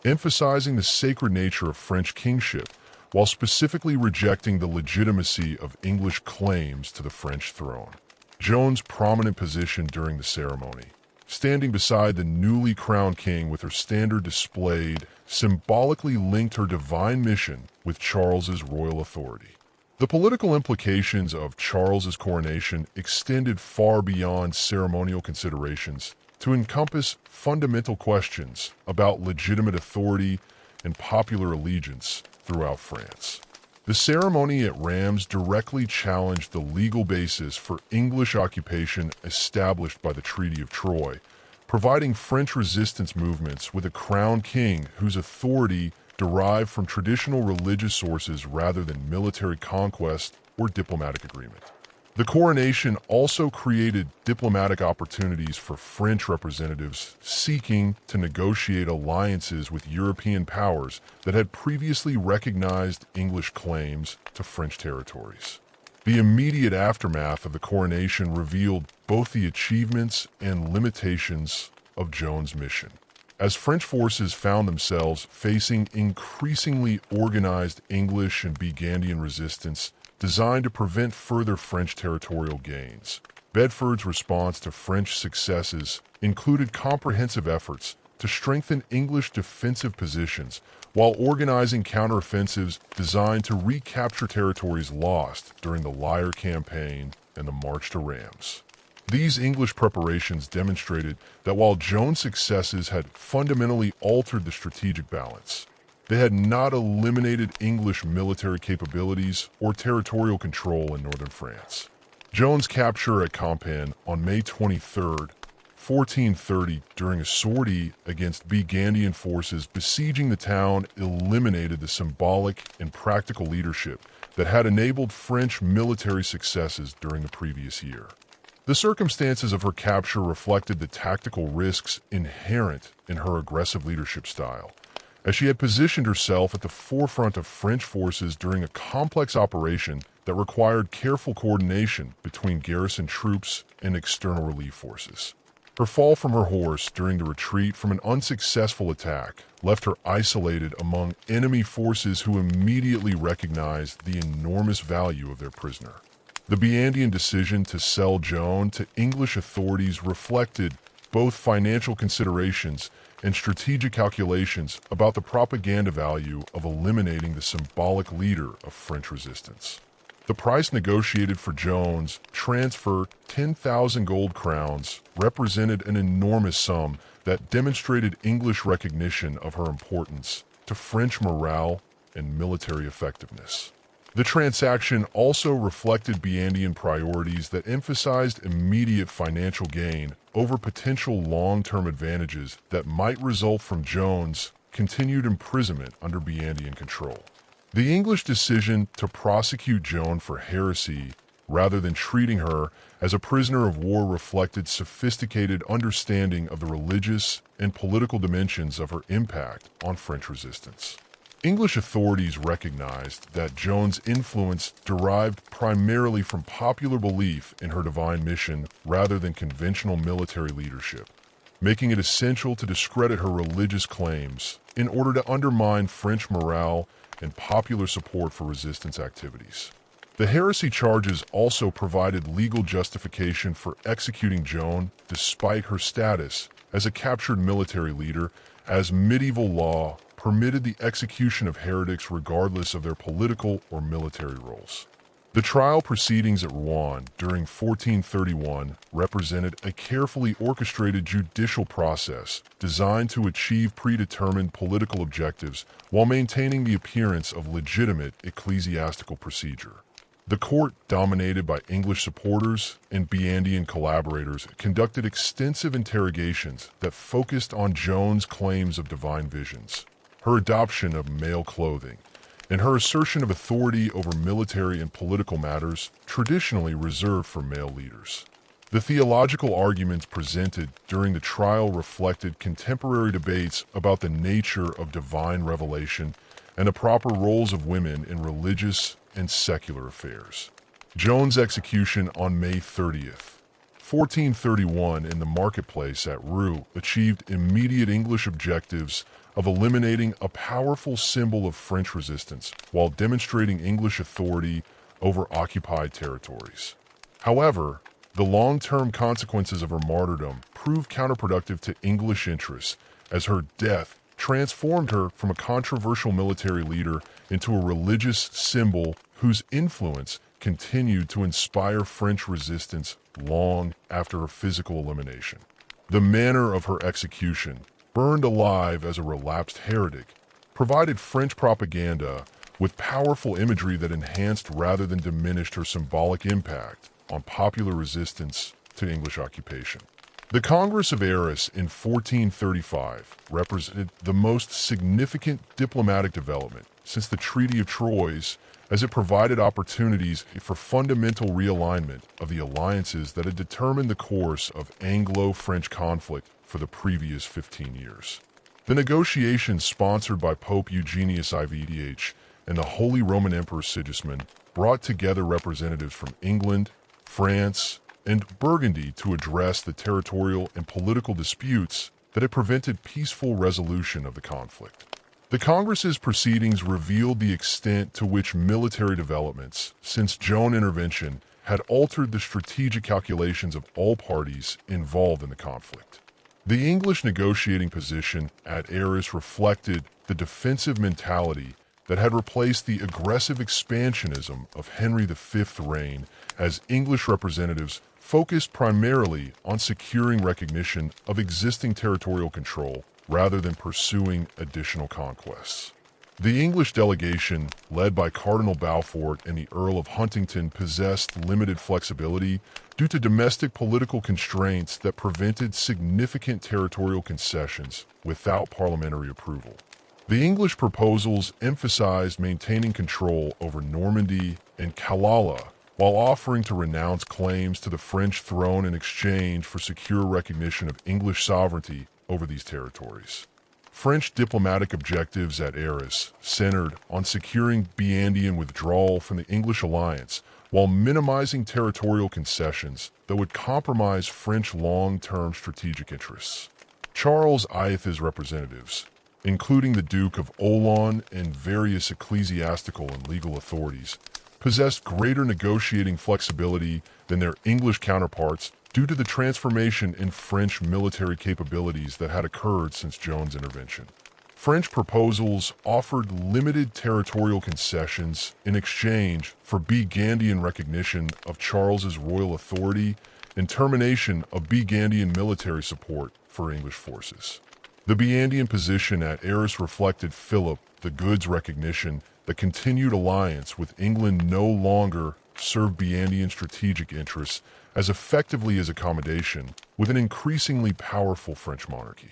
emphasizing the sacred nature of French kingship while specifically rejecting the legitimacy of English claims to the French throne. Joan's prominent position during the ceremony, standing beside the newly crowned king with her standard displayed, symbolically linked her divine mission with Charles's royal authority. The political implications of Charles's coronation extended far beyond ceremonial considerations to encompass fundamental questions about legitimate authority and popular allegiance throughout France. The ceremony at Reims directly challenged the legal basis for English occupation established by the Treaty of Troyes, providing French resistance movements with a crowned king whose authority derived from traditional religious sources rather than military conquest or diplomatic agreement. The coronation also created diplomatic opportunities for French representatives seeking to negotiate alliances with European powers that had previously recognized English claims to French territories. The immediate aftermath of the coronation revealed both the achievements and limitations of Joan's mission. As French forces found themselves facing increasingly organized English and Burgundian resistance designed to prevent further French territorial gains, Bedford's response to French successes included comprehensive efforts to strengthen English defensive positions while organizing counteroffensives designed to recapture territories lost during the Lier Campaign and the March to Reims. These English preparations demonstrated that while Joan's successes had fundamentally altered the strategic balance, they had not eliminated English military capabilities or territorial control in northern France. Joan's capture at Compiègne on May 23, 1430, during a sortie against Burgundian forces besieging the town, eliminated the symbolic and practical leadership that had enabled French military successes during the previous year. The circumstances of her capture reflected the tactical risks inherent in her aggressive leadership style, as she had positioned herself at the forefront of French forces during a complex operation that required careful coordination between garrison troops and external relief forces. Her fall from her horse during the retreat from an unsuccessful attack left her isolated among enemy forces who immediately recognized the enormous value of their prisoner. The Burgundian decision to sell Joan to English authorities reflected both financial considerations and strategic calculations about the propaganda value of eliminating the symbolic leader of French resistance. The price negotiated for Joan's transfer, 10,000 gold crowns, represented an enormous sum that demonstrated English recognition of her importance to French morale and military effectiveness. The transaction also reflected Burgundian priorities that emphasized immediate financial gain over potential long-term advantages that might result from Joan's continued imprisonment under Burgundian control. The English decision to prosecute Joan for heresy rather than treating her as a prisoner of war reflected sophisticated understanding of the religious and political dimensions of her impact on French resistance. English authorities recognized that Joan's influence derived primarily from popular belief in her divine mission rather than conventional military leadership, making it essential to discredit her religious claims in order to undermine French morale and popular support for resistance activities. The heresy charges also provided legal justification for executing Joan despite her status as a captured military leader, as medieval law permitted the execution of heretics regardless of their political or military roles. The trial proceedings at Rouen during 1431 represented a carefully orchestrated judicial process designed to achieve predetermined political objectives while maintaining the appearance of legitimate ecclesiastical procedure. The court, dominated by English supporters and Burgundian collaborators, conducted extensive interrogations that focused on Joan's claims of divine visions, her adoption of male clothing, and her assertion of authority over military and political matters traditionally reserved for male leaders. The theological arguments presented during the trial reflected contemporary debates about the nature of divine revelation and the proper roles of women in religious and secular affairs. Joan's execution on May 30th, 1431 in the marketplace at Rouen achieved immediate English objectives of eliminating a powerful symbol of French resistance while demonstrating English authority over occupied territories. However, the long-term consequences of her martyrdom proved counterproductive to English interests, as her death transformed her from a controversial military leader into a religious symbol whose influence continued to inspire French resistance long after her physical elimination. The manner of her execution, burned alive as a relapsed heretic, provided French propaganda with powerful imagery that enhanced rather than diminished her symbolic impact on popular resistance to English occupation. The Congress of Arras in 1435 represented the most significant diplomatic development since the Treaty of Troyes, as it provided opportunities for fundamental realignment of the alliances that had determined the course of Anglo-French conflict for the previous 15 years. The negotiations sponsored by Pope Eugenius IVDH and the Holy Roman Emperor Sigismund brought together representatives from England, France, and Burgundy to address the territorial and political disputes that had prevented peaceful resolution of the conflict. The Congress's proceedings revealed the extent to which military developments since Joan intervention had altered the strategic calculations of all parties involved in the conflict. The English negotiating position at Arras reflected the defensive mentality that had replaced the aggressive expansionism of Henry V's reign, as English representatives focused primarily on securing recognition of existing territorial control rather than pursuing additional conquests. The English delegation, led by Cardinal Beaufort and the Earl of Huntingdon, possessed limited flexibility due to domestic political constraints that prevented significant territorial concessions without parliamentary approval. The English proposals emphasized maintaining control over Normandy and Killala, while offering to renounce claims to the French throne in exchange for secure recognition of English sovereignty over these territories. French diplomatic objectives at Arras centered on securing Burgundian withdrawal from the English alliance while minimizing territorial concessions that would compromise French long-term strategic interests. Charles IV's representatives, including the Duke of Orleans and various ecclesiastical and legal authorities, possessed greater negotiating flexibility than their English counterparts due to the transformation in French military capabilities that had occurred since Joan's intervention. French proposals offered limited territorial concessions in exchange for Burgundian recognition of Charles's royal authority and termination of Burgundian military support for English forces. The Burgundian position at Arras reflected Philip the Good's recognition that continued alliance with England no longer served Burgundian strategic interests as effectively as accommodation with an increasingly powerful French monarchy.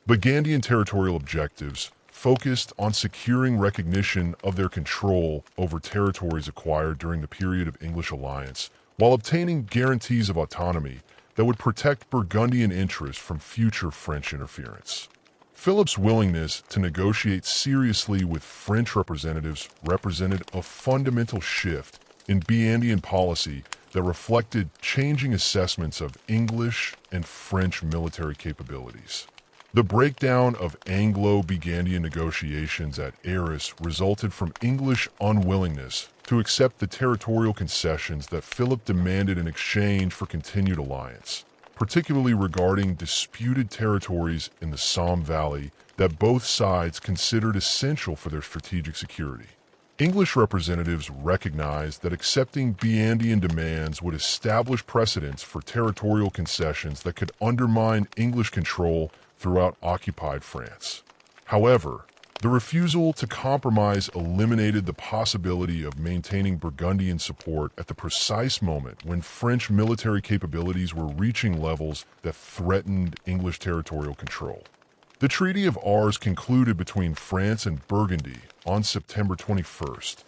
Burgundian territorial objectives focused on securing recognition of their control over territories acquired during the period of English alliance, while obtaining guarantees of autonomy that would protect Burgundian interests from future French interference. Philip's willingness to negotiate seriously with French representatives represented a fundamental shift in Burgundian policy that reflected changing assessments of English and French military capabilities. The breakdown of Anglo-Burgundian negotiations at Arras resulted from English unwillingness to accept the territorial concessions that Philip demanded in exchange for continued alliance, particularly regarding disputed territories in the Somme Valley that both sides considered essential for their strategic security. English representatives recognized that accepting Burgundian demands would establish precedents for territorial concessions that could undermine English control throughout occupied France. However, the refusal to compromise eliminated the possibility of maintaining Burgundian support at the precise moment when French military capabilities were reaching levels that threatened English territorial control. The Treaty of Ars concluded between France and Burgundy on September 21st.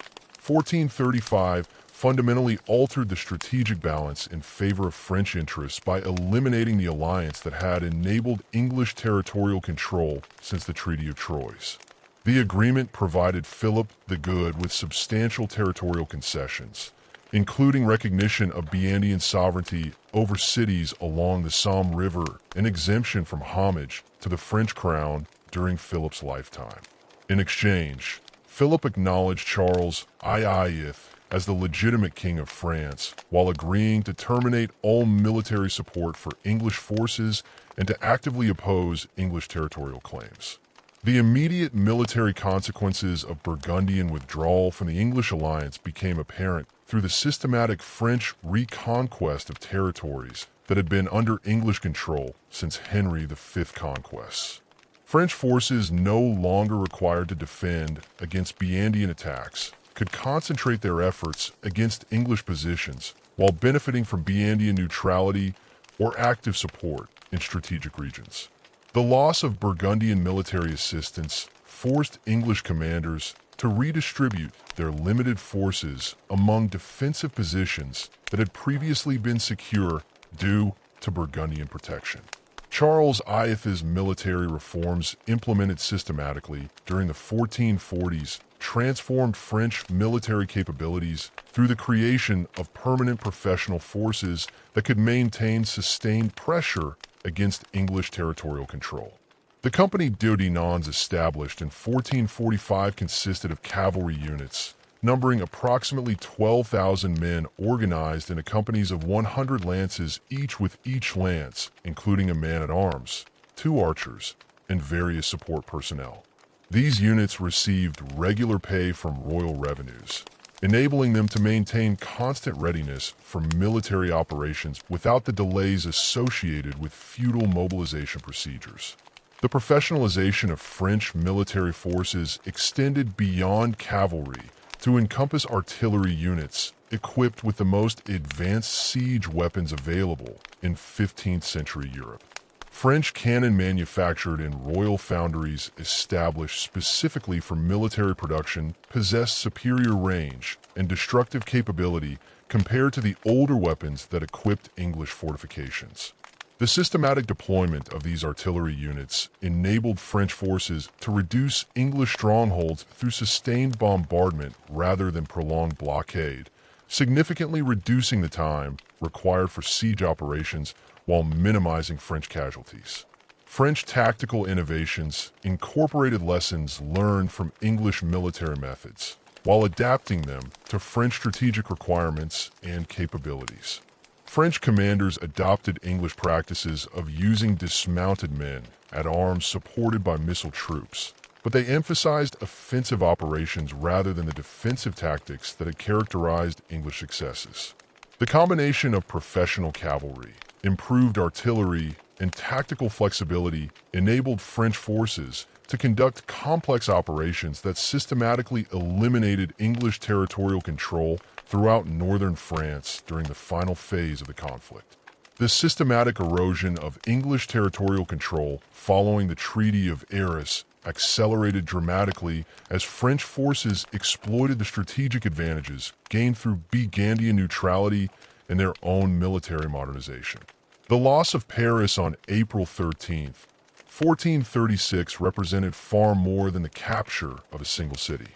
1435 fundamentally altered the strategic balance in favor of French interests by eliminating the alliance that had enabled English territorial control since the Treaty of Troyes. The agreement provided Philip the Good with substantial territorial concessions, including recognition of Burgundian sovereignty over cities along the Somme River and exemption from homage to the French crown during Philip's lifetime. In exchange, Philip acknowledged Charles IIth as the legitimate king of France, while agreeing to terminate all military support for English forces and to actively oppose English territorial claims. The immediate military consequences of Burgundian withdrawal from the English alliance became apparent through the systematic French reconquest of territories that had been under English control since Henry V's conquests. French forces no longer required to defend against Burgundian attacks could concentrate their efforts against English positions while benefiting from Burgundian neutrality or active support in strategic regions. The loss of Burgundian military assistance forced English commanders to redistribute their limited forces among defensive positions that had previously been secure due to Burgundian protection. Charles I's military reforms implemented systematically during the 1440s transformed French military capabilities through the creation of permanent professional forces that could maintain sustained pressure against English territorial control. The Company d'Ordonnance established in 1445 consisted of cavalry units, numbering approximately 12,000 men organized into companies of 100 lances each with each lance, including a man-at-arms, 2 archers, and various support personnel. These units received regular pay from royal revenues, enabling them to maintain constant readiness for military operations without the delays associated with feudal mobilization procedures. The professionalization of French military forces extended beyond cavalry to encompass artillery units equipped with the most advanced siege weapons available in 15th century Europe. French cannon manufactured in royal foundries established specifically for military production possessed superior range and destructive capability compared to the older weapons that equipped English fortifications. The systematic deployment of these artillery units enabled French forces to reduce English strongholds through sustained bombardment rather than prolonged blockade, significantly reducing the time required for siege operations while minimizing French casualties. French tactical innovations incorporated lessons learned from English military methods, while adapting them to French strategic requirements and capabilities. French commanders adopted English practices of using dismounted men at arms supported by missile troops, but they emphasized offensive operations rather than the defensive tactics that had characterized English successes. The combination of professional cavalry, improved artillery, and tactical flexibility enabled French forces to conduct complex operations that systematically eliminated English territorial control throughout northern France during the final phase of the conflict. The systematic erosion of English territorial control following the Treaty of Arras accelerated dramatically as French forces exploited the strategic advantages gained through Burgundian neutrality and their own military modernization. The loss of Paris on April 13, 1436 represented far more than the capture of a single city.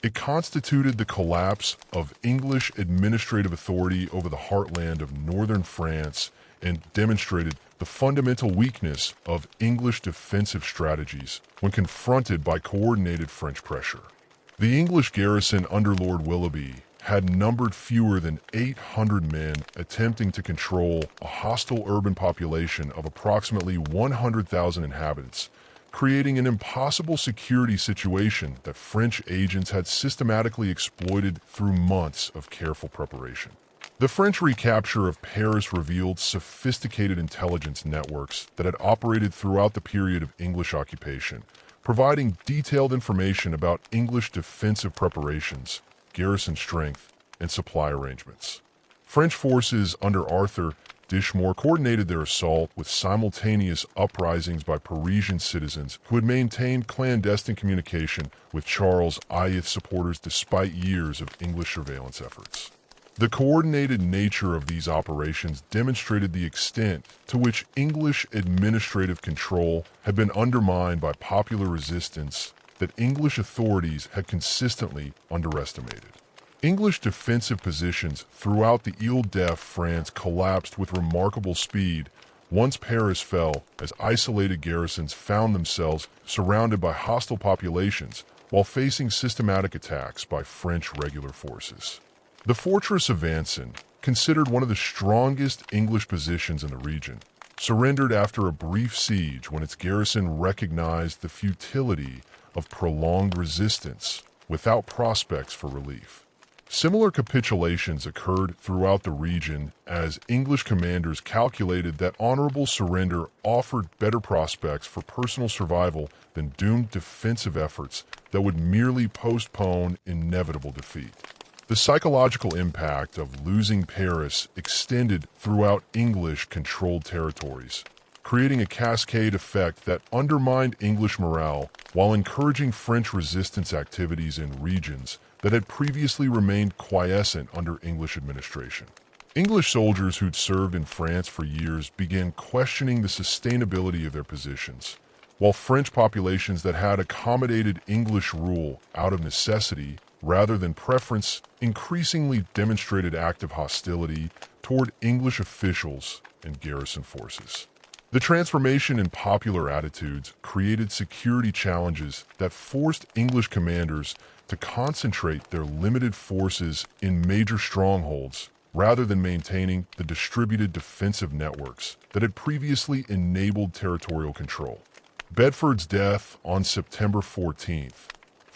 It constituted the collapse of English administrative authority over the heartland of northern France and demonstrated the fundamental weakness of English defensive strategies when confronted by coordinated French pressure. The English garrison under Lord Willoughby had numbered fewer than 800 men attempting to control a hostile urban population of approximately 100,000 inhabitants, creating an impossible security situation that French agents had systematically exploited through months of careful preparation. The French recapture of Paris revealed sophisticated intelligence networks that had operated throughout the period of English occupation, providing detailed information about English defensive preparations, garrison strength, and supply arrangements. French forces under Arthur Dishmore coordinated their assault with simultaneous uprisings by Parisian citizens who had maintained clandestine communication with Charles I's supporters despite years of English surveillance efforts. The coordinated nature of these operations demonstrated the extent to which English administrative control had been undermined by popular resistance that English authorities had consistently underestimated. English defensive positions throughout the Ile-de France collapsed with remarkable speed once Paris fell, as isolated garrisons found themselves surrounded by hostile populations while facing systematic attacks by French regular forces. The fortress of Vincennes, considered one of the strongest English positions in the region, surrendered after a brief siege when its garrison recognized the futility of prolonged resistance without prospects for relief. Similar capitulations occurred throughout the region as English commanders calculated that honorable surrender offered better prospects for personal survival than doomed defensive efforts that would merely postpone inevitable defeat. The psychological impact of losing Paris extended throughout English-controlled territories, creating a cascade effect that undermined English morale while encouraging French resistance activities in regions that had previously remained quiescent under English administration. English soldiers who'd served in France for years began questioning the sustainability of their positions, while French populations that had accommodated English rule out of necessity rather than preference increasingly demonstrated active hostility toward English officials and garrison forces. The transformation in popular attitudes created security challenges that forced English commanders to concentrate their limited forces in major strongholds rather than maintaining the distributed defensive networks that had previously enabled territorial control. Bedford's death on September 14th,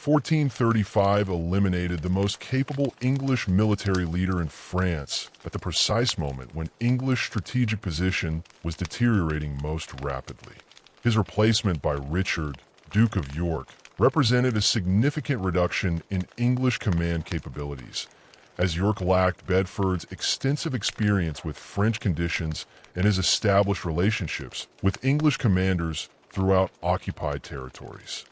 1435 eliminated the most capable English military leader in France at the precise moment when English strategic position was deteriorating most rapidly. His replacement by Richard, Duke of York, represented a significant reduction in English command capabilities, as York lacked Bedford's extensive experience with French conditions and his established relationships with English commanders throughout occupied territories.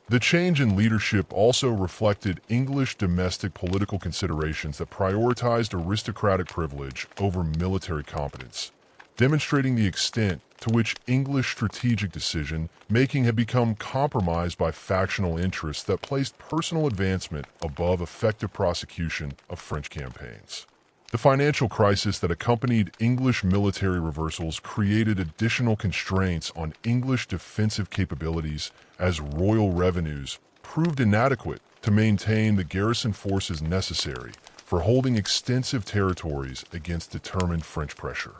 The change in leadership also reflected English domestic political considerations that prioritized aristocratic privilege over military competence, demonstrating the extent to which English strategic decision-making had become compromised by factional interests that placed personal advancement above effective prosecution of French campaigns. The financial crisis that accompanied English military reversals created additional constraints on English defensive capabilities as royal revenues proved inadequate to maintain the garrison forces necessary for holding extensive territories against determined French pressure.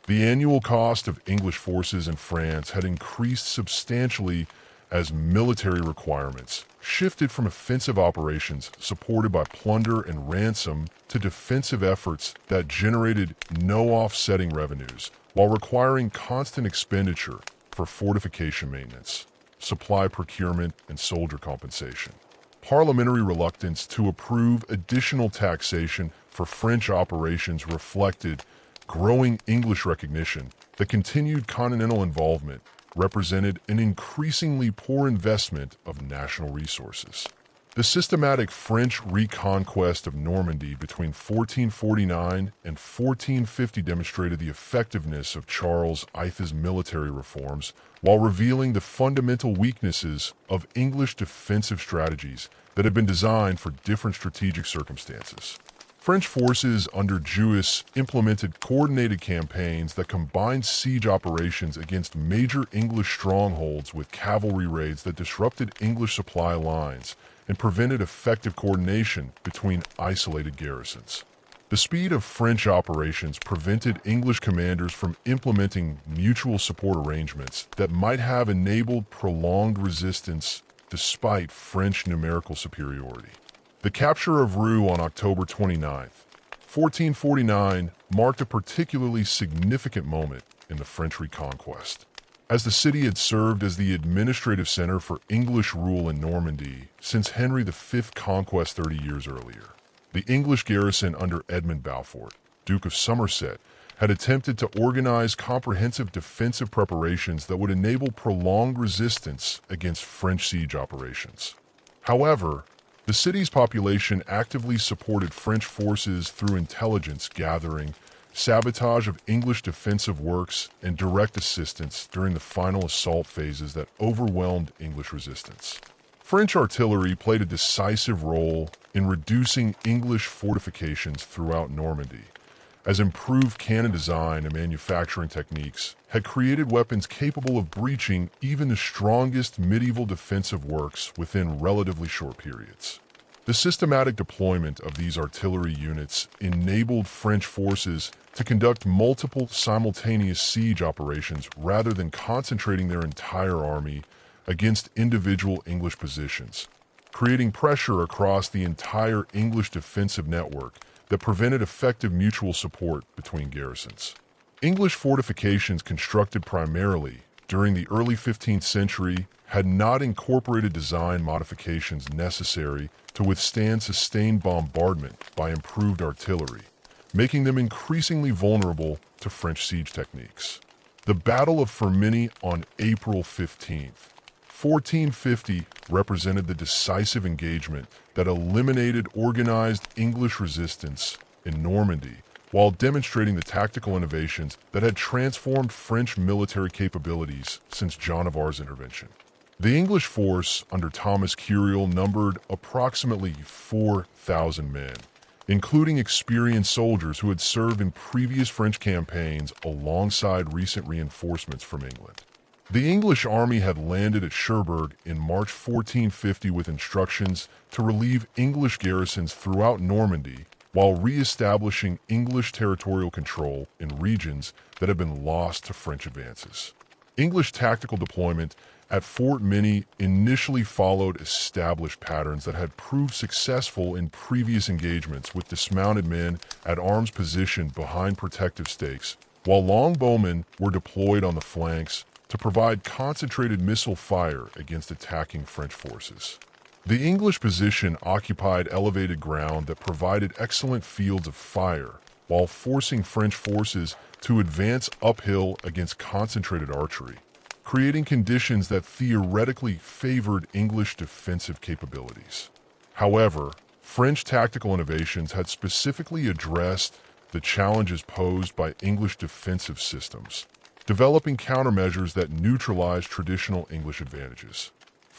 The annual cost of English forces in France had increased substantially as military requirements shifted from offensive operations supported by plunder and ransom to defensive efforts that generated no offsetting revenues while requiring constant expenditure for fortification maintenance, supply procurement, and soldier compensation. Parliamentary reluctance to approve additional taxation for French operations reflected growing English recognition that continued continental involvement represented an increasingly poor investment of national resources. The systematic French reconquest of Normandy between 1449 and 1450 demonstrated the effectiveness of Charles IV's military reforms while revealing the fundamental weaknesses of English defensive strategies that had been designed for different strategic circumstances. French forces under Juif implemented coordinated campaigns that combined siege operations against major English strongholds with cavalry raids that disrupted English supply lines and prevented effective coordination between isolated garrisons. The speed of French operations prevented English commanders from implementing mutual support arrangements that might have enabled prolonged resistance despite French numerical superiority. The capture of Rouen on October 29, 1449, marked a particularly significant moment in the French reconquest, as the city had served as the administrative center for English rule in Normandy since Henry V's conquest 30 years earlier. The English garrison under Edmund Beaufort, Duke of Somerset, had attempted to organize comprehensive defensive preparations that would enable prolonged resistance against French siege operations. However, the city's population actively supported French forces through intelligence gathering, sabotage of English defensive works, and direct assistance during the final assault phases that overwhelmed English resistance. French artillery played a decisive role in reducing English fortifications throughout Normandy, as improved cannon design and manufacturing techniques had created weapons capable of breaching even the strongest medieval defensive works within relatively short periods. The systematic deployment of these artillery units enabled French forces to conduct multiple simultaneous siege operations rather than concentrating their entire army against individual English positions, creating pressure across the entire English defensive network that prevented effective mutual support between garrisons. English fortifications constructed primarily during the early 15th century had not incorporated design modifications necessary to withstand sustained bombardment by improved artillery, making them increasingly vulnerable to French siege techniques. The Battle of Firminy on April 15th, 1450 represented the decisive engagement that eliminated organized English resistance in Normandy while demonstrating the tactical innovations that had transformed French military capabilities since John of Arc's intervention. The English force under Thomas Curiel numbered approximately 4,000 men, including experienced soldiers who had served in previous French campaigns alongside recent reinforcements from England. The English army had landed at Cherbourg in March 1450 with instructions to relieve English garrisons throughout Normandy while re-establishing English territorial control in regions that had been lost to French advances. English tactical deployment at Fort Minny initially followed established patterns that had proved successful in previous engagements with dismounted men at arms positioned behind protective stakes, while longbowmen were deployed on the flanks to provide concentrated missile fire against attacking French forces. The English position occupied elevated ground that provided excellent fields of fire, while forcing French forces to advance uphill against concentrated archery, creating conditions that theoretically favored English defensive capabilities. However, French tactical innovations had specifically addressed the challenges posed by English defensive systems, developing countermeasures that neutralized traditional English advantages.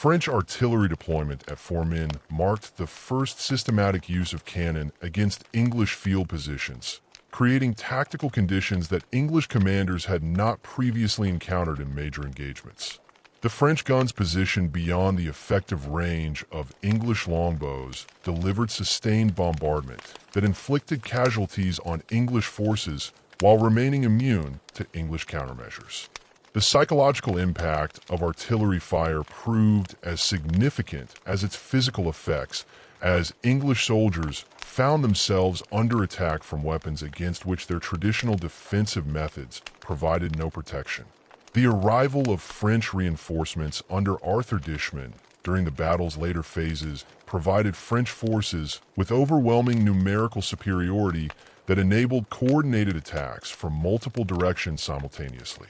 French artillery deployment at Fourmin marked the first systematic use of cannon against English field positions, creating tactical conditions that English commanders had not previously encountered in major engagements. The French guns positioned beyond the effective range of English longbows delivered sustained bombardment that inflicted casualties on English forces while remaining immune to English countermeasures. The psychological impact of artillery fire proved as significant as its physical effects, as English soldiers found themselves under attack from weapons against which their traditional defensive methods provided no protection. The arrival of French reinforcements under Arthur Dishman during the battle's later phases provided French forces with overwhelming numerical superiority that enabled coordinated attacks from multiple directions simultaneously.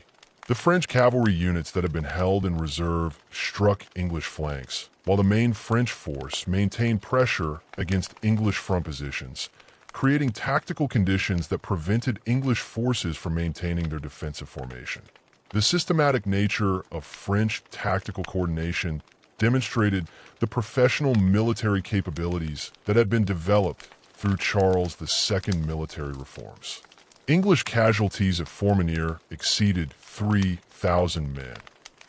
The French cavalry units that had been held in reserve struck English flanks, while the main French force maintained pressure against English front positions, creating tactical conditions that prevented English forces from maintaining their defensive formation. The systematic nature of French tactical coordination demonstrated the professional military capabilities that had been developed through Charles II's military reforms. English casualties at Fourminier exceeded 3,000 men,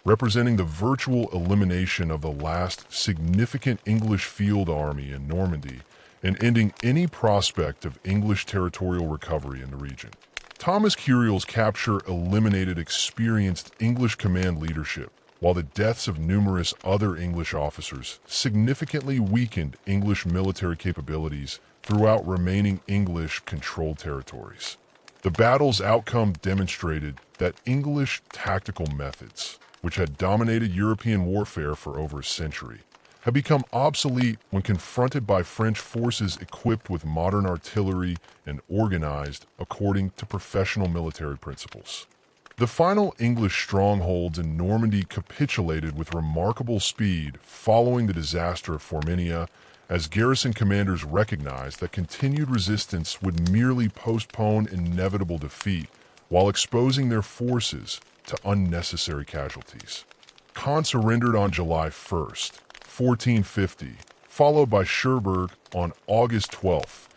representing the virtual elimination of the last significant English field army in Normandy and ending any prospect of English territorial recovery in the region. Thomas Curiel's capture eliminated experienced English command leadership, while the deaths of numerous other English officers significantly weakened English military capabilities throughout remaining English-controlled territories. The battle's outcome demonstrated that English tactical methods, which had dominated European warfare for over a century, had become obsolete when confronted by French forces equipped with modern artillery and organized according to professional military principles. The final English strongholds in Normandy capitulated with remarkable speed following the disaster of Forminia, as garrison commanders recognized that continued resistance would merely postpone inevitable defeat while exposing their forces to unnecessary casualties. Caen surrendered on July 1st, 1450, followed by Cherbourg on August 12th,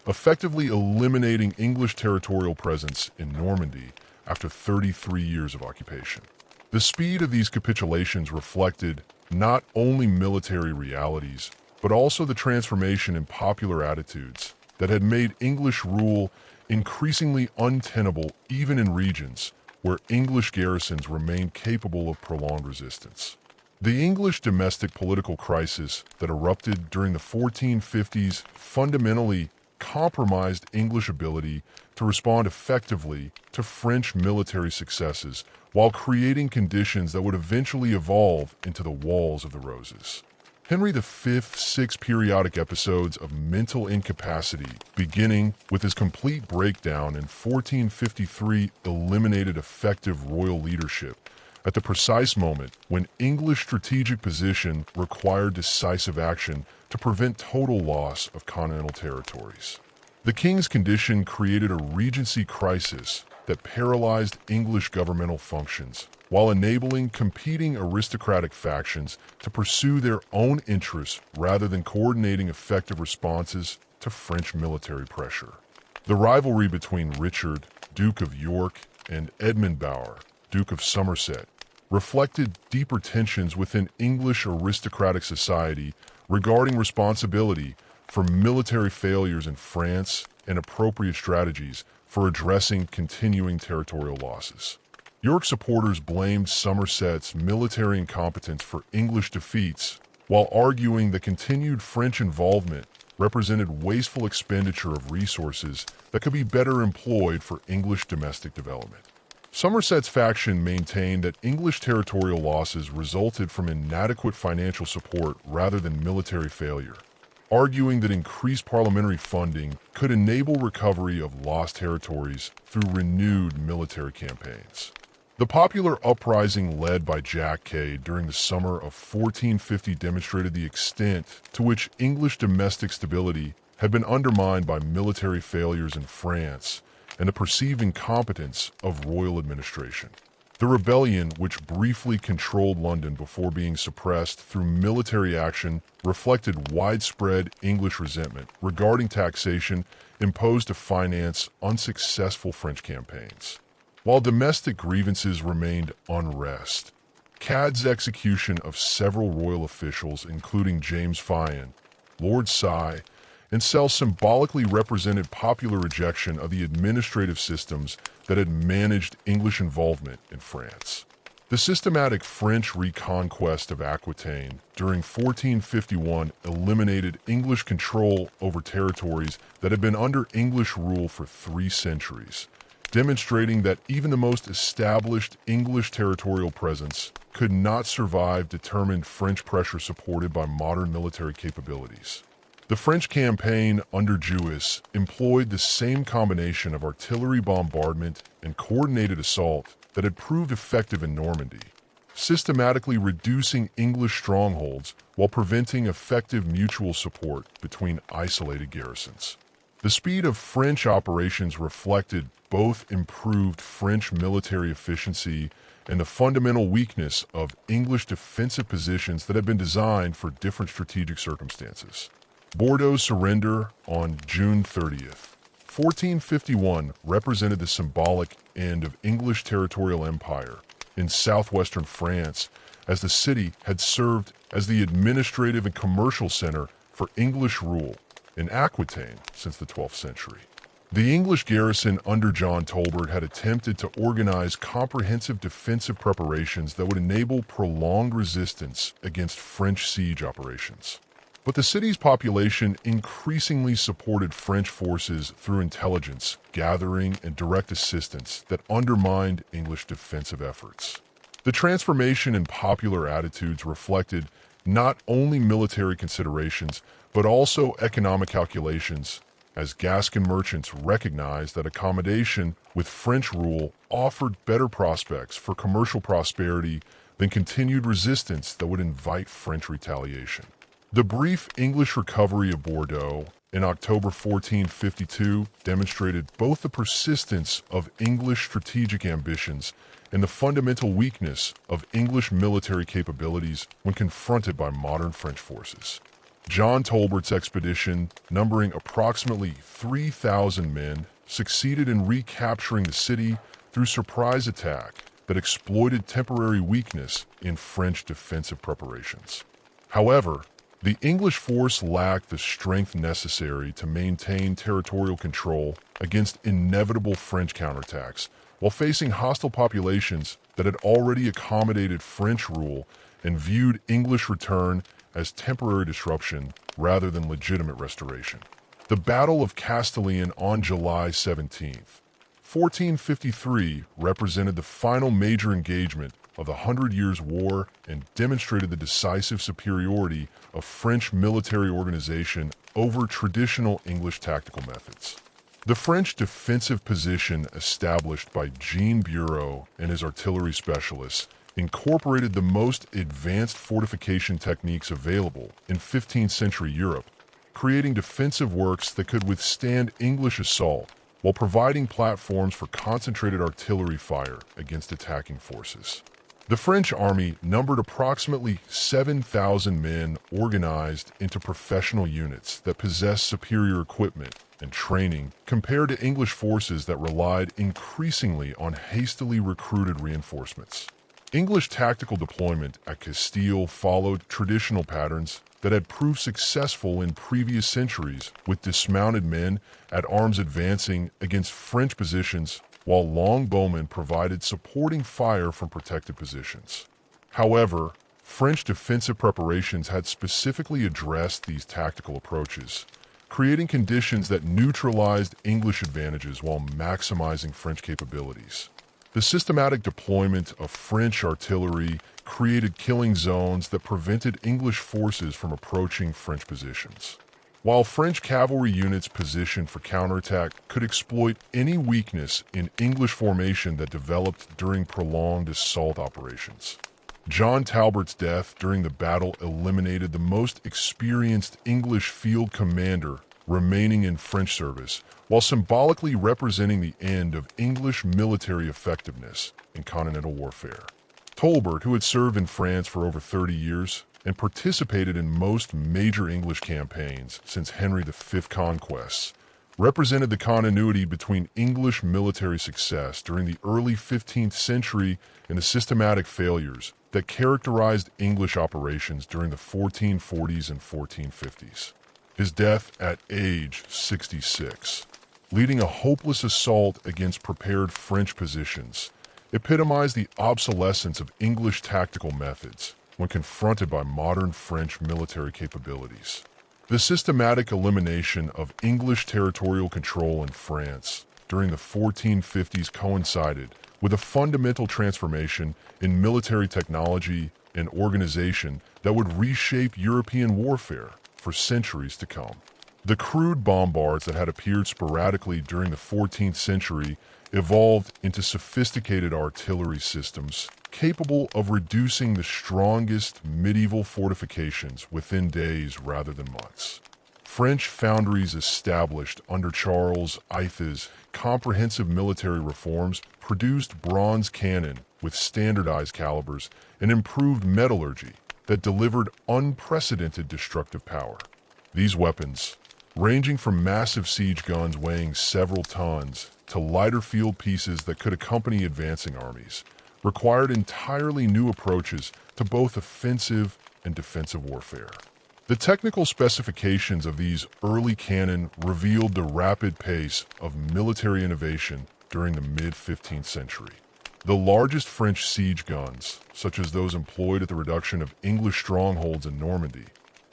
effectively eliminating English territorial presence in Normandy after 33 years of occupation. The speed of these capitulations reflected not only military realities, but also the transformation in popular attitudes that had made English rule increasingly untenable even in regions where English garrisons remained capable of prolonged resistance. The English domestic political crisis that erupted during the 1450s fundamentally compromised English ability to respond effectively to French military successes while creating conditions that would eventually evolve into the Wars of the Roses. Henry V's 6 periodic episodes of mental incapacity, beginning with his complete breakdown in 1453, eliminated effective royal leadership at the precise moment when English strategic position required decisive action to prevent total loss of continental territories. The king's condition created a regency crisis that paralyzed English governmental functions, while enabling competing aristocratic factions to pursue their own interests rather than coordinating effective responses to French military pressure. The rivalry between Richard, Duke of York, and Edmund Bower, Duke of Somerset, reflected deeper tensions within English aristocratic society regarding responsibility for military failures in France and appropriate strategies for addressing continuing territorial losses. York supporters blamed Somerset's military incompetence for English defeats, while arguing that continued French involvement represented wasteful expenditure of resources that could be better employed for English domestic development. Somerset's faction maintained that English territorial losses resulted from inadequate financial support rather than military failure, arguing that increased parliamentary funding could enable recovery of lost territories through renewed military campaigns. The popular uprising led by Jack Cade during the summer of 1450 demonstrated the extent to which English domestic stability had been undermined by military failures in France and the perceived incompetence of royal administration. The rebellion, which briefly controlled London before being suppressed through military action, reflected widespread English resentment regarding taxation imposed to finance unsuccessful French campaigns. While domestic grievances remained unrest, Cade's execution of several royal officials, including James Fian, Lord Sy, and Cell, symbolically represented popular rejection of the administrative systems that had managed English involvement in France. The systematic French reconquest of Aquitaine during 1451 eliminated English control over territories that had been under English rule for 3 centuries, demonstrating that even the most established English territorial presence could not survive determined French pressure supported by modern military capabilities. The French campaign under Juillas employed the same combination of artillery bombardment and coordinated assault that had proved effective in Normandy, systematically reducing English strongholds while preventing effective mutual support between isolated garrisons. The speed of French operations reflected both improved French military efficiency and the fundamental weakness of English defensive positions that had been designed for different strategic circumstances. Bordeaux's surrender on June 30th, 1451 represented the symbolic end of English territorial empire in southwestern France, as the city had served as the administrative and commercial center for English rule in Aquitaine since the 12th century. The English garrison under John Talbot had attempted to organize comprehensive defensive preparations that would enable prolonged resistance against French siege operations. But the city's population increasingly supported French forces through intelligence, gathering, and direct assistance that undermined English defensive efforts. The transformation in popular attitudes reflected not only military considerations, but also economic calculations, as Gascon merchants recognized that accommodation with French rule offered better prospects for commercial prosperity than continued resistance that would invite French retaliation. The brief English recovery of Bordeaux in October 1452 demonstrated both the persistence of English strategic ambitions and the fundamental weakness of English military capabilities when confronted by modern French forces. John Talbot's expedition, numbering approximately 3,000 men, succeeded in recapturing the city through surprise attack that exploited temporary weakness in French defensive preparations. However, The English force lacked the strength necessary to maintain territorial control against inevitable French counterattacks, while facing hostile populations that had already accommodated French rule and viewed English return as temporary disruption rather than legitimate restoration. The Battle of Castellane on July 17th, 1453 represented the final major engagement of the Hundred Years' War and demonstrated the decisive superiority of French military organization over traditional English tactical methods. The French defensive position established by Jean Bureau and his artillery specialists incorporated the most advanced fortification techniques available in 15th century Europe, creating defensive works that could withstand English assault while providing platforms for concentrated artillery fire against attacking forces. The French army numbered approximately 7,000 men organized into professional units that possessed superior equipment and training compared to English forces that relied increasingly on hastily recruited reinforcements. English tactical deployment at Castile followed traditional patterns that had proved successful in previous centuries, with dismounted men at arms advancing against French positions while longbowmen provided supporting fire from protected positions. However, French defensive preparations had specifically addressed these tactical approaches, creating conditions that neutralized English advantages while maximizing French capabilities. The systematic deployment of French artillery created killing zones that prevented English forces from approaching French positions. While French cavalry units positioned for counterattack could exploit any weakness in English formation that developed during prolonged assault operations. John Talbot's death during the battle eliminated the most experienced English field commander remaining in French service, while symbolically representing the end of English military effectiveness in continental warfare. Talbot, who had served in France for over 30 years and participated in most major English campaigns since Henry V's conquests, represented the continuity between English military success during the early 15th century and the systematic failures that characterized English operations during the 1440s and 1450s. His death at age 66, leading a hopeless assault against prepared French positions, epitomized the obsolescence of English tactical methods when confronted by modern French military capabilities. The systematic elimination of English territorial control in France during the 1450s coincided with a fundamental transformation in military technology and organization that would reshape European warfare for centuries to come. The crude bombards that had appeared sporadically during the 14th century evolved into sophisticated artillery systems capable of reducing the strongest medieval fortifications within days rather than months. French foundries established under Charles Ithe's comprehensive military reforms produced bronze cannon with standardized calibers and improved metallurgy that delivered unprecedented destructive power. These weapons, ranging from massive siege guns weighing several tons to lighter field pieces that could accompany advancing armies, required entirely new approaches to both offensive and defensive warfare. The technical specifications of these early cannon revealed the rapid pace of military innovation during the mid-15th century. The largest French siege guns, such as those employed at the reduction of English strongholds in Normandy,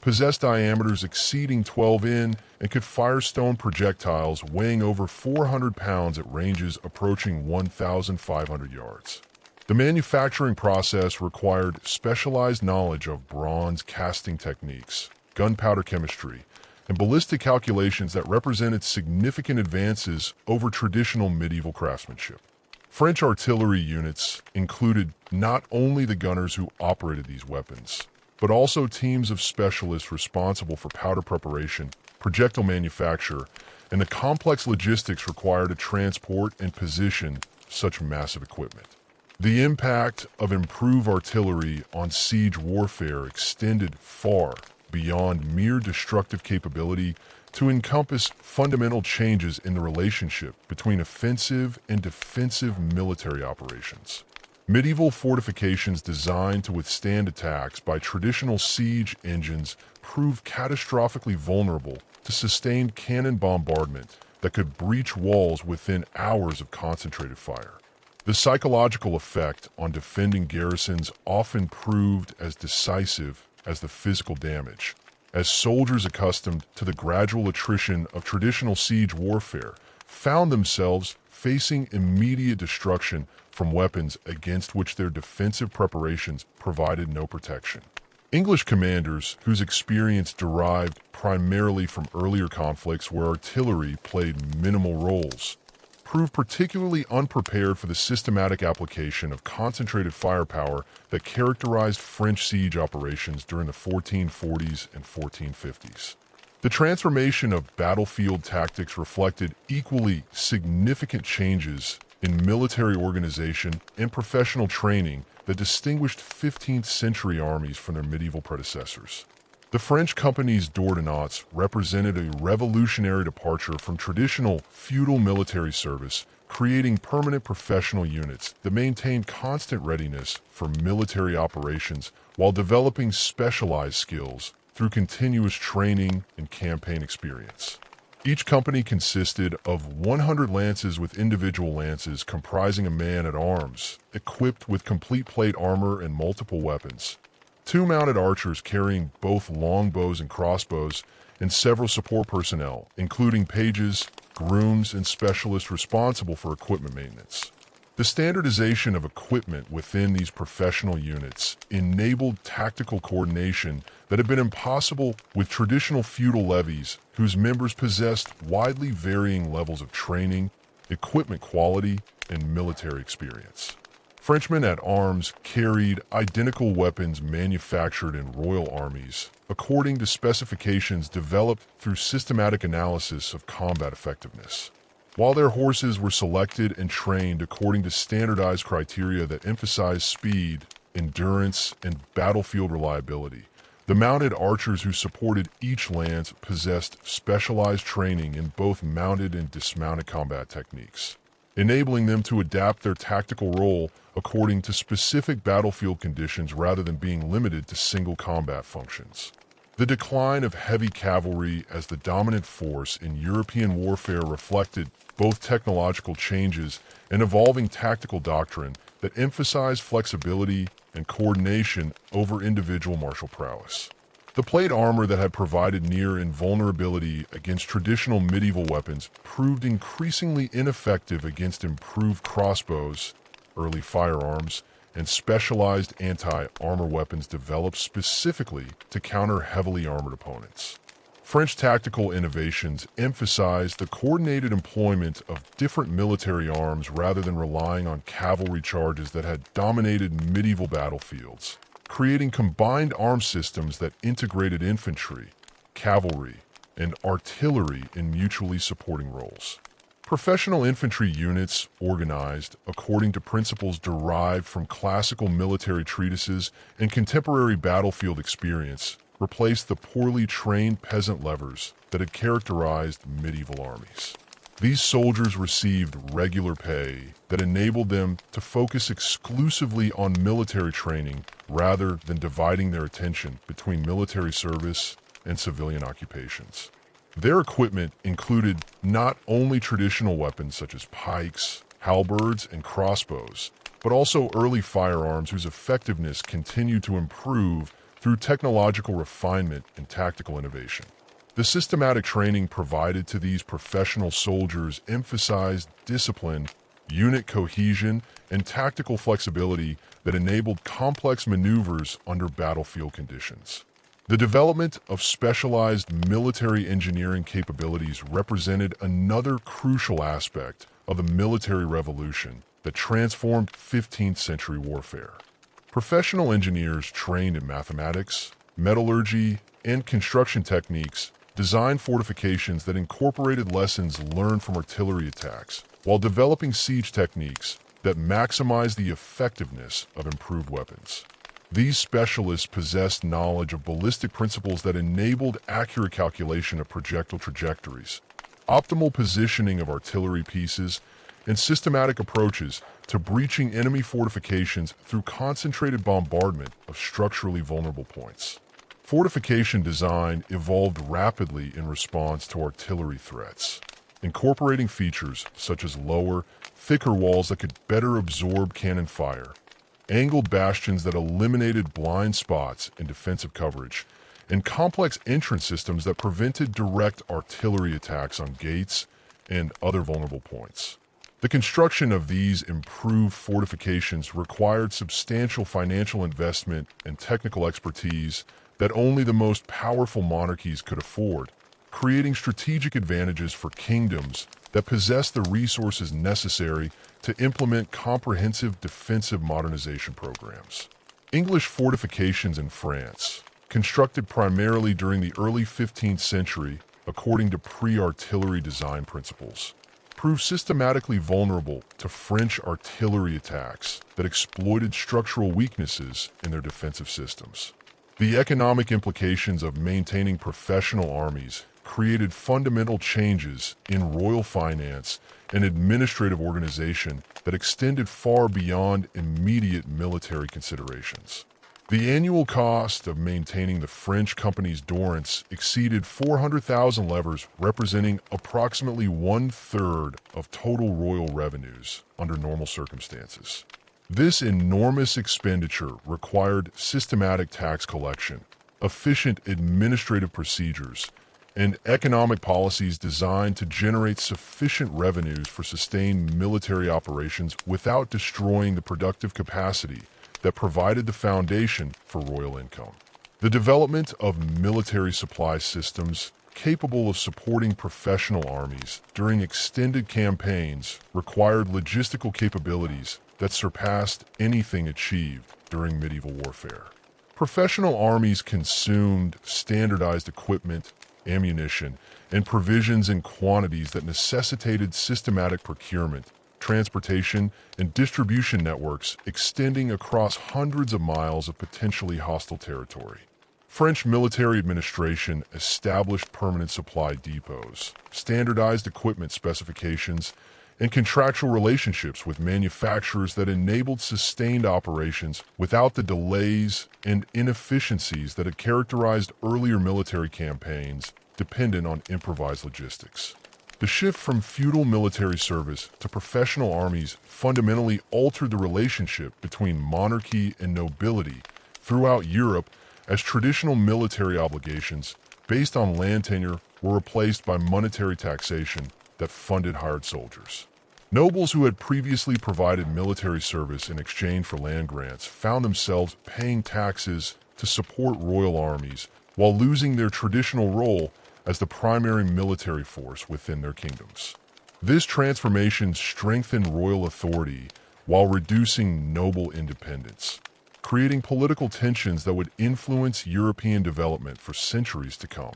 possessed diameters exceeding 12 in and could fire stone projectiles weighing over 400 pounds at ranges approaching 1,500 yards. The manufacturing process required specialized knowledge of bronze casting techniques, gunpowder chemistry, and ballistic calculations that represented significant advances over traditional medieval craftsmanship. French artillery units included not only the gunners who operated these weapons, but also teams of specialists responsible for powder preparation, projectile manufacture, and the complex logistics required to transport and position such massive equipment. The impact of improved artillery on siege warfare extended far beyond mere destructive capability to encompass fundamental changes in the relationship between offensive and defensive military operations. Medieval fortifications designed to withstand attacks by traditional siege engines proved catastrophically vulnerable to sustained cannon bombardment that could breach walls within hours of concentrated fire. The psychological effect on defending garrisons often proved as decisive as the physical damage, as soldiers accustomed to the gradual attrition of traditional siege warfare found themselves facing immediate destruction from weapons against which their defensive preparations provided no protection. English commanders, whose experience derived primarily from earlier conflicts where artillery played minimal roles, proved particularly unprepared for the systematic application of concentrated firepower that characterized French siege operations during the 1440s and 1450s. The transformation of battlefield tactics reflected equally significant changes in military organization and professional training that distinguished 15th century armies from their medieval predecessors. The French company's d'ordonnance represented a revolutionary departure from traditional feudal military service, creating permanent professional units that maintained constant readiness for military operations while developing specialized skills through continuous training and campaign experience. Each company consisted of 100 lances with individual lances comprising a man at arms, equipped with complete plate armor and multiple weapons, 2 mounted archers carrying both longbows and crossbows, and several support personnel, including pages, grooms, and specialists responsible for equipment maintenance. The standardization of equipment within these professional units enabled tactical coordination that had been impossible with traditional feudal levies whose members possessed widely varying levels of training, equipment quality, and military experience. Frenchmen at arms carried identical weapons manufactured in royal armies, according to specifications developed through systematic analysis of combat effectiveness. While their horses were selected and trained according to standardized criteria that emphasized speed, endurance, and battlefield reliability, the mounted archers who supported each lance possessed specialized training in both mounted and dismounted combat techniques, enabling them to adapt their tactical role according to specific battlefield conditions rather than being limited to single combat functions. The decline of heavy cavalry as the dominant force in European warfare reflected both technological changes and evolving tactical doctrine that emphasized flexibility and coordination over individual martial prowess. The plate armor that had provided near invulnerability against traditional medieval weapons proved increasingly ineffective against improved crossbows, early firearms, and specialized anti-armor weapons developed specifically to counter heavily armored opponents. French tactical innovations emphasized the coordinated employment of different military arms rather than relying on cavalry charges that had dominated medieval battlefields, creating combined arm systems that integrated infantry, cavalry, and artillery in mutually supporting roles. Professional infantry units, organized according to principles derived from classical military treatises and contemporary battlefield experience, replaced the poorly trained peasant levers that had characterized medieval armies. These soldiers received regular pay that enabled them to focus exclusively on military training rather than dividing their attention between military service and civilian occupations. Their equipment included not only traditional weapons such as pikes, halberds, and crossbows, but also early firearms whose effectiveness continued to improve through technological refinement and tactical innovation. The systematic training provided to these professional soldiers emphasized discipline, unit cohesion, and tactical flexibility that enabled complex maneuvers under battlefield conditions. The development of specialized military engineering capabilities represented another crucial aspect of the military revolution that transformed 15th century warfare. Professional engineers trained in mathematics, metallurgy, and construction techniques designed fortifications that incorporated lessons learned from artillery attacks, while developing siege techniques that maximized the effectiveness of improved weapons. These specialists possessed knowledge of ballistic principles that enabled accurate calculation of projectile trajectories, optimal positioning of artillery pieces, and systematic approaches to breaching enemy fortifications through concentrated bombardment of structurally vulnerable points. Fortification design evolved rapidly in response to artillery threats, incorporating features such as lower, thicker walls that could better absorb cannon fire, angled bastions that eliminated blind spots in defensive coverage, and complex entrance systems that prevented direct artillery attacks on gates and other vulnerable points. The construction of these improved fortifications required substantial financial investment and technical expertise that only the most powerful monarchies could afford, creating strategic advantages for kingdoms that possess the resources necessary to implement comprehensive defensive modernization programs. English fortifications in France, constructed primarily during the early 15th century according to pre-artillery design principles, proved systematically vulnerable to French artillery attacks that exploited structural weaknesses in their defensive systems. The economic implications of maintaining professional armies created fundamental changes in royal finance and administrative organization that extended far beyond immediate military considerations. The annual cost of maintaining the French company's durance exceeded 400,000 levers, representing approximately 1/3 of total royal revenues under normal circumstances. This enormous expenditure required systematic tax collection, efficient administrative procedures, and economic policies designed to generate sufficient revenues for sustained military operations without destroying the productive capacity that provided the foundation for royal income. The development of military supply systems capable of supporting professional armies during extended campaigns required logistical capabilities that surpassed anything achieved during medieval warfare. Professional armies consumed standardized equipment, ammunition, and provisions in quantities that necessitated systematic procurement, transportation, and distribution networks extending across hundreds of miles of potentially hostile territory. French military administration established permanent supply depots, standardized equipment specifications, and contractual relationships with manufacturers that enabled sustained operations without the delays and inefficiencies that had characterized earlier military campaigns dependent on improvised logistics. The shift from feudal military service to professional armies fundamentally altered the relationship between monarchy and nobility throughout Europe, as traditional military obligations based on land tenure were replaced by monetary taxation that funded hired soldiers. Nobles who had previously provided military service in exchange for land grants found themselves paying taxes to support royal armies while losing their traditional role as the primary military force within their kingdoms. This transformation strengthened royal authority while reducing noble independence, creating political tensions that would influence European development for centuries to come.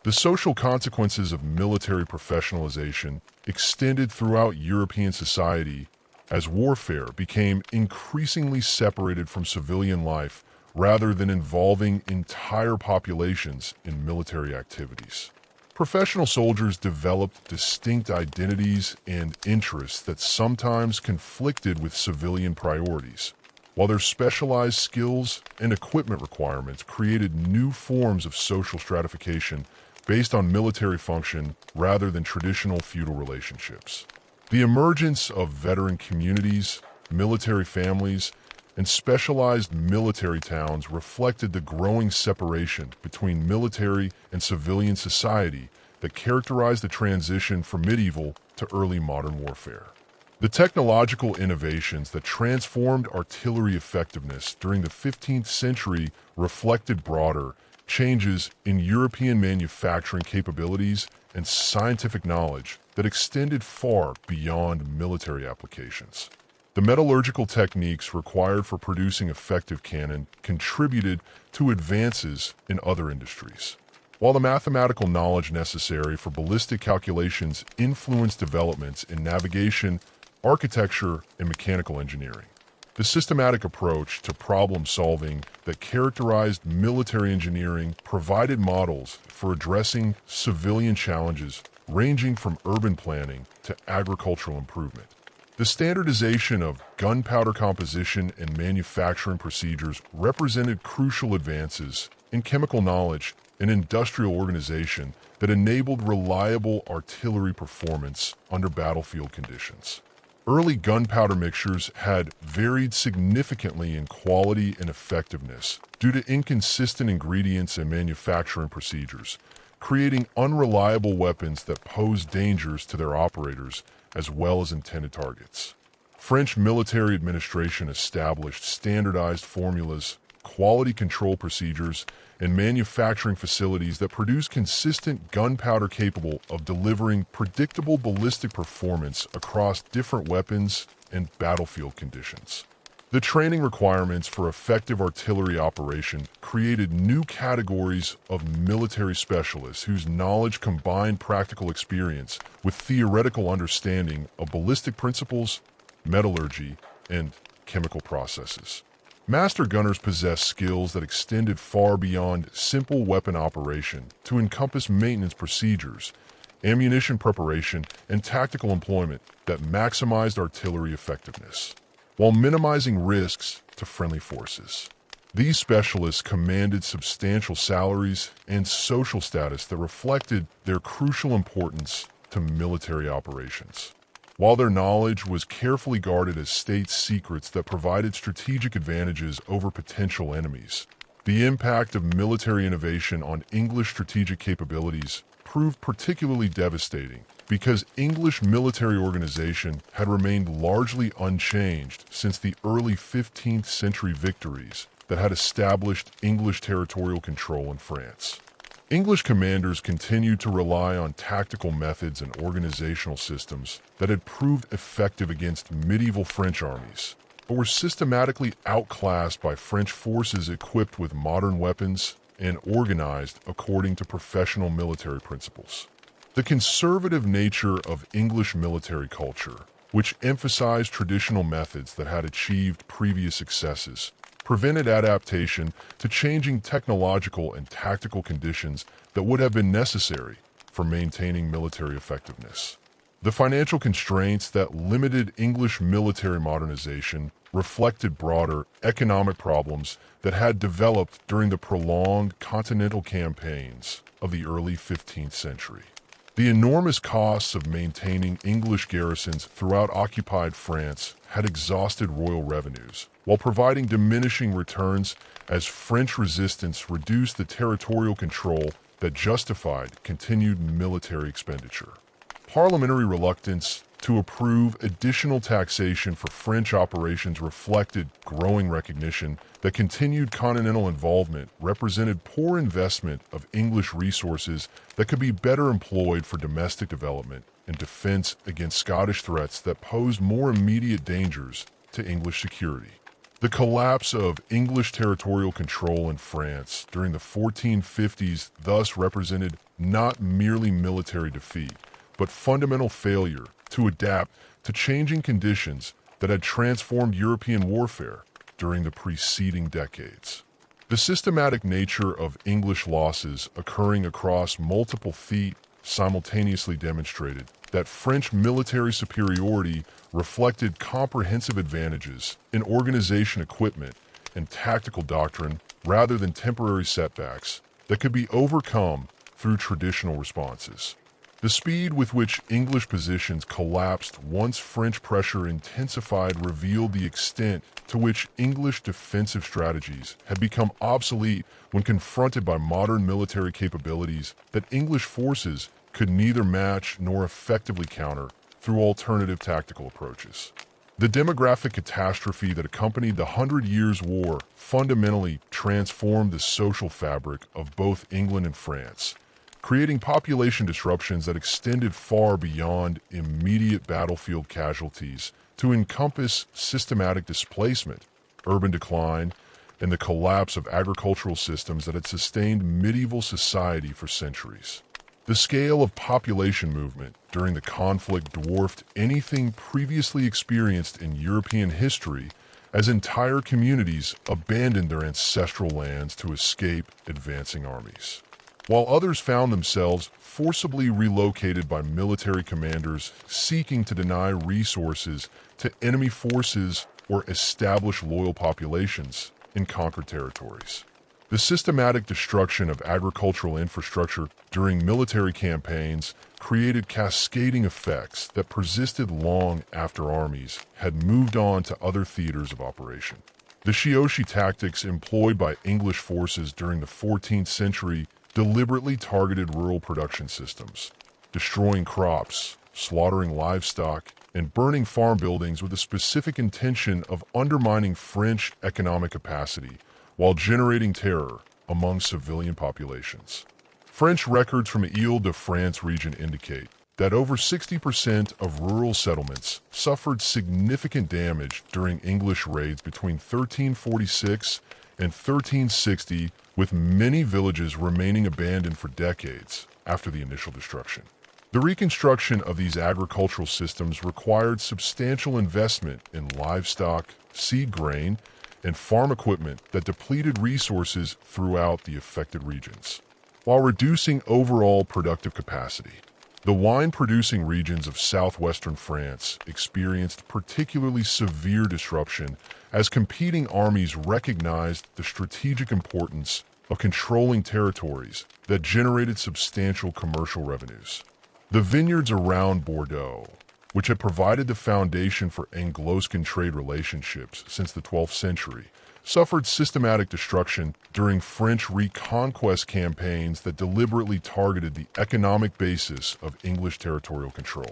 The social consequences of military professionalization extended throughout European society as warfare became increasingly separated from civilian life rather than involving entire populations in military activities. Professional soldiers developed distinct identities and interests that sometimes conflicted with civilian priorities, while their specialized skills and equipment requirements created new forms of social stratification based on military function rather than traditional feudal relationships. The emergence of veteran communities, military families, and specialized military towns reflected the growing separation between military and civilian society that characterized the transition from medieval to early modern warfare. The technological innovations that transformed artillery effectiveness during the 15th century reflected broader changes in European manufacturing capabilities and scientific knowledge that extended far beyond military applications. The metallurgical techniques required for producing effective cannon contributed to advances in other industries, while the mathematical knowledge necessary for ballistic calculations influenced developments in navigation, architecture, and mechanical engineering. The systematic approach to problem solving that characterized military engineering provided models for addressing civilian challenges ranging from urban planning to agricultural improvement. The standardization of gunpowder composition and manufacturing procedures represented crucial advances in chemical knowledge and industrial organization that enabled reliable artillery performance under battlefield conditions. Early gunpowder mixtures had varied significantly in quality and effectiveness due to inconsistent ingredients and manufacturing procedures, creating unreliable weapons that posed dangers to their operators as well as intended targets. French military administration established standardized formulas, quality control procedures, and manufacturing facilities that produce consistent gunpowder capable of delivering predictable ballistic performance across different weapons and battlefield conditions. The training requirements for effective artillery operation created new categories of military specialists whose knowledge combined practical experience with theoretical understanding of ballistic principles, metallurgy, and chemical processes. Master gunners possessed skills that extended far beyond simple weapon operation to encompass maintenance procedures, ammunition preparation, and tactical employment that maximized artillery effectiveness, while minimizing risks to friendly forces. These specialists commanded substantial salaries and social status that reflected their crucial importance to military operations. While their knowledge was carefully guarded as state secrets that provided strategic advantages over potential enemies, the impact of military innovation on English strategic capabilities proved particularly devastating because English military organization had remained largely unchanged since the early 15th century victories that had established English territorial control in France. English commanders continued to rely on tactical methods and organizational systems that had proved effective against medieval French armies, but were systematically outclassed by French forces equipped with modern weapons and organized according to professional military principles. The conservative nature of English military culture, which emphasized traditional methods that had achieved previous successes, prevented adaptation to changing technological and tactical conditions that would have been necessary for maintaining military effectiveness. The financial constraints that limited English military modernization reflected broader economic problems that had developed during the prolonged continental campaigns of the early 15th century. The enormous costs of maintaining English garrisons throughout occupied France had exhausted royal revenues, while providing diminishing returns as French resistance reduced the territorial control that justified continued military expenditure. Parliamentary reluctance to approve additional taxation for French operations reflected growing recognition that continued continental involvement represented poor investment of English resources that could be better employed for domestic development and defense against Scottish threats that posed more immediate dangers to English security. The collapse of English territorial control in France during the 1450s thus represented not merely military defeat, but fundamental failure to adapt to changing conditions that had transformed European warfare during the preceding decades. The systematic nature of English losses occurring across multiple feet simultaneously demonstrated that French military superiority reflected comprehensive advantages in organization equipment and tactical doctrine rather than temporary setbacks that could be overcome through traditional responses. The speed with which English positions collapsed once French pressure intensified revealed the extent to which English defensive strategies had become obsolete when confronted by modern military capabilities that English forces could neither match nor effectively counter through alternative tactical approaches. The demographic catastrophe that accompanied the 100 Years' War fundamentally transformed the social fabric of both England and France, creating population disruptions that extended far beyond immediate battlefield casualties to encompass systematic displacement, urban decline, and the collapse of agricultural systems that had sustained medieval society for centuries. The scale of population movement during the conflict dwarfed anything previously experienced in European history as entire communities abandoned their ancestral lands to escape advancing armies. while others found themselves forcibly relocated by military commanders seeking to deny resources to enemy forces or establish loyal populations in conquered territories. The systematic destruction of agricultural infrastructure during military campaigns created cascading effects that persisted long after armies had moved on to other theaters of operation. The Shioshi tactics employed by English forces during the 14th century deliberately targeted rural production systems, destroying crops, slaughtering livestock, and burning farm buildings with the specific intention of undermining French economic capacity while generating terror among civilian populations. French records from the Ile-de-France region indicate that over 60% of rural settlements suffered significant damage during English raids between 1346 and 1360, with many villages remaining abandoned for decades after the initial destruction. The reconstruction of these agricultural systems required substantial investment in livestock, seed grain, and farm equipment that depleted resources throughout the affected regions, while reducing overall productive capacity. The wine-producing regions of southwestern France experienced particularly severe disruption as competing armies recognized the strategic importance of controlling territories that generated substantial commercial revenues. The vineyards around Bordeaux, which had provided the foundation for Anglo-Gascon trade relationships since the 12th century, suffered systematic destruction during French reconquest campaigns that deliberately targeted the economic basis of English territorial control.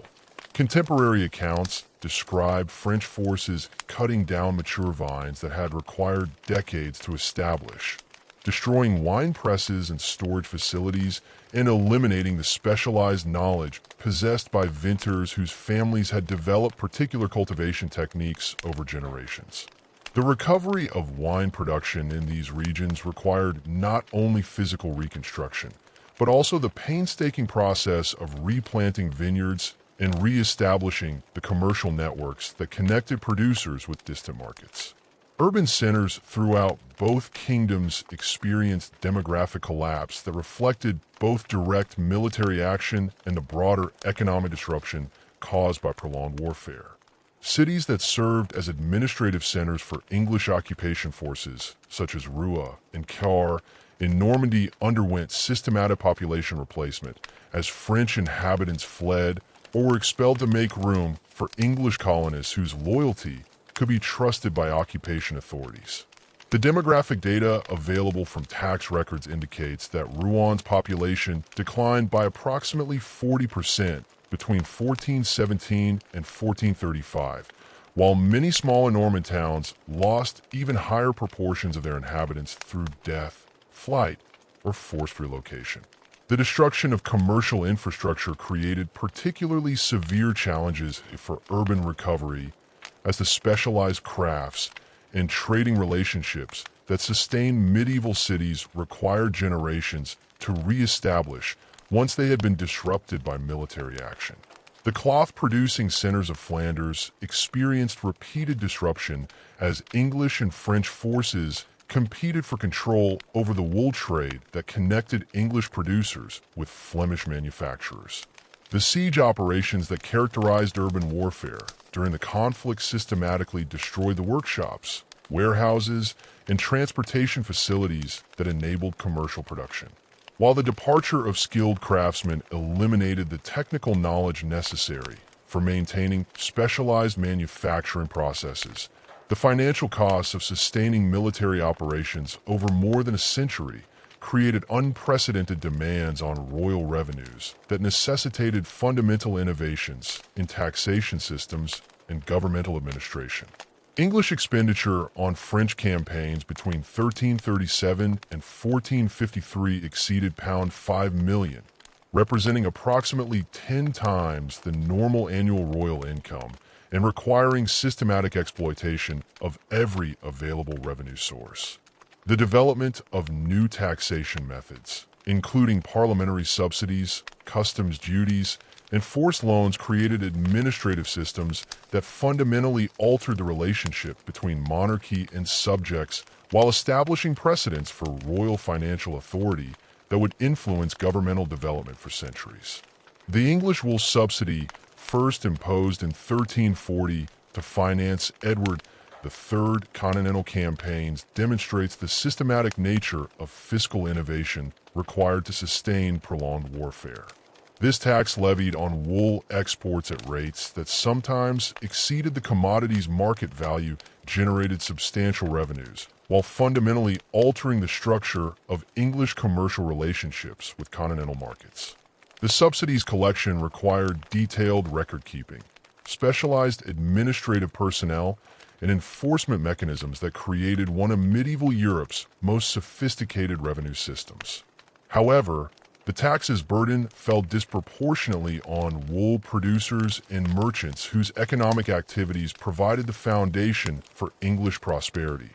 Contemporary accounts describe French forces cutting down mature vines that had required decades to establish, destroying wine presses and storage facilities, and eliminating the specialized knowledge possessed by vintners whose families had developed particular cultivation techniques over generations. The recovery of wine production in these regions required not only physical reconstruction, but also the painstaking process of replanting vineyards and re-establishing the commercial networks that connected producers with distant markets. Urban centers throughout both kingdoms experienced demographic collapse that reflected both direct military action and the broader economic disruption caused by prolonged warfare. Cities that served as administrative centers for English occupation forces, such as Rouen and Cahors in Normandy, underwent systematic population replacement as French inhabitants fled or were expelled to make room for English colonists whose loyalty could be trusted by occupation authorities. The demographic data available from tax records indicates that Rouen's population declined by approximately 40% between 1417 and 1435, while many smaller Norman towns lost even higher proportions of their inhabitants through death, flight, or forced relocation. The destruction of commercial infrastructure created particularly severe challenges for urban recovery, as the specialized crafts and trading relationships that sustained medieval cities required generations to re-establish once they had been disrupted by military action. The cloth-producing centers of Flanders experienced repeated disruption as English and French forces competed for control over the wool trade that connected English producers with Flemish manufacturers. The siege operations that characterized urban warfare during the conflict systematically destroyed the workshops, warehouses, and transportation facilities that enabled commercial production. While the departure of skilled craftsmen eliminated the technical knowledge necessary for maintaining specialized manufacturing processes, the financial costs of sustaining military operations over more than a century created unprecedented demands on royal revenues that necessitated fundamental innovations in taxation systems and governmental administration. English expenditure on French campaigns between 1337 and 1453 exceeded £5 million, representing approximately 10 times the normal annual royal income and requiring systematic exploitation of every available revenue source. The development of new taxation methods, including parliamentary subsidies, customs duties, and forced loans, created administrative systems that fundamentally altered the relationship between monarchy and subjects while establishing precedents for royal financial authority that would influence governmental development for centuries. The English wool subsidy, first imposed in 1340 to finance Edward III continental campaigns, demonstrates the systematic nature of fiscal innovation required to sustain prolonged warfare. This tax levied on wool exports at rates that sometimes exceeded the commodity's market value generated substantial revenues, while fundamentally altering the structure of English commercial relationships with continental markets. The subsidies collection required detailed record-keeping, specialized administrative personnel, and enforcement mechanisms that created one of medieval Europe's most sophisticated revenue systems. However, the tax's burden fell disproportionately on wool producers and merchants whose economic activities provided the foundation for English prosperity,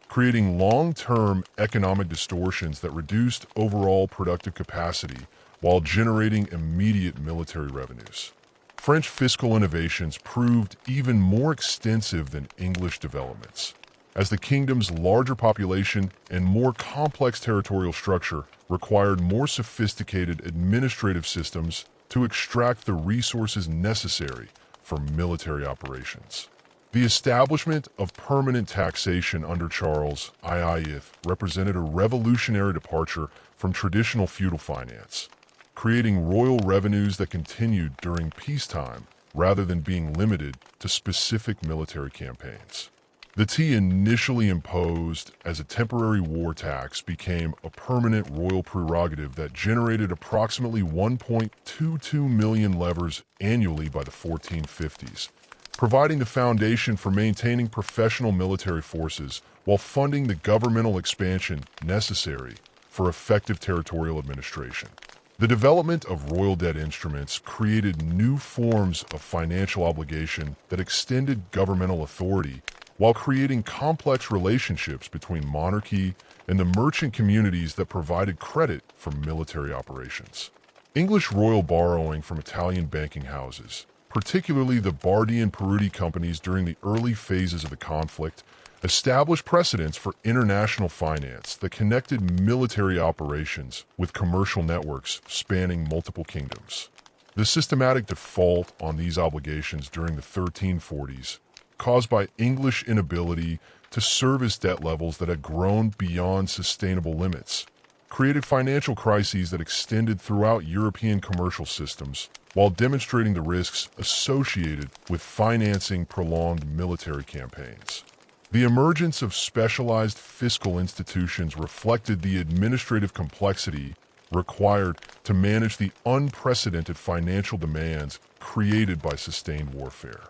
creating long-term economic distortions that reduced overall productive capacity while generating immediate military revenues. French fiscal innovations proved even more extensive than English developments, as the kingdom's larger population and more complex territorial structure required more sophisticated administrative systems to extract the resources necessary for military operations. The establishment of permanent taxation under Charles II represented a revolutionary departure from traditional feudal finance, creating royal revenues that continued during peacetime rather than being limited to specific military campaigns. The tea, initially imposed as a temporary war tax, became a permanent royal prerogative that generated approximately 1.22 million levers annually by the 1450s, providing the foundation for maintaining professional military forces while funding the governmental expansion necessary for effective territorial administration. The development of royal debt instruments created new forms of financial obligation that extended governmental authority while creating complex relationships between monarchy and the merchant communities that provided credit for military operations. English royal borrowing from Italian banking houses, particularly the Bardi and Peruti companies during the early phases of the conflict, established precedents for international finance that connected military operations with commercial networks spanning multiple kingdoms. The systematic default on these obligations during the 1340s, caused by English inability to service debt levels that had grown beyond sustainable limits, created financial crises that extended throughout European commercial systems while demonstrating the risks associated with financing prolonged military campaigns. The emergence of specialized fiscal institutions reflected the administrative complexity required to manage the unprecedented financial demands created by sustained warfare.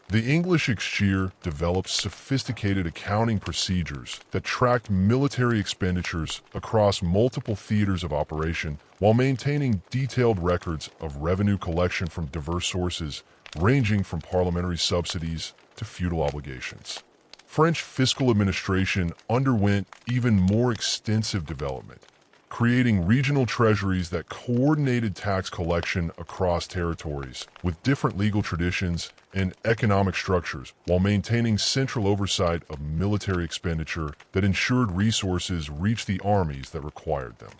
The English exchequer developed sophisticated accounting procedures that tracked military expenditures across multiple theaters of operation while maintaining detailed records of revenue collection from diverse sources, ranging from parliamentary subsidies to feudal obligations. French fiscal administration underwent even more extensive development, creating regional treasuries that coordinated tax collection across territories with different legal traditions and economic structures, while maintaining central oversight of military expenditure that ensured resources reached the armies that required them.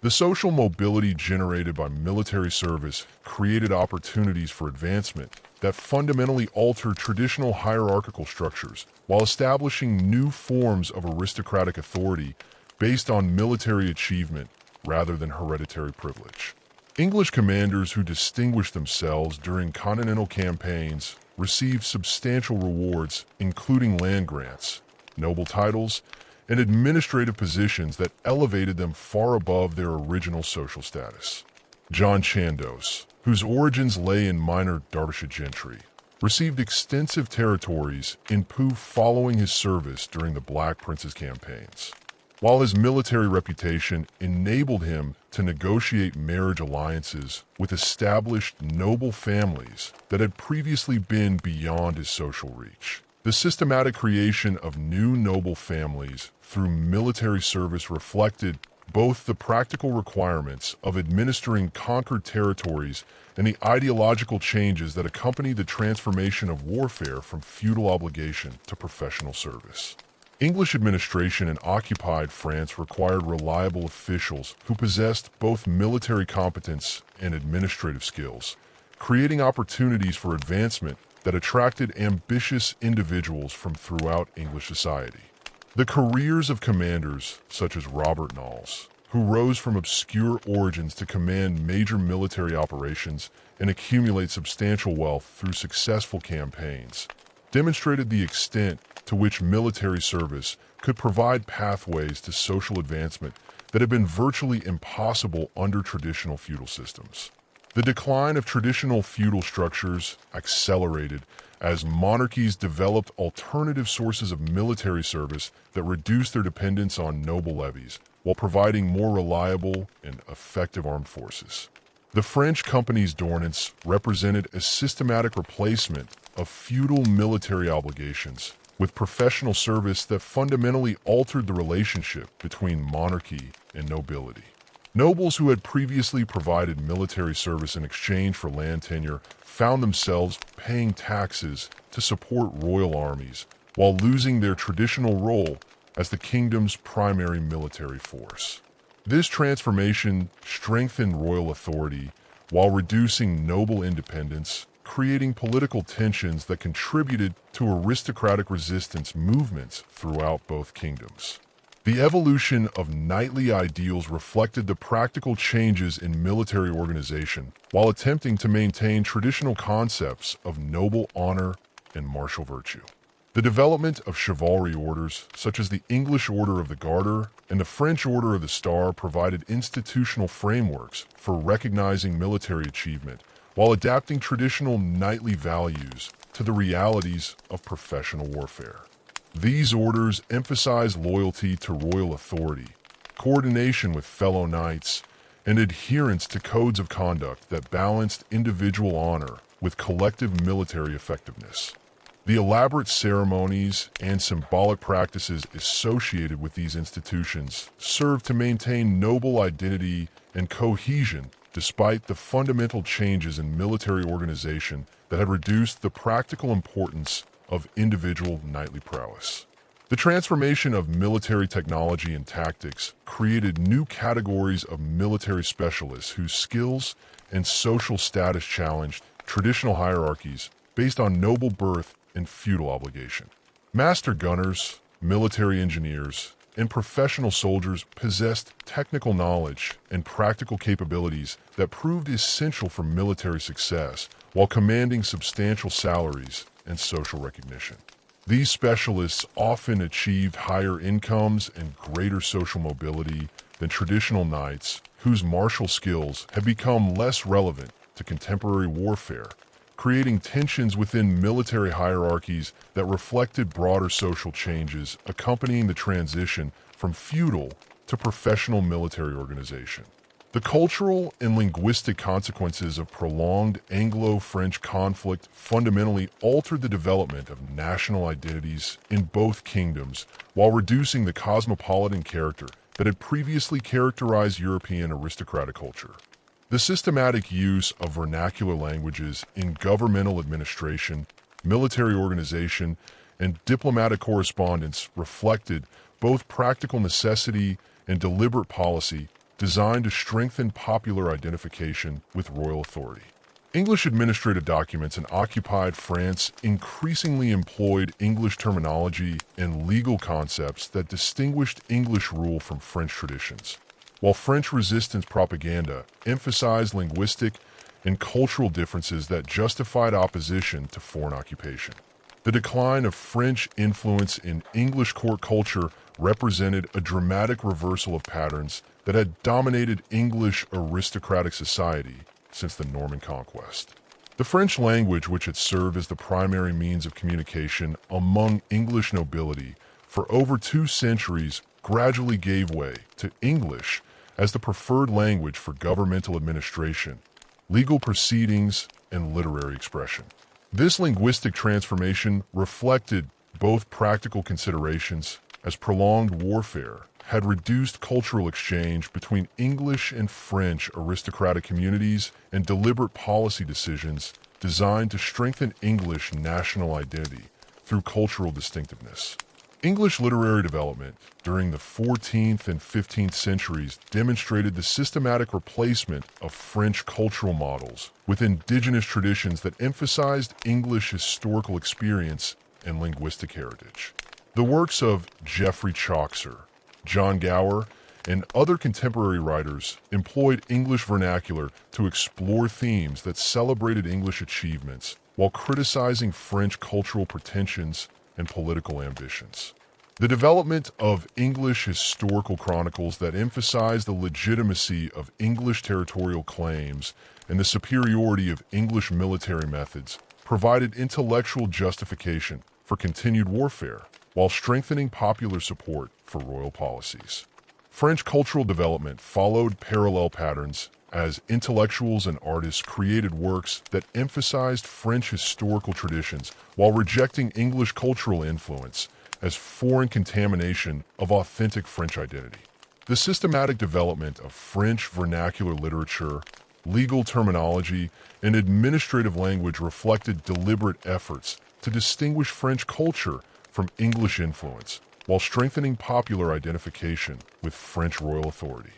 The social mobility generated by military service created opportunities for advancement that fundamentally altered traditional hierarchical structures while establishing new forms of aristocratic authority based on military achievement rather than hereditary privilege. English commanders who distinguished themselves during continental campaigns received substantial rewards, including land grants, noble titles, and administrative positions that elevated them far above their original social status. John Chandos, whose origins lay in minor Derbyshire gentry, received extensive territories in Pouf following his service during the Black Prince's campaigns, while his military reputation enabled him to negotiate marriage alliances with established noble families that had previously been beyond his social reach. The systematic creation of new noble families through military service reflected both the practical requirements of administering conquered territories and the ideological changes that accompanied the transformation of warfare from feudal obligation to professional service. English administration in occupied France required reliable officials who possessed both military competence and administrative skills, creating opportunities for advancement that attracted ambitious individuals from throughout English society. The careers of commanders, such as Robert Knowles, who rose from obscure origins to command major military operations and accumulate substantial wealth through successful campaigns, demonstrated the extent to which military service could provide pathways to social advancement that had been virtually impossible under traditional feudal systems. The decline of traditional feudal structures accelerated as monarchies developed alternative sources of military service that reduced their dependence on noble levies while providing more reliable and effective armed forces. The French Company's d'ordonnance represented a systematic replacement of feudal military obligations with professional service that fundamentally altered the relationship between monarchy and nobility. Nobles who had previously provided military service in exchange for land tenure found themselves paying taxes to support royal armies while losing their traditional role as the kingdom's primary military force. This transformation strengthened royal authority while reducing noble independence, creating political tensions that contributed to aristocratic resistance movements throughout both kingdoms. The evolution of knightly ideals reflected the practical changes in military organization while attempting to maintain traditional concepts of noble honor and martial virtue. The development of chivalry orders, such as the English Order of the Garter and the French Order of the Star, provided institutional frameworks for recognizing military achievement while adapting traditional knightly values to the realities of professional warfare. These orders emphasize loyalty to royal authority, coordination with fellow knights, and adherence to codes of conduct that balanced individual honor with collective military effectiveness. The elaborate ceremonies and symbolic practices associated with these institutions served to maintain noble identity and cohesion despite the fundamental changes in military organization that had reduced the practical importance of individual knightly prowess. The transformation of military technology and tactics created new categories of military specialists whose skills and social status challenged traditional hierarchies based on noble birth and feudal obligation. Master gunners, military engineers, and professional soldiers possessed technical knowledge and practical capabilities that proved essential for military success while commanding substantial salaries and social recognition. These specialists often achieved higher incomes and greater social mobility than traditional knights, whose martial skills had become less relevant to contemporary warfare, creating tensions within military hierarchies that reflected broader social changes accompanying the transition from feudal to professional military organization. The cultural and linguistic consequences of prolonged Anglo-French conflict fundamentally altered the development of national identities in both kingdoms while reducing the cosmopolitan character that had previously characterized European aristocratic culture. The systematic use of vernacular languages in governmental administration, military organization, and diplomatic correspondence reflected both practical necessity and deliberate policy designed to strengthen popular identification with royal authority. English administrative documents in occupied France increasingly employed English terminology and legal concepts that distinguished English rule from French traditions, while French resistance propaganda emphasized linguistic and cultural differences that justified opposition to foreign occupation. The decline of French influence in English court culture represented a dramatic reversal of patterns that had dominated English aristocratic society since the Norman conquest. The French language, which had served as the primary means of communication among English nobility for over 2 centuries, gradually gave way to English as the preferred language for governmental administration, legal proceedings, and literary expression. This linguistic transformation reflected both practical considerations, as prolonged warfare had reduced cultural exchange between English and French aristocratic communities, and deliberate policy decisions designed to strengthen English national identity through cultural distinctiveness. English literary development during the 14th and 15th centuries demonstrated the systematic replacement of French cultural models with indigenous traditions that emphasized English historical experience and linguistic heritage. The works of Geoffrey Chaucer, John Gower, and other contemporary writers employed English vernacular to explore themes that celebrated English achievements while criticizing French cultural pretensions and political ambitions. The development of English historical chronicles that emphasized the legitimacy of English territorial claims and the superiority of English military methods provided intellectual justification for continued warfare, while strengthening popular support for royal policies. French cultural development followed parallel patterns as intellectuals and artists created works that emphasized French historical traditions while rejecting English cultural influence as foreign contamination of authentic French identity. The systematic development of French vernacular literature, legal terminology, and administrative language reflected deliberate efforts to distinguish French culture from English influence, while strengthening popular identification with French royal authority.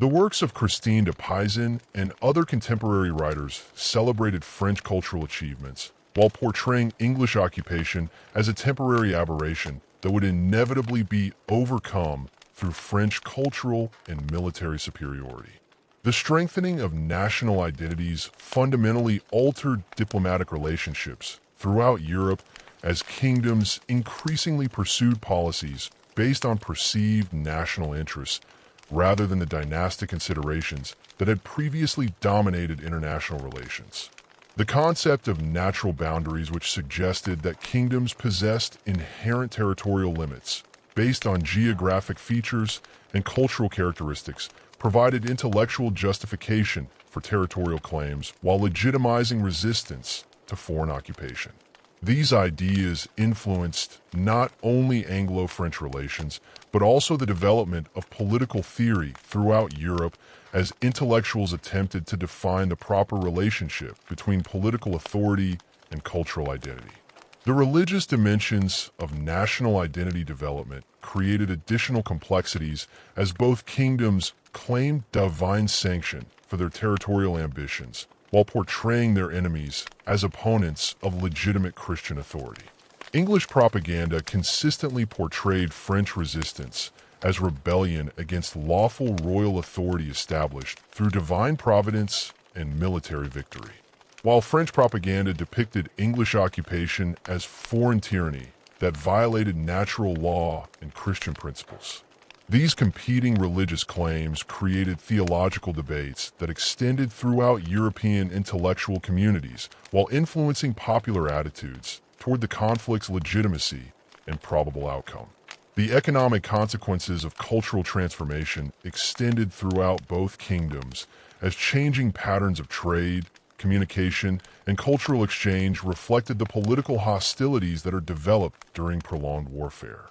The works of Christine de Pizan and other contemporary writers celebrated French cultural achievements, while portraying English occupation as a temporary aberration that would inevitably be overcome through French cultural and military superiority. The strengthening of national identities fundamentally altered diplomatic relationships throughout Europe as kingdoms increasingly pursued policies based on perceived national interests rather than the dynastic considerations that had previously dominated international relations. The concept of natural boundaries, which suggested that kingdoms possessed inherent territorial limits based on geographic features and cultural characteristics, provided intellectual justification for territorial claims while legitimizing resistance to foreign occupation. These ideas influenced not only Anglo-French relations, but also the development of political theory throughout Europe as intellectuals attempted to define the proper relationship between political authority and cultural identity. The religious dimensions of national identity development created additional complexities as both kingdoms claimed divine sanction for their territorial ambitions, while portraying their enemies as opponents of legitimate Christian authority. English propaganda consistently portrayed French resistance as rebellion against lawful royal authority established through divine providence and military victory, while French propaganda depicted English occupation as foreign tyranny that violated natural law and Christian principles. These competing religious claims created theological debates that extended throughout European intellectual communities while influencing popular attitudes toward the conflict's legitimacy and probable outcome. The economic consequences of cultural transformation extended throughout both kingdoms as changing patterns of trade, communication, and cultural exchange reflected the political hostilities that are developed during prolonged warfare.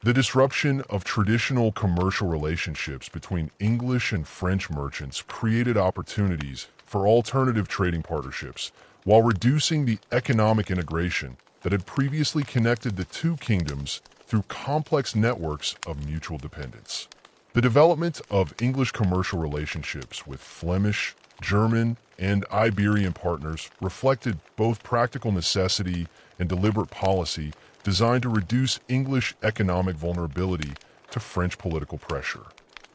The disruption of traditional commercial relationships between English and French merchants created opportunities for alternative trading partnerships, while reducing the economic integration that had previously connected the two kingdoms through complex networks of mutual dependence. The development of English commercial relationships with Flemish, German, and Iberian partners reflected both practical necessity and deliberate policy designed to reduce English economic vulnerability to French political pressure.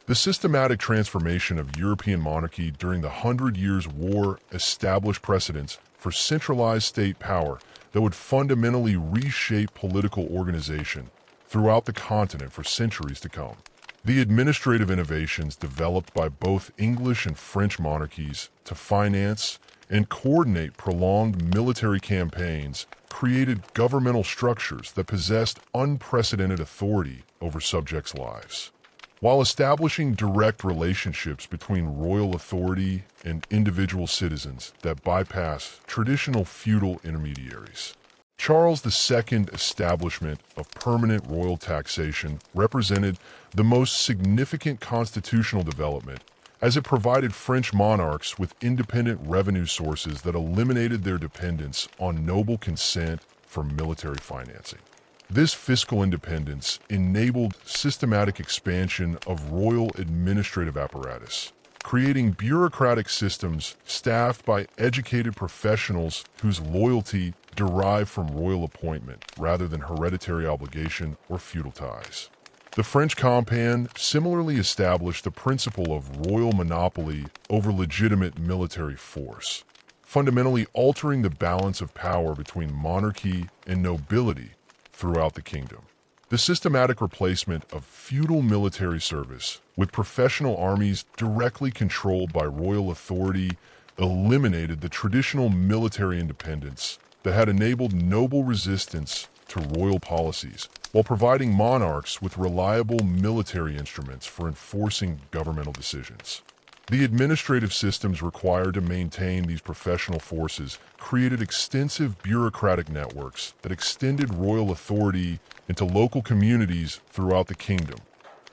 The systematic transformation of European monarchy during the Hundred Years' War established precedents for centralized state power that would fundamentally reshape political organization throughout the continent for centuries to come. The administrative innovations developed by both English and French monarchies to finance and coordinate prolonged military campaigns created governmental structures that possessed unprecedented authority over subjects' lives, while establishing direct relationships between royal authority and individual citizens that bypass traditional feudal intermediaries. Charles II's establishment of permanent royal taxation represented the most significant constitutional development, as it provided French monarchs with independent revenue sources that eliminated their dependence on noble consent for military financing. This fiscal independence enabled systematic expansion of royal administrative apparatus, creating bureaucratic systems staffed by educated professionals whose loyalty derived from royal appointment rather than hereditary obligation or feudal ties. The French Campaign similarly established the principle of royal monopoly over legitimate military force, fundamentally altering the balance of power between monarchy and nobility throughout the kingdom. The systematic replacement of feudal military service with professional armies directly controlled by royal authority eliminated the traditional military independence that had enabled noble resistance to royal policies, while providing monarchs with reliable military instruments for enforcing governmental decisions. The administrative systems required to maintain these professional forces created extensive bureaucratic networks that extended royal authority into local communities throughout the kingdom,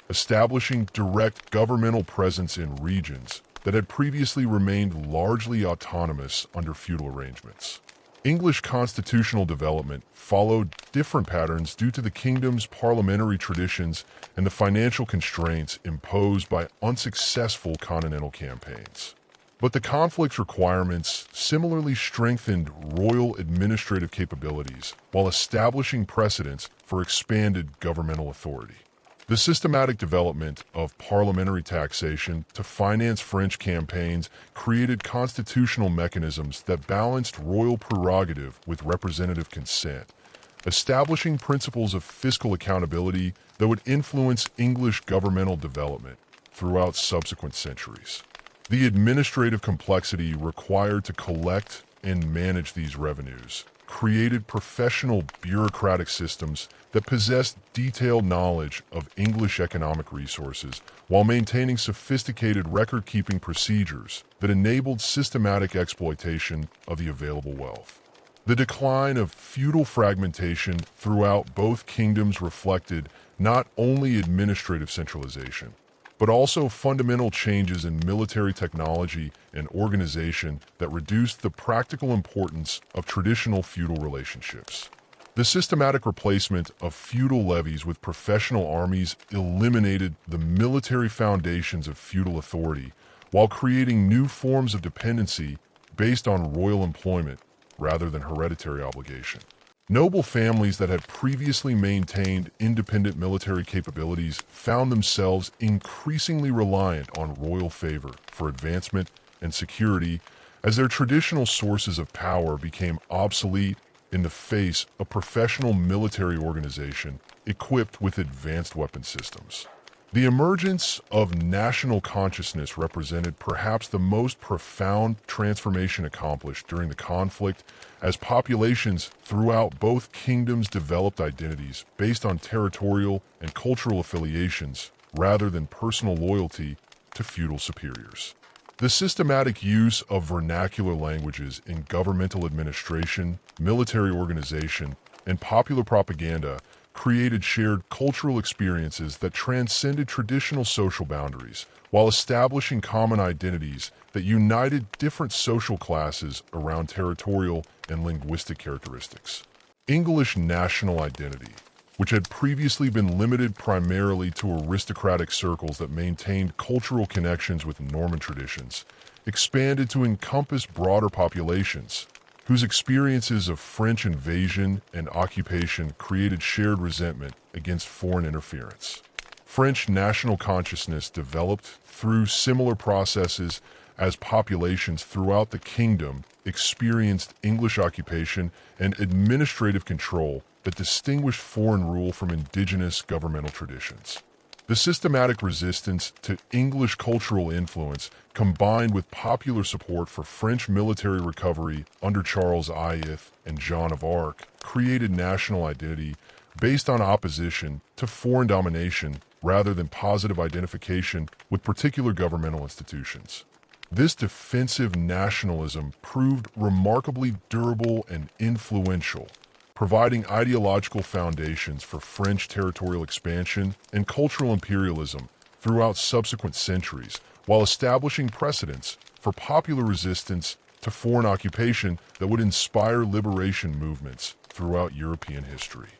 establishing direct governmental presence in regions that had previously remained largely autonomous under feudal arrangements. English constitutional development followed different patterns due to the kingdom's parliamentary traditions and the financial constraints imposed by unsuccessful continental campaigns. But the conflict's requirements similarly strengthened royal administrative capabilities while establishing precedents for expanded governmental authority. The systematic development of parliamentary taxation to finance French campaigns created constitutional mechanisms that balanced royal prerogative with representative consent, establishing principles of fiscal accountability that would influence English governmental development throughout subsequent centuries. The administrative complexity required to collect and manage these revenues created professional bureaucratic systems that possessed detailed knowledge of English economic resources while maintaining sophisticated record-keeping procedures that enabled systematic exploitation of the available wealth. The decline of feudal fragmentation throughout both kingdoms reflected not only administrative centralization, but also fundamental changes in military technology and organization that reduced the practical importance of traditional feudal relationships. The systematic replacement of feudal levies with professional armies eliminated the military foundations of feudal authority while creating new forms of dependency based on royal employment rather than hereditary obligation. Noble families that had previously maintained independent military capabilities found themselves increasingly reliant on royal favor for advancement and security as their traditional sources of power became obsolete in the face of professional military organization equipped with advanced weapon systems. The emergence of national consciousness represented perhaps the most profound transformation accomplished during the conflict as populations throughout both kingdoms developed identities based on territorial and cultural affiliations rather than personal loyalty to feudal superiors. The systematic use of vernacular languages in governmental administration, military organization, and popular propaganda created shared cultural experiences that transcended traditional social boundaries, while establishing common identities that united different social classes around territorial and linguistic characteristics. English national identity, which had previously been limited primarily to aristocratic circles that maintained cultural connections with Norman traditions, expanded to encompass broader populations, whose experiences of French invasion and occupation created shared resentment against foreign interference. French national consciousness developed through similar processes as populations throughout the kingdom experienced English occupation and administrative control that distinguished foreign rule from indigenous governmental traditions. The systematic resistance to English cultural influence combined with popular support for French military recovery under Charles IX and Joan of Arc created national identity based on opposition to foreign domination rather than positive identification with particular governmental institutions. This defensive nationalism proved remarkably durable and influential, providing ideological foundations for French territorial expansion and cultural imperialism throughout subsequent centuries, while establishing precedents for popular resistance to foreign occupation that would inspire liberation movements throughout European history.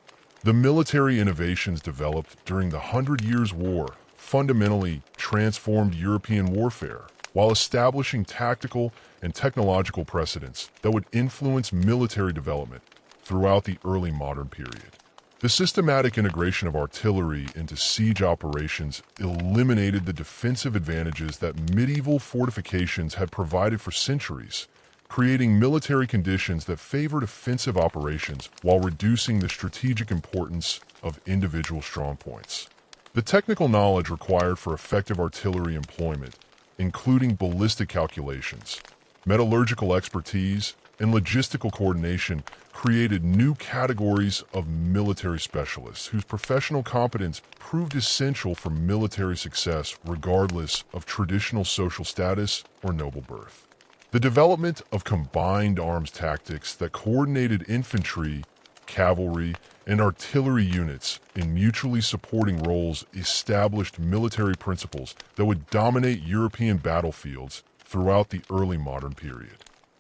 The military innovations developed during the Hundred Years' War fundamentally transformed European warfare, while establishing tactical and technological precedents that would influence military development throughout the early modern period. The systematic integration of artillery into siege operations eliminated the defensive advantages that medieval fortifications had provided for centuries, creating military conditions that favored offensive operations while reducing the strategic importance of individual strongpoints. The technical knowledge required for effective artillery employment, including ballistic calculations, metallurgical expertise, and logistical coordination, created new categories of military specialists whose professional competence proved essential for military success regardless of traditional social status or noble birth. The development of combined arms tactics that coordinated infantry, cavalry, and artillery units in mutually supporting roles established military principles that would dominate European battlefields throughout the early modern period.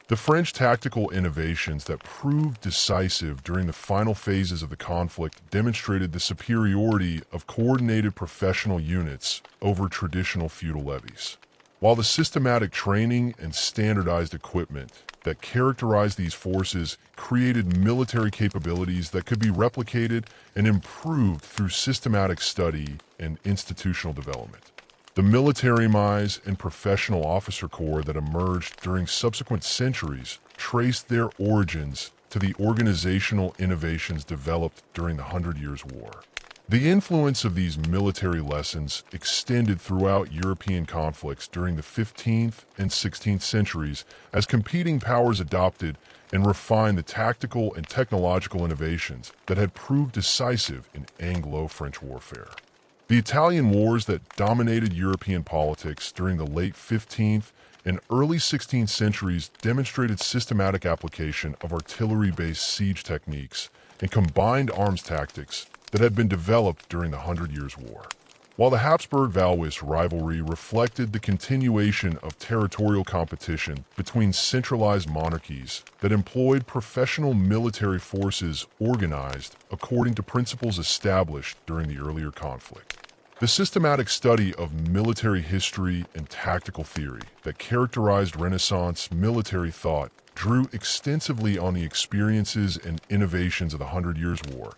The French tactical innovations that proved decisive during the final phases of the conflict demonstrated the superiority of coordinated professional units over traditional feudal levies. While the systematic training and standardized equipment that characterized these forces created military capabilities that could be replicated and improved through systematic study and institutional development. The military mize and professional officer corps that emerged during subsequent centuries traced their origins to the organizational innovations developed during the Hundred Years' War. The influence of these military lessons extended throughout European conflicts during the 15th and 16th centuries as competing powers adopted and refined the tactical and technological innovations that had proved decisive in Anglo-French warfare. The Italian wars that dominated European politics during the late 15th and early 16th centuries demonstrated systematic application of artillery-based siege techniques and combined arms tactics that had been developed during the Hundred Years' War. While the Habsburg-Valois rivalry reflected the continuation of territorial competition between centralized monarchies that employed professional military forces organized according to principles established during the earlier conflict. The systematic study of military history and tactical theory that characterized Renaissance military thought drew extensively on the experiences and innovations of the Hundred Years' War,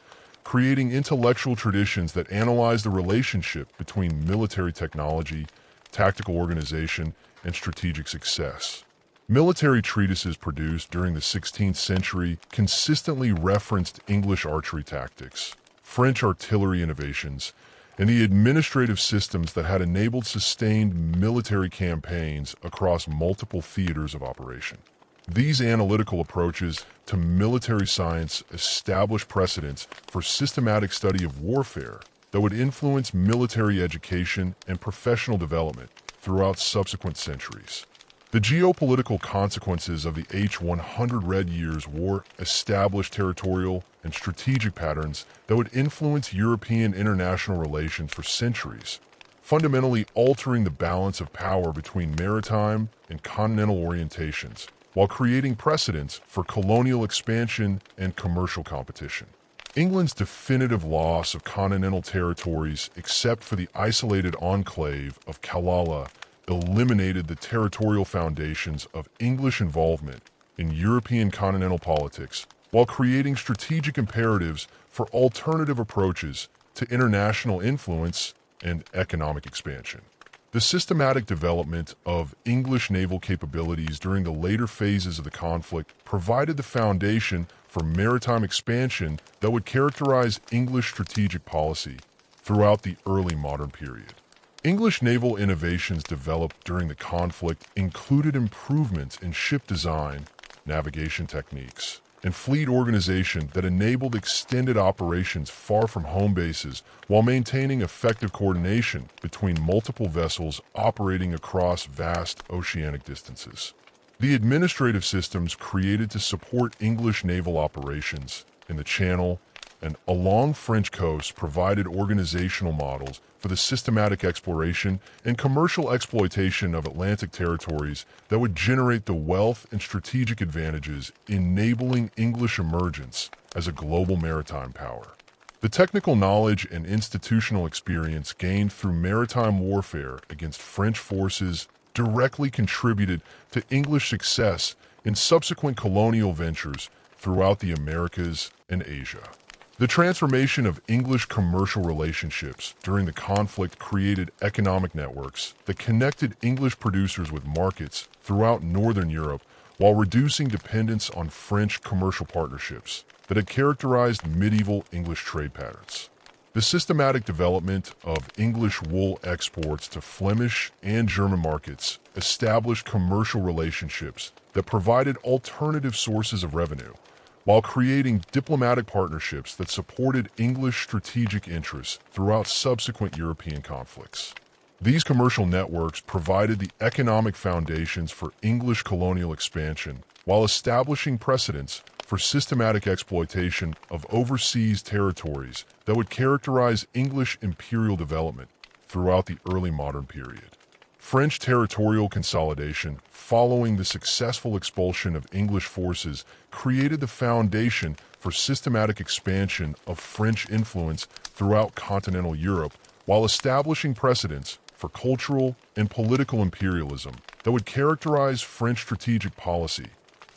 creating intellectual traditions that analyze the relationship between military technology, tactical organization, and strategic success. Military treatises produced during the 16th century consistently referenced English archery tactics, French artillery innovations, and the administrative systems that had enabled sustained military campaigns across multiple theaters of operation. These analytical approaches to military science established precedents for systematic study of warfare that would influence military education and professional development throughout subsequent centuries. The geopolitical consequences of the H-100 Red Years' War established territorial and strategic patterns that would influence European international relations for centuries, fundamentally altering the balance of power between maritime and continental orientations, while creating precedents for colonial expansion and commercial competition. England's definitive loss of continental territories, except for the isolated enclave of Killala, eliminated the territorial foundations of English involvement in European continental politics, while creating strategic imperatives for alternative approaches to international influence and economic expansion. The systematic development of English naval capabilities during the later phases of the conflict provided the foundation for maritime expansion that would characterize English strategic policy throughout the early modern period. English naval innovations developed during the conflict included improvements in ship design, navigation techniques, and fleet organization that enabled extended operations far from home bases while maintaining effective coordination between multiple vessels operating across vast oceanic distances. The administrative systems created to support English naval operations in the Channel and along French coasts provided organizational models for the systematic exploration and commercial exploitation of Atlantic territories that would generate the wealth and strategic advantages enabling English emergence as a global maritime power. The technical knowledge and institutional experience gained through maritime warfare against French forces directly contributed to English success in subsequent colonial ventures throughout the Americas and Asia. The transformation of English commercial relationships during the conflict created economic networks that connected English producers with markets throughout Northern Europe while reducing dependence on French commercial partnerships that had characterized medieval English trade patterns. The systematic development of English wool exports to Flemish and German markets established commercial relationships that provided alternative sources of revenue, while creating diplomatic partnerships that supported English strategic interests throughout subsequent European conflicts. These commercial networks provided the economic foundations for English colonial expansion while establishing precedents for systematic exploitation of overseas territories that would characterize English imperial development throughout the early modern period. French territorial consolidation following the successful expulsion of English forces created the foundation for systematic expansion of French influence throughout continental Europe while establishing precedents for cultural and political imperialism that would characterize French strategic policy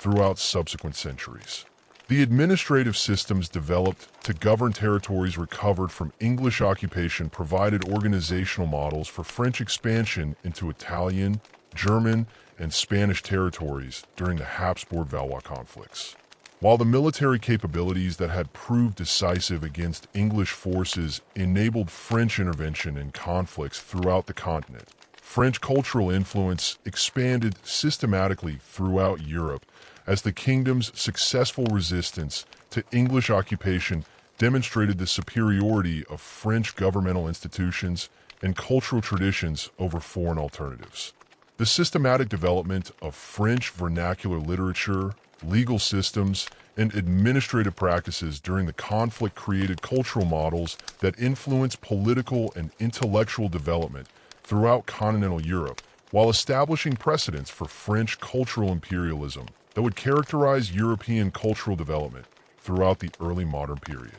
throughout subsequent centuries. The administrative systems developed to govern territories recovered from English occupation provided organizational models for French expansion into Italian, German, and Spanish territories during the Habsburg-Valois conflicts. While the military capabilities that had proved decisive against English forces enabled French intervention in conflicts throughout the continent, French cultural influence expanded systematically throughout Europe as the kingdom's successful resistance to English occupation demonstrated the superiority of French governmental institutions and cultural traditions over foreign alternatives. The systematic development of French vernacular literature, legal systems, and administrative practices during the conflict created cultural models that influenced political and intellectual development throughout continental Europe, while establishing precedents for French cultural imperialism that would characterize European cultural development throughout the early modern period.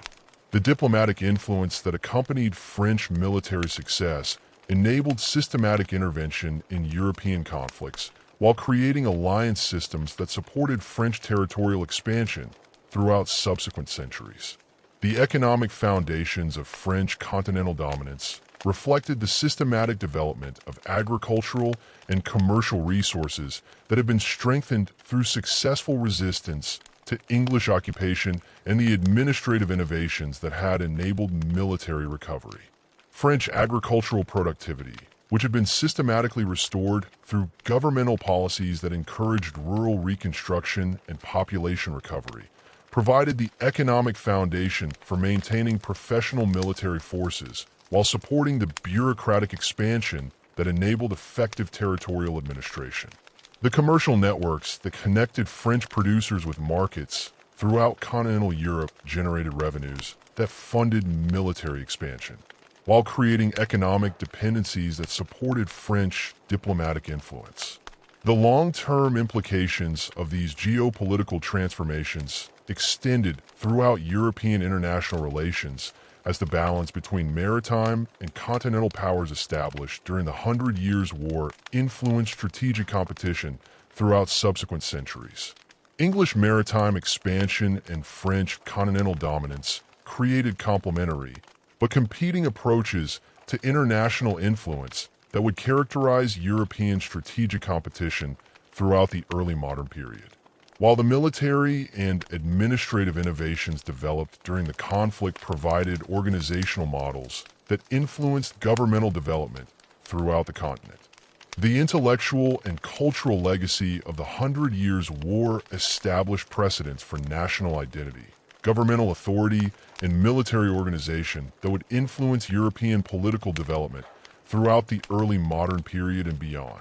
The diplomatic influence that accompanied French military success enabled systematic intervention in European conflicts while creating alliance systems that supported French territorial expansion throughout subsequent centuries. The economic foundations of French continental dominance reflected the systematic development of agricultural and commercial resources that had been strengthened through successful resistance to English occupation and the administrative innovations that had enabled military recovery. French agricultural productivity, which had been systematically restored through governmental policies that encouraged rural reconstruction and population recovery, provided the economic foundation for maintaining professional military forces while supporting the bureaucratic expansion that enabled effective territorial administration. The commercial networks that connected French producers with markets throughout continental Europe generated revenues that funded military expansion, while creating economic dependencies that supported French diplomatic influence. The long-term implications of these geopolitical transformations extended throughout European international relations as the balance between maritime and continental powers established during the Hundred Years' War influenced strategic competition throughout subsequent centuries. English maritime expansion and French continental dominance created complementary but competing approaches to international influence that would characterize European strategic competition throughout the early modern period. While the military and administrative innovations developed during the conflict provided organizational models that influenced governmental development throughout the continent, the intellectual and cultural legacy of the Hundred Years' War established precedents for national identity, governmental authority, and military organization that would influence European political development throughout the early modern period and beyond.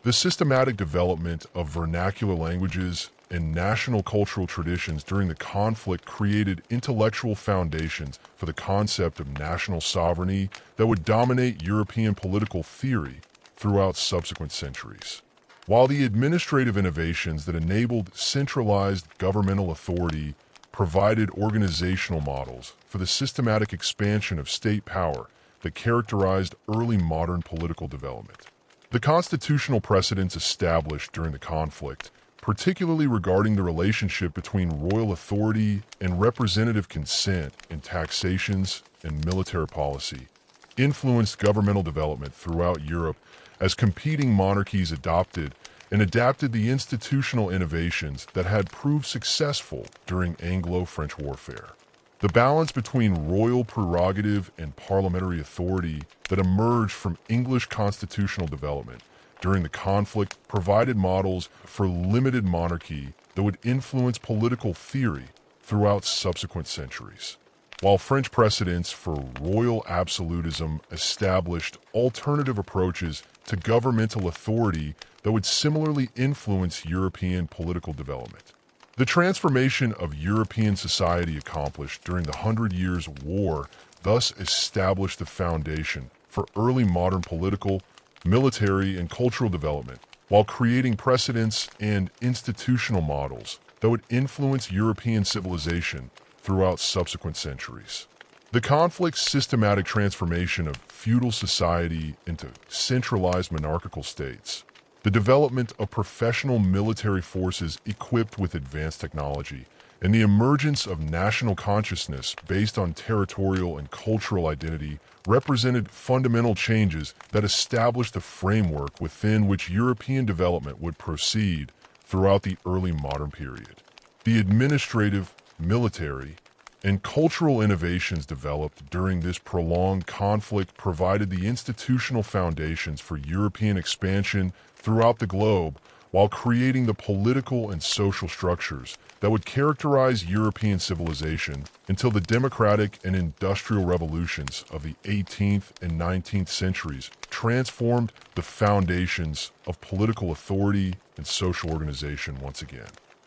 The systematic development of vernacular languages and national cultural traditions during the conflict created intellectual foundations for the concept of national sovereignty that would dominate European political theory throughout subsequent centuries. While the administrative innovations that enabled centralized governmental authority provided organizational models for the systematic expansion of state power that characterized early modern political development. The constitutional precedents established during the conflict, particularly regarding the relationship between royal authority and representative consent in taxations and military policy, influenced governmental development throughout Europe as competing monarchies adopted and adapted the institutional innovations that had proved successful during Anglo-French warfare. The balance between royal prerogative and parliamentary authority that emerged from English constitutional development during the conflict provided models for limited monarchy that would influence political theory throughout subsequent centuries. While French precedents for royal absolutism established alternative approaches to governmental authority that would similarly influence European political development. The transformation of European society accomplished during the Hundred Years' War thus established the foundation for early modern political, military, and cultural development, while creating precedents and institutional models that would influence European civilization throughout subsequent centuries. The conflict's systematic transformation of feudal society into centralized monarchical states, the development of professional military forces equipped with advanced technology, and the emergence of national consciousness based on territorial and cultural identity represented fundamental changes that established the framework within which European development would proceed throughout the early modern period. The administrative, military, and cultural innovations developed during this prolonged conflict provided the institutional foundations for European expansion throughout the globe, while creating the political and social structures that would characterize European civilization until the democratic and industrial revolutions of the 18th and 19th centuries transformed the foundations of political authority and social organization once again.